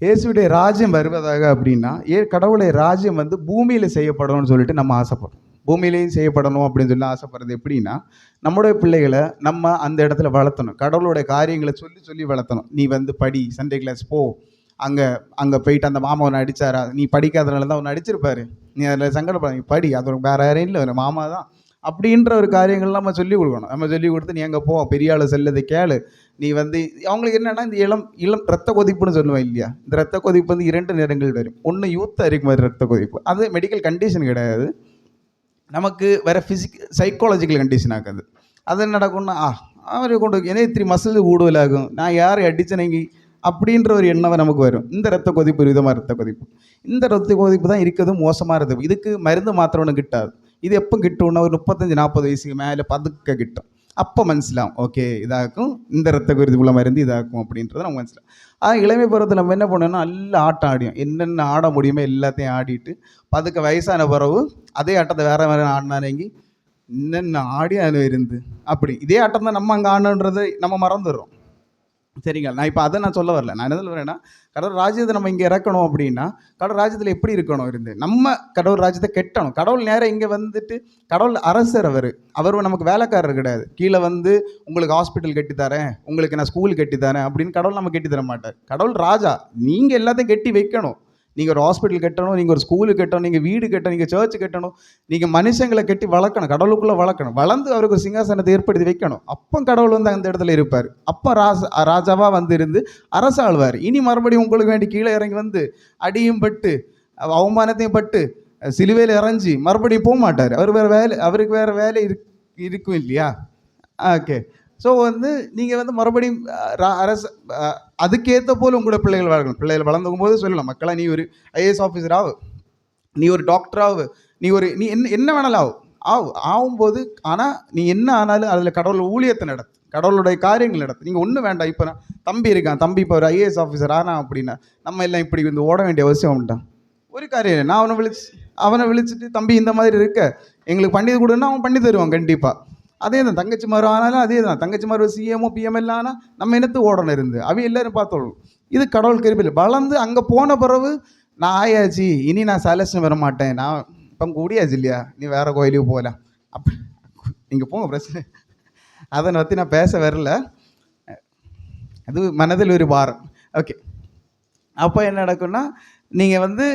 இயேசுடைய ராஜ்யம் வருவதாக அப்படின்னா கடவுளுடைய ராஜ்யம் வந்து பூமியில் செய்யப்படணும்னு சொல்லிட்டு நம்ம ஆசைப்படுறோம். பூமியிலையும் செய்யப்படணும் அப்படின்னு சொல்லி ஆசைப்படுறது எப்படின்னா நம்மளுடைய பிள்ளைகளை நம்ம அந்த இடத்துல வளர்த்தணும், கடவுளுடைய காரியங்களை சொல்லி வளர்த்தணும். நீ வந்து படி, சண்டே கிளாஸ் போ, அங்கே போயிட்டு அந்த மாமா ஒன்று அடித்தாரா, நீ படிக்காதனால தான் ஒன்று அடிச்சிருப்பாரு, நீ அதில் சங்கடப்பட படி, அது வேறு யாரையும் இல்லை ஒரு மாமா தான் அப்படின்ற ஒரு காரியங்கள் நம்ம சொல்லிக் கொடுக்கணும். நம்ம சொல்லிக் கொடுத்து நீ அங்கே போ, பெரிய ஆள் செல்லதை கேளு, நீ வந்து அவங்களுக்கு என்னென்னா இந்த இளம் ரத்த கொதிப்புன்னு சொல்லுவேன் இல்லையா? இந்த ரத்த கொதிப்பு வந்து 2 நேரங்கள் வரும். ஒன்று யூத்தாக இருக்கும் மாதிரி ரத்த கொதிப்பு, அது மெடிக்கல் கண்டிஷன் கிடையாது, நமக்கு வேறு சைக்காலஜிக்கல் கண்டிஷன் ஆகுது. அது என்ன நடக்கும்னா அவரை கொண்டு என்ன 3 மசில் கூடுதலாகும், நான் யாரை அடிச்சனைங்க அப்படின்ற ஒரு எண்ணம் நமக்கு வரும். இந்த ரத்த கொதிப்பு விதமாக ரத்த கொதிப்பு, இந்த ரத்த கொதிப்பு தான் இருக்கிறது மோசமாக இருக்குது. இதுக்கு மருந்து மாத்திரம் ஒன்று கிட்டாது. இது எப்போ கிட்டோம்னா ஒரு 35-40 வயசுக்கு மேலே பதுக்க கிட்டும். அப்போ மனசிலாம் ஓகே இதாகும், இந்த ரத்த கொதிப்புள்ள மருந்து இதாகும் அப்படின்றத நம்ம மனசிலாம். இளமை பருவத்தில் நம்ம என்ன பண்ணோம்னா நல்ல ஆட்டம் ஆடியும், என்னென்ன ஆட முடியுமோ எல்லாத்தையும் ஆடிட்டு பதுக்க வயசான பிறகு அதே ஆட்டத்தை வேறு ஆடினானேங்கி என்னென்ன ஆடி அதில் இருந்து அப்படி இதே ஆட்டம் தான் நம்ம அங்கே ஆடணுன்றதை நம்ம மறந்துடுறோம். சரிங்களா? நான் இப்போ அதை நான் சொல்ல வரல. நான் என்ன சொல்கிறேன்னா கடவுள் ராஜ்யத்தை நம்ம இங்கே இறக்கணும் அப்படின்னா கடவுள் ராஜ்யத்தில் எப்படி இருக்கணும் இருந்து நம்ம கடவுள் ராஜ்யத்தை கெட்டணும். கடவுள் நேரம் இங்கே வந்துட்டு கடவுள் அரசர், அவர் நமக்கு வேலைக்காரர் கிடையாது. கீழே வந்து உங்களுக்கு ஹாஸ்பிட்டல் கட்டித்தரேன், உங்களுக்கு நான் ஸ்கூல் கட்டித்தரேன் அப்படின்னு கடவுள் நம்ம கட்டி தர மாட்டார். கடவுள் ராஜா, நீங்கள் எல்லாத்தையும் கட்டி வைக்கணும். நீங்கள் ஒரு ஹாஸ்பிட்டல் கட்டணும், நீங்கள் ஒரு ஸ்கூலு கட்டணும், நீங்கள் வீடு கட்டணும், நீங்கள் சர்ச் கட்டணும், நீங்கள் மனுஷங்களை கட்டி வளர்க்கணும், கடவுளுக்குள்ளே வளர்க்கணும், வளர்ந்து அவருக்கு ஒரு சிங்காசனத்தை ஏற்படுத்தி வைக்கணும். அப்போ கடவுள் வந்து அந்த இடத்துல இருப்பார். அப்போ ராஜாவாக வந்து இருந்து அரசாழ்வார். இனி மறுபடியும் உங்களுக்கு வேண்டி கீழே இறங்கி வந்து அடியும் பட்டு அவமானத்தையும் பட்டு சிலுவையில் இறஞ்சி மறுபடியும் போக மாட்டார். அவருக்கு வேறு வேலை இருக்கும் இல்லையா? ஓகே, ஸோ வந்து நீங்கள் வந்து மறுபடியும் அரசு அதுக்கேற்ற போல் உங்களோட பிள்ளைகள் வளர்க்கணும். பிள்ளைகள் வளர்ந்துக்கும் போது சொல்லலாம், மக்களை நீ ஒரு ஐஏஎஸ் ஆஃபீஸர் ஆகு, நீ ஒரு டாக்டர் ஆகு, நீ என்ன வேணாலும் ஆகும்போது, ஆனால் நீ என்ன ஆனாலும் அதில் கடவுள் ஊழியத்தை நடத்து, கடவுளுடைய காரியங்கள் நடத்து. நீங்கள் ஒன்றும் வேண்டாம். இப்போ நான் தம்பி இருக்கான், தம்பி இப்போ ஒரு ஐஏஎஸ் ஆஃபீஸர் ஆனா அப்படின்னா நம்ம எல்லாம் இப்படி வந்து ஓட வேண்டிய அவசியம் உண்டான். ஒரு காரியம் இல்லை, நான் அவனை விழிச்சிட்டு தம்பி இந்த மாதிரி இருக்க எங்களுக்கு பண்ணி கொடுன்னா அவன் பண்ணி தருவான் கண்டிப்பாக. அதே தான் தங்கச்சி மாறு ஆனாலும் அதே தான், தங்கச்சி மாறு சிஎம்ஓ பிஎம்எல் ஆனால் நம்ம என்னத்து ஓடணும் இருந்து அவன் எல்லாரும் பார்த்தோம். இது கடவுள் கிருபையில் வளர்ந்து அங்கே போன பிறகு நான் ஆயாச்சு, இனி நான் செலக்ஷன் வர மாட்டேன், நான் இப்போ கூடியாச்சு இல்லையா, நீ வேறு கோயிலுக்கு போகலாம் அப்படி நீங்கள் போங்க, பிரச்சனை அதை பற்றி நான் பேச வரல, அது மனதில் ஒரு பாரம். ஓகே, அப்போ என்ன நடக்கும்னா நீங்கள் வந்து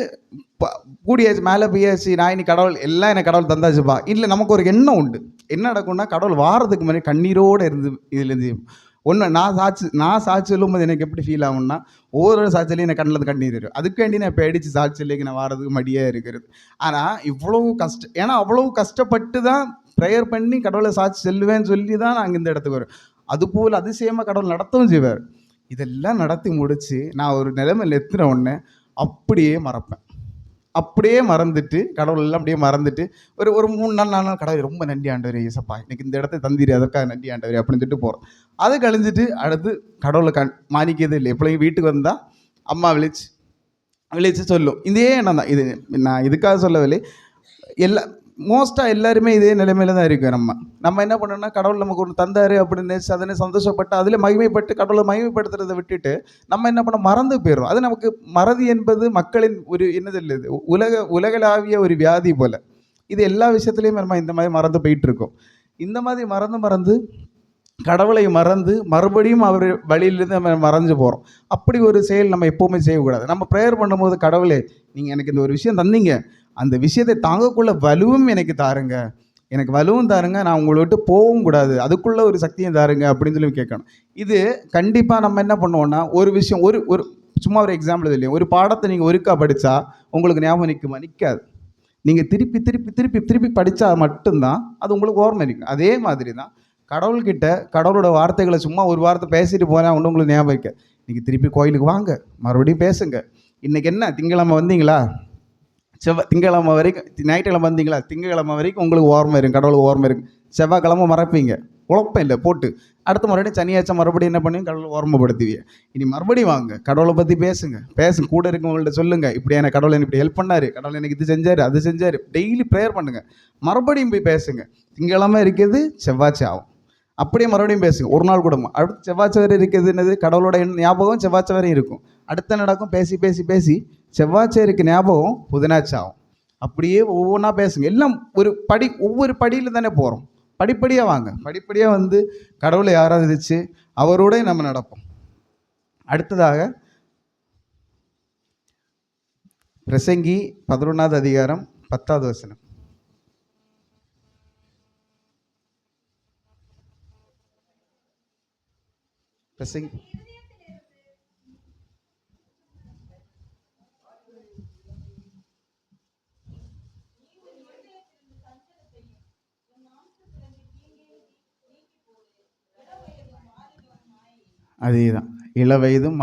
கூடியாச்சு, மேலே போயாச்சு, நான் இனி கடவுள் எல்லாம் எனக்கு கடவுள் தந்தாச்சுப்பா இல்லை, நமக்கு ஒரு எண்ணம் உண்டு. என்ன நடக்கும்னா கடவுள் வாரத்துக்கு முன்னாடி கண்ணீரோடு இருந்து இதுலேருந்து ஒன்று நான் சாட்சி சொல்லும்போது எனக்கு எப்படி ஃபீல் ஆகும்னா, ஒவ்வொரு சாட்சியிலையும் எனக்கு கண்ணில் கண்ணீர் இருக்கும். அதுக்கு வேண்டி நான் இப்போ அடித்து சாட்சியிலேக்கு நான் வாரதுக்கு மடியாக இருக்கிறது. ஆனால் இவ்வளவு கஷ்டம், ஏன்னா அவ்வளவு கஷ்டப்பட்டு தான் ப்ரேயர் பண்ணி கடவுளை சாட்சி செல்லுவேன்னு சொல்லி தான் நாங்கள் இந்த இடத்துக்கு வரும். அதுபோல் அதிசயமாக கடவுள் நடத்தவும் செய்வார். இதெல்லாம் நடத்தி முடித்து நான் ஒரு நிலைமையில் எத்துன உடனே அப்படியே மறப்பேன். அப்படியே மறந்துட்டு கடவுள் எல்லாம் அப்படியே மறந்துட்டு ஒரு 3 நாள் கடவுள் ரொம்ப நன்றி ஆண்டவரே ஏசப்பா, எனக்கு இந்த இடத்த தந்திரி, அதற்காக நன்றி ஆண்டவரே அப்படின்னு சொல்லிட்டு போகிறோம். அதை கழிஞ்சிட்டு அடுத்து கடவுளை மானிக்கிறது இல்லை. எப்படியும் வீட்டுக்கு வந்தால் அம்மா விழிச்சு சொல்லும். இதே எண்ணம் தான். இது நான் இதுக்காக சொல்லவில்லை, மோஸ்ட்டாக எல்லாருமே இதே நிலைமையில தான் இருக்கும். நம்ம என்ன பண்ணோம்னா கடவுள் நமக்கு ஒன்று தந்தார் அப்படின்னு அதனை சந்தோஷப்பட்டு அதில் மகிமைப்பட்டு கடவுளை மகிமைப்படுத்துறதை விட்டுட்டு நம்ம என்ன பண்ண மறந்து போயிடும். அது நமக்கு மறதி என்பது மக்களின் ஒரு என்னது இல்லை, உலகளாவிய ஒரு வியாதி போல். இது எல்லா விஷயத்துலையும் நம்ம இந்த மாதிரி மறந்து போயிட்டு இருக்கோம். இந்த மாதிரி மறந்து கடவுளை மறந்து மறுபடியும் அவர் வழியிலேருந்து நம்ம மறைஞ்சு போகிறோம். அப்படி ஒரு செயல் நம்ம எப்போவுமே செய்யக்கூடாது. நம்ம ப்ரேயர் பண்ணும்போது கடவுளே நீங்கள் எனக்கு இந்த ஒரு விஷயம் தந்தீங்க, அந்த விஷயத்தை தாங்கக்குள்ள வலுவும் எனக்கு தாருங்க, எனக்கு வலுவும் தாருங்க, நான் உங்களை விட்டு போகவும் கூடாது, அதுக்குள்ளே ஒரு சக்தியும் தாருங்க அப்படின்னு சொல்லி கேட்கணும். இது கண்டிப்பாக நம்ம என்ன பண்ணுவோம்னா ஒரு விஷயம் ஒரு சும்மா ஒரு எக்ஸாம்பிள் இல்லையா, ஒரு பாடத்தை நீங்கள் ஒருக்கா படித்தா உங்களுக்கு ஞாபகம் நிற்காது. நீங்கள் திருப்பி திருப்பி திருப்பி திருப்பி படித்தா மட்டும்தான் அது உங்களுக்கு ஓர்மை நிற்கும். அதே மாதிரி தான் கடவுள்கிட்ட கடவுளோட வார்த்தைகளை சும்மா ஒரு வார்த்தை பேசிட்டு போனால் ஒன்று உங்களுக்கு ஞாபகம் வைக்க. இன்றைக்கி திருப்பி கோயிலுக்கு வாங்க, மறுபடியும் பேசுங்க. இன்றைக்கி என்ன திங்கக்கிழமை வந்தீங்களா, திங்கக்கிழமை வரைக்கும், ஞாயிற்றுக்கிழமை வந்தீங்களா, திங்கக்கிழமை வரைக்கும் உங்களுக்கு ஓர்மை இருக்கும், கடவுளுக்கு ஓர்மை இருக்கும். செவ்வாய்க்கிழமை மறப்பீங்க, குழப்பம் இல்லை போட்டு அடுத்த மறுபடியும் சனியாச்சா மறுபடியும் என்ன பண்ணி கடவுளை ஓர்மைப்படுத்துவீங்க. இனி மறுபடியும் வாங்க, கடவுளை பற்றி பேசுங்க, கூட இருக்கவங்கள்ட்ட சொல்லுங்கள், இப்படியான கடவுளை இப்படி ஹெல்ப் பண்ணார், கடவுளை எனக்கு இது செஞ்சார் அது செஞ்சார், டெய்லி ப்ரேயர் பண்ணுங்கள். மறுபடியும் போய் பேசுங்க. திங்கக்கிழமை இருக்கிறது செவ்வாய்ச்சி ஆகும், அப்படியே மறுபடியும் பேசுங்க. ஒரு நாள் கூட அடுத்து செவ்வாய்ச்சி வரை இருக்கிறது என்னது, கடவுளோட ஞாபகம் செவ்வாய்ச்சி வரையும் இருக்கும். அடுத்த நடக்கும் பேசி பேசி பேசி செவ்வாய்ச்சி இருக்க ஞாபகம் புதனாச்சி ஆகும். அப்படியே ஒவ்வொன்றா பேசுங்க. எல்லாம் ஒவ்வொரு படியில் தானே போகிறோம். படிப்படியாக வாங்க, படிப்படியாக வந்து கடவுளை ஆராதிச்சு அவரோட நம்ம நடப்போம். அடுத்ததாக பிரசங்கி 11வது அதிகாரம் 10வது வசனம். பிரசங்கி அதேதான், இளவயதும்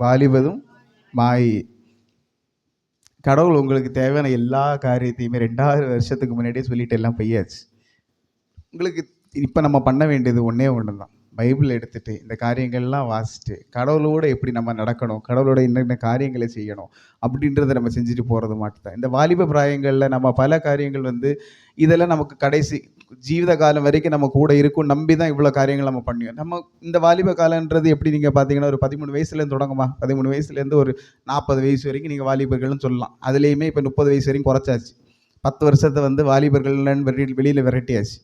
வாலிபதும் மாயை. கடவுள் உங்களுக்கு தேவையான எல்லா காரியத்தையுமே 2000 வருஷத்துக்கு முன்னாடியே சொல்லிட்டு எல்லாம் பெய்யாச்சு. உங்களுக்கு இப்போ நம்ம பண்ண வேண்டியது ஒன்றே ஒன்று தான். பைபிள் எடுத்துகிட்டு இந்த காரியங்கள்லாம் வாசிச்சுட்டு கடவுளோடு எப்படி நம்ம நடக்கணும், கடவுளோட என்னென்ன காரியங்களை செய்யணும் அப்படின்றத நம்ம செஞ்சுட்டு போகிறது மட்டும்தான். இந்த வாலிப பிராயங்களில் நம்ம பல காரியங்கள் வந்து இதெல்லாம் நமக்கு கடைசி ஜீவித காலம் வரைக்கும் நம்ம கூட இருக்கும் நம்பி தான் இவ்வளோ காரியங்கள் நம்ம பண்ணுவோம். நம்ம இந்த வாலிப காலன்றது எப்படி நீங்கள் பார்த்தீங்கன்னா ஒரு 13 வயசுலேருந்து தொடங்குமா, 13 வயசுலேருந்து ஒரு 40 வயசு வரைக்கும் நீங்கள் வாலிபர்கள்னு சொல்லலாம். அதுலேயுமே இப்போ 30 வயசு வரைக்கும் குறைச்சாச்சு. 10 வருஷத்தை வந்து வாலிபர்கள்னு வெளியில் விரட்டியாச்சு.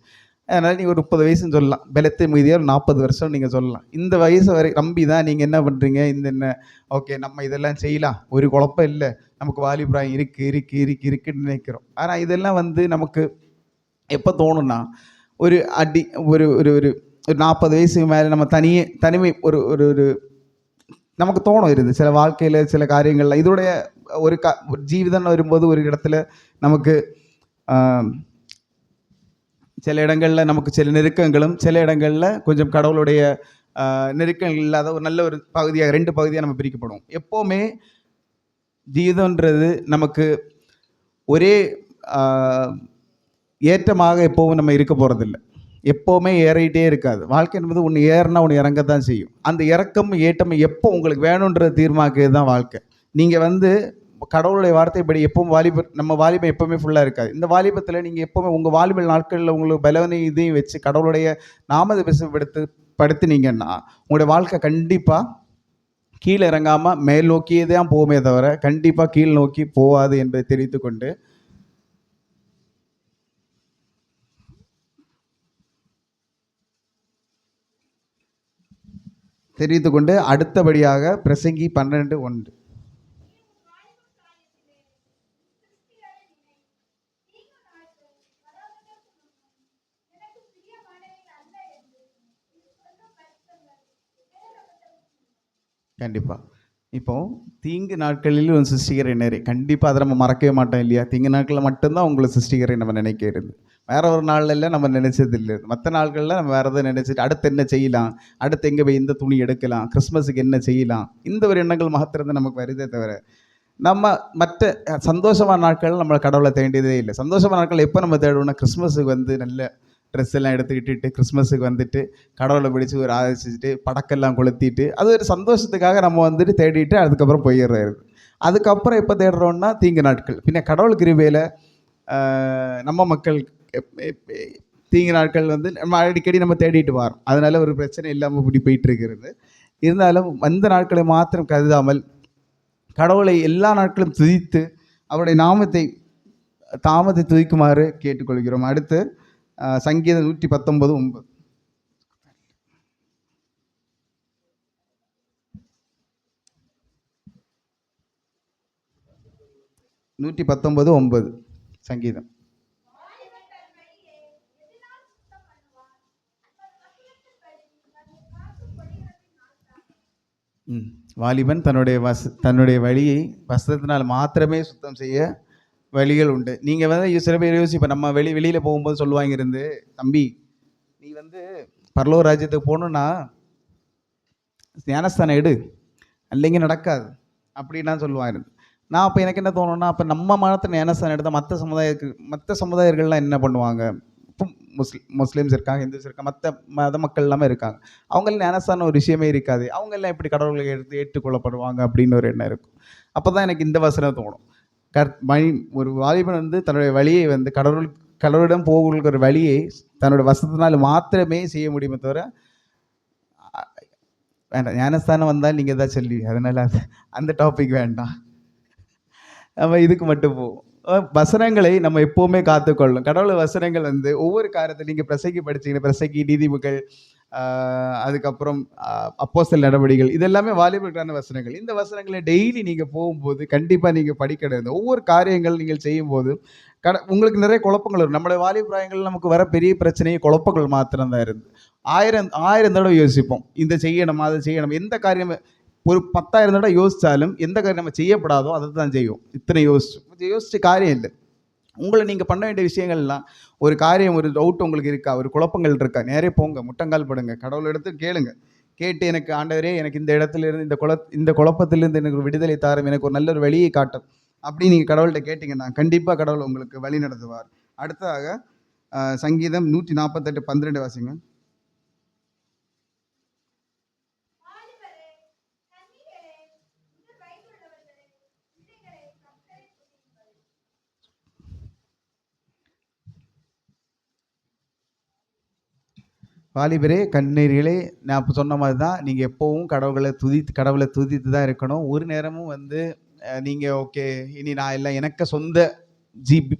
அதனால் நீங்கள் ஒரு 30 வயசுன்னு சொல்லலாம். பலத்தை மீதியாக ஒரு 40 வருஷம் நீங்கள் சொல்லலாம். இந்த வயசு வரை நம்பி தான் நீங்கள் என்ன பண்ணுறீங்க, என்ன ஓகே நம்ம இதெல்லாம் செய்யலாம், ஒரு குழப்பம் இல்லை, நமக்கு வாலிபராயம் இருக்குன்னு நினைக்கிறோம். ஆனால் இதெல்லாம் வந்து நமக்கு எப்போ தோணுன்னா ஒரு ஒரு ஒரு ஒரு 40 வயசுக்கு மேலே நம்ம தனிமை ஒரு நமக்கு தோணும் இருக்குது சில வாழ்க்கையில் சில காரியங்கள்லாம். இதோடைய ஒரு ஜீவிதம் வரும்போது ஒரு இடத்துல நமக்கு சில இடங்களில் நமக்கு சில நெருக்கங்களும், சில இடங்களில் கொஞ்சம் கடவுளுடைய நெருக்கங்கள் இல்லாத ஒரு நல்ல ஒரு பகுதியாக 2 பகுதியாக நம்ம பிரிக்கப்படுவோம். எப்போவுமே ஜீவிதம்ன்றது நமக்கு ஒரே ஏற்றமாக எப்போவும் நம்ம இருக்க போகிறதில்ல. எப்போவுமே ஏறிட்டே இருக்காது. வாழ்க்கை என்பது ஒன்று ஏறினா ஒன்று இறங்கத்தான் செய்யும். அந்த இறக்கம் ஏற்றம் எப்போ உங்களுக்கு வேணுன்றதை தீர்மானிக்கிறது தான் வாழ்க்கை. நீங்கள் வந்து கடவுளுடைய வார்த்தைப்படி எப்பவும் நம்ம வாலிபம் எப்போவுமே ஃபுல்லாக இருக்காது. இந்த வாலிபத்தில் நீங்கள் எப்போவுமே உங்கள் வாலிப நாட்களில் உங்களுக்கு பலவனை இதையும் வச்சு கடவுளுடைய நாமத்தை படுத்துனீங்கன்னா உங்களுடைய வாழ்க்கை கண்டிப்பாக கீழே இறங்காமல் மேல் நோக்கியே தான் போகுமே தவிர கண்டிப்பாக கீழ் நோக்கி போகாது என்பதை தெரிவித்துக்கொண்டு அடுத்தபடியாக பிரசங்கி 12:1. கண்டிப்பாக இப்போ தீங்கு நாட்களில் ஒரு சிருஷ்டிகரை நேரே கண்டிப்பாக அதை நம்ம மறக்கவே மாட்டோம் இல்லையா? தீங்கு நாட்களில் மட்டும்தான் உங்களை சிருஷ்டிகரை நம்ம நினைக்கிறது. வேற ஒரு நாள்ல நம்ம நினைச்சது இல்லை. மற்ற நாட்களில் நம்ம வேறு எதை நினைச்சிட்டு அடுத்து என்ன செய்யலாம், அடுத்து எங்கே போய் இந்த துணி எடுக்கலாம், கிறிஸ்மஸுக்கு என்ன செய்யலாம், இந்த ஒரு எண்ணங்கள் மாத்திரம் நமக்கு வருதே தவிர நம்ம மற்ற சந்தோஷமான நாட்கள் நம்மளை கடவுளை தேண்டியதே இல்லை. சந்தோஷமான நாட்கள் எப்போ நம்ம தேடுவோம்னா கிறிஸ்மஸுக்கு வந்து நல்ல ட்ரெஸ் எல்லாம் எடுத்துக்கிட்டு கிறிஸ்மஸுக்கு வந்துட்டு கடவுளை பிடிச்சி ஒரு ஆதரிச்சுட்டு படக்கெல்லாம் கொளுத்திட்டு அது ஒரு சந்தோஷத்துக்காக நம்ம வந்துட்டு தேடிட்டு அதுக்கப்புறம் போயிடுறாரு. அதுக்கப்புறம் எப்போ தேடுறோன்னா தீங்கு நாட்கள். பின்ன கடவுள் கிருபையில் நம்ம மக்கள் தீங்கு நாட்கள் வந்து நம்ம அடிக்கடி நம்ம தேடிட்டு வரோம். அதனால ஒரு பிரச்சனை இல்லாமல் இப்படி போயிட்டு இருக்கிறது. இருந்தாலும் அந்த நாட்களை மாத்திரம் கருதாமல் கடவுளை எல்லா நாட்களும் துதித்து அவருடைய தாமத்தை துதிக்குமாறு கேட்டுக்கொள்கிறோம். அடுத்து சங்கீதம் 119:9. 119:9 சங்கீதம். வாலிபன் தன்னுடைய வழியை வஸ்திரத்தினால் மாத்திரமே சுத்தம் செய்ய வழிகள் உண்டு. நீங்கள் வந்து சில பேர் யோசிப்போம், நம்ம வெளியில் போகும்போது சொல்லுவாங்க இருந்து, தம்பி நீ வந்து பரலோக ராஜ்யத்துக்கு போகணுன்னா ஞானஸ்தானம் எடு, இல்லைங்க நடக்காது அப்படின்னா சொல்லுவாங்க. நான் அப்போ எனக்கு என்ன தோணுன்னா, அப்போ நம்ம மதத்தில் ஞானஸ்தானம் எடுத்தால் மற்ற சமுதாயர்கள்லாம் என்ன பண்ணுவாங்க? இப்போ முஸ்லீம்ஸ் இருக்காங்க, ஹிந்துஸ் இருக்காங்க, மற்ற மத மக்கள் எல்லாமே இருக்காங்க. அவங்களாம் ஞானஸ்தானம் ஒரு விஷயமே இருக்காது. அவங்கெல்லாம் எப்படி கடவுளை ஏற்றுக்கொள்ளப்படுவாங்க அப்படின்னு ஒரு எண்ணம் இருக்கும். அப்போ தான் எனக்கு இந்த வசனம் தோணும். ஒரு வாலிபன் வந்து தன்னுடைய வழியை வந்து கடவுளிடம் போகிற ஒரு வழியை தன்னுடைய வசத்தினால் மாத்திரமே செய்ய முடியுமே தவிர வேண்டாம். ஞானஸ்தானம் வந்தால் நீங்கள் தான் சொல்லி, அதனால் அந்த டாபிக் வேண்டாம், நம்ம இதுக்கு மட்டும் போவோம். வசனங்களை நம்ம எப்போவுமே காத்துக்கொள்ளணும். கடவுள் வசனங்கள் வந்து ஒவ்வொரு காரியத்தை நீங்கள் பிரசங்கி படிச்சிங்கன்னா பிரசங்கி, நீதிபதிகள், அதுக்கப்புறம் அப்போஸ்தலர் நடவடிக்கைகள், இதெல்லாமே வாலிபர்களுக்கான வசனங்கள். இந்த வசனங்களை டெய்லி நீங்கள் போகும்போது கண்டிப்பாக நீங்கள் படிக்கிறது. ஒவ்வொரு காரியங்கள் நீங்கள் செய்யும்போது உங்களுக்கு நிறைய குழப்பங்கள் வரும். நம்மளுடைய வாலிபராயங்கள் நமக்கு வர பெரிய பிரச்சனையே குழப்பங்கள் மாத்திரம்தான் இருந்து. ஆயிரம் தடவை யோசிப்போம், இந்த செய்யணும் அதை செய்யணும். எந்த காரியம் ஒரு 10,000 தடவை யோசித்தாலும் எந்த காரியம் நம்ம செய்யப்படாதோ அதை தான் செய்யும். இத்தனை யோசிச்சு காரியம் இல்லை. உங்களை நீங்கள் பண்ண வேண்டிய விஷயங்கள்லாம், ஒரு காரியம், ஒரு டவுட் உங்களுக்கு இருக்கா, ஒரு குழப்பங்கள் இருக்கா, நேரே போங்க, முட்டங்கால் படுங்க, கடவுள் எடுத்து கேளுங்க. கேட்டு எனக்கு ஆண்டவரே எனக்கு இந்த இடத்துல இருந்து இந்த குழப்பத்திலிருந்து எனக்கு ஒரு விடுதலை தாரும், எனக்கு ஒரு நல்ல ஒரு வழியை காட்டும் அப்படி நீங்கள் கடவுள்கிட்ட கேட்டிங்கன்னா கண்டிப்பாக கடவுள் உங்களுக்கு வழி நடத்துவார். அடுத்ததாக சங்கீதம் 148:12 வாசிங்க. வாலிபரே கண்ணீர்களே, நான் இப்போ சொன்ன மாதிரி தான் நீங்கள் எப்போவும் கடவுளை துதித்து தான் இருக்கணும். ஒரு நேரமும் வந்து நீங்கள் ஓகே இனி நான் எல்லாம் எனக்கு சொந்த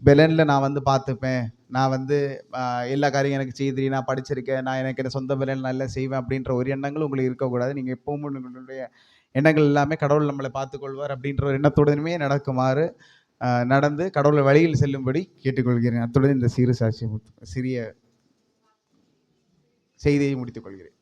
பெலனில் நான் வந்து பார்த்துப்பேன், நான் வந்து எல்லா காரியம் எனக்கு செய்து நான் படிச்சிருக்கேன், நான் எனக்கு சொந்த பெலனில் நல்லா செய்வேன் அப்படின்ற ஒரு எண்ணங்களும் உங்களுக்கு இருக்கக்கூடாது. நீங்கள் எப்பவும் உங்களுடைய எண்ணங்கள் எல்லாமே கடவுள் நம்மளை பார்த்துக்கொள்வார் அப்படின்ற ஒரு எண்ணத்துடனுமே நடக்குமாறு நடந்து கடவுளை வழியில் செல்லும்படி கேட்டுக்கொள்கிறேன். அத்துடன் இந்த சிறிய செய்தியை முடித்துக் கொள்கிறேன்.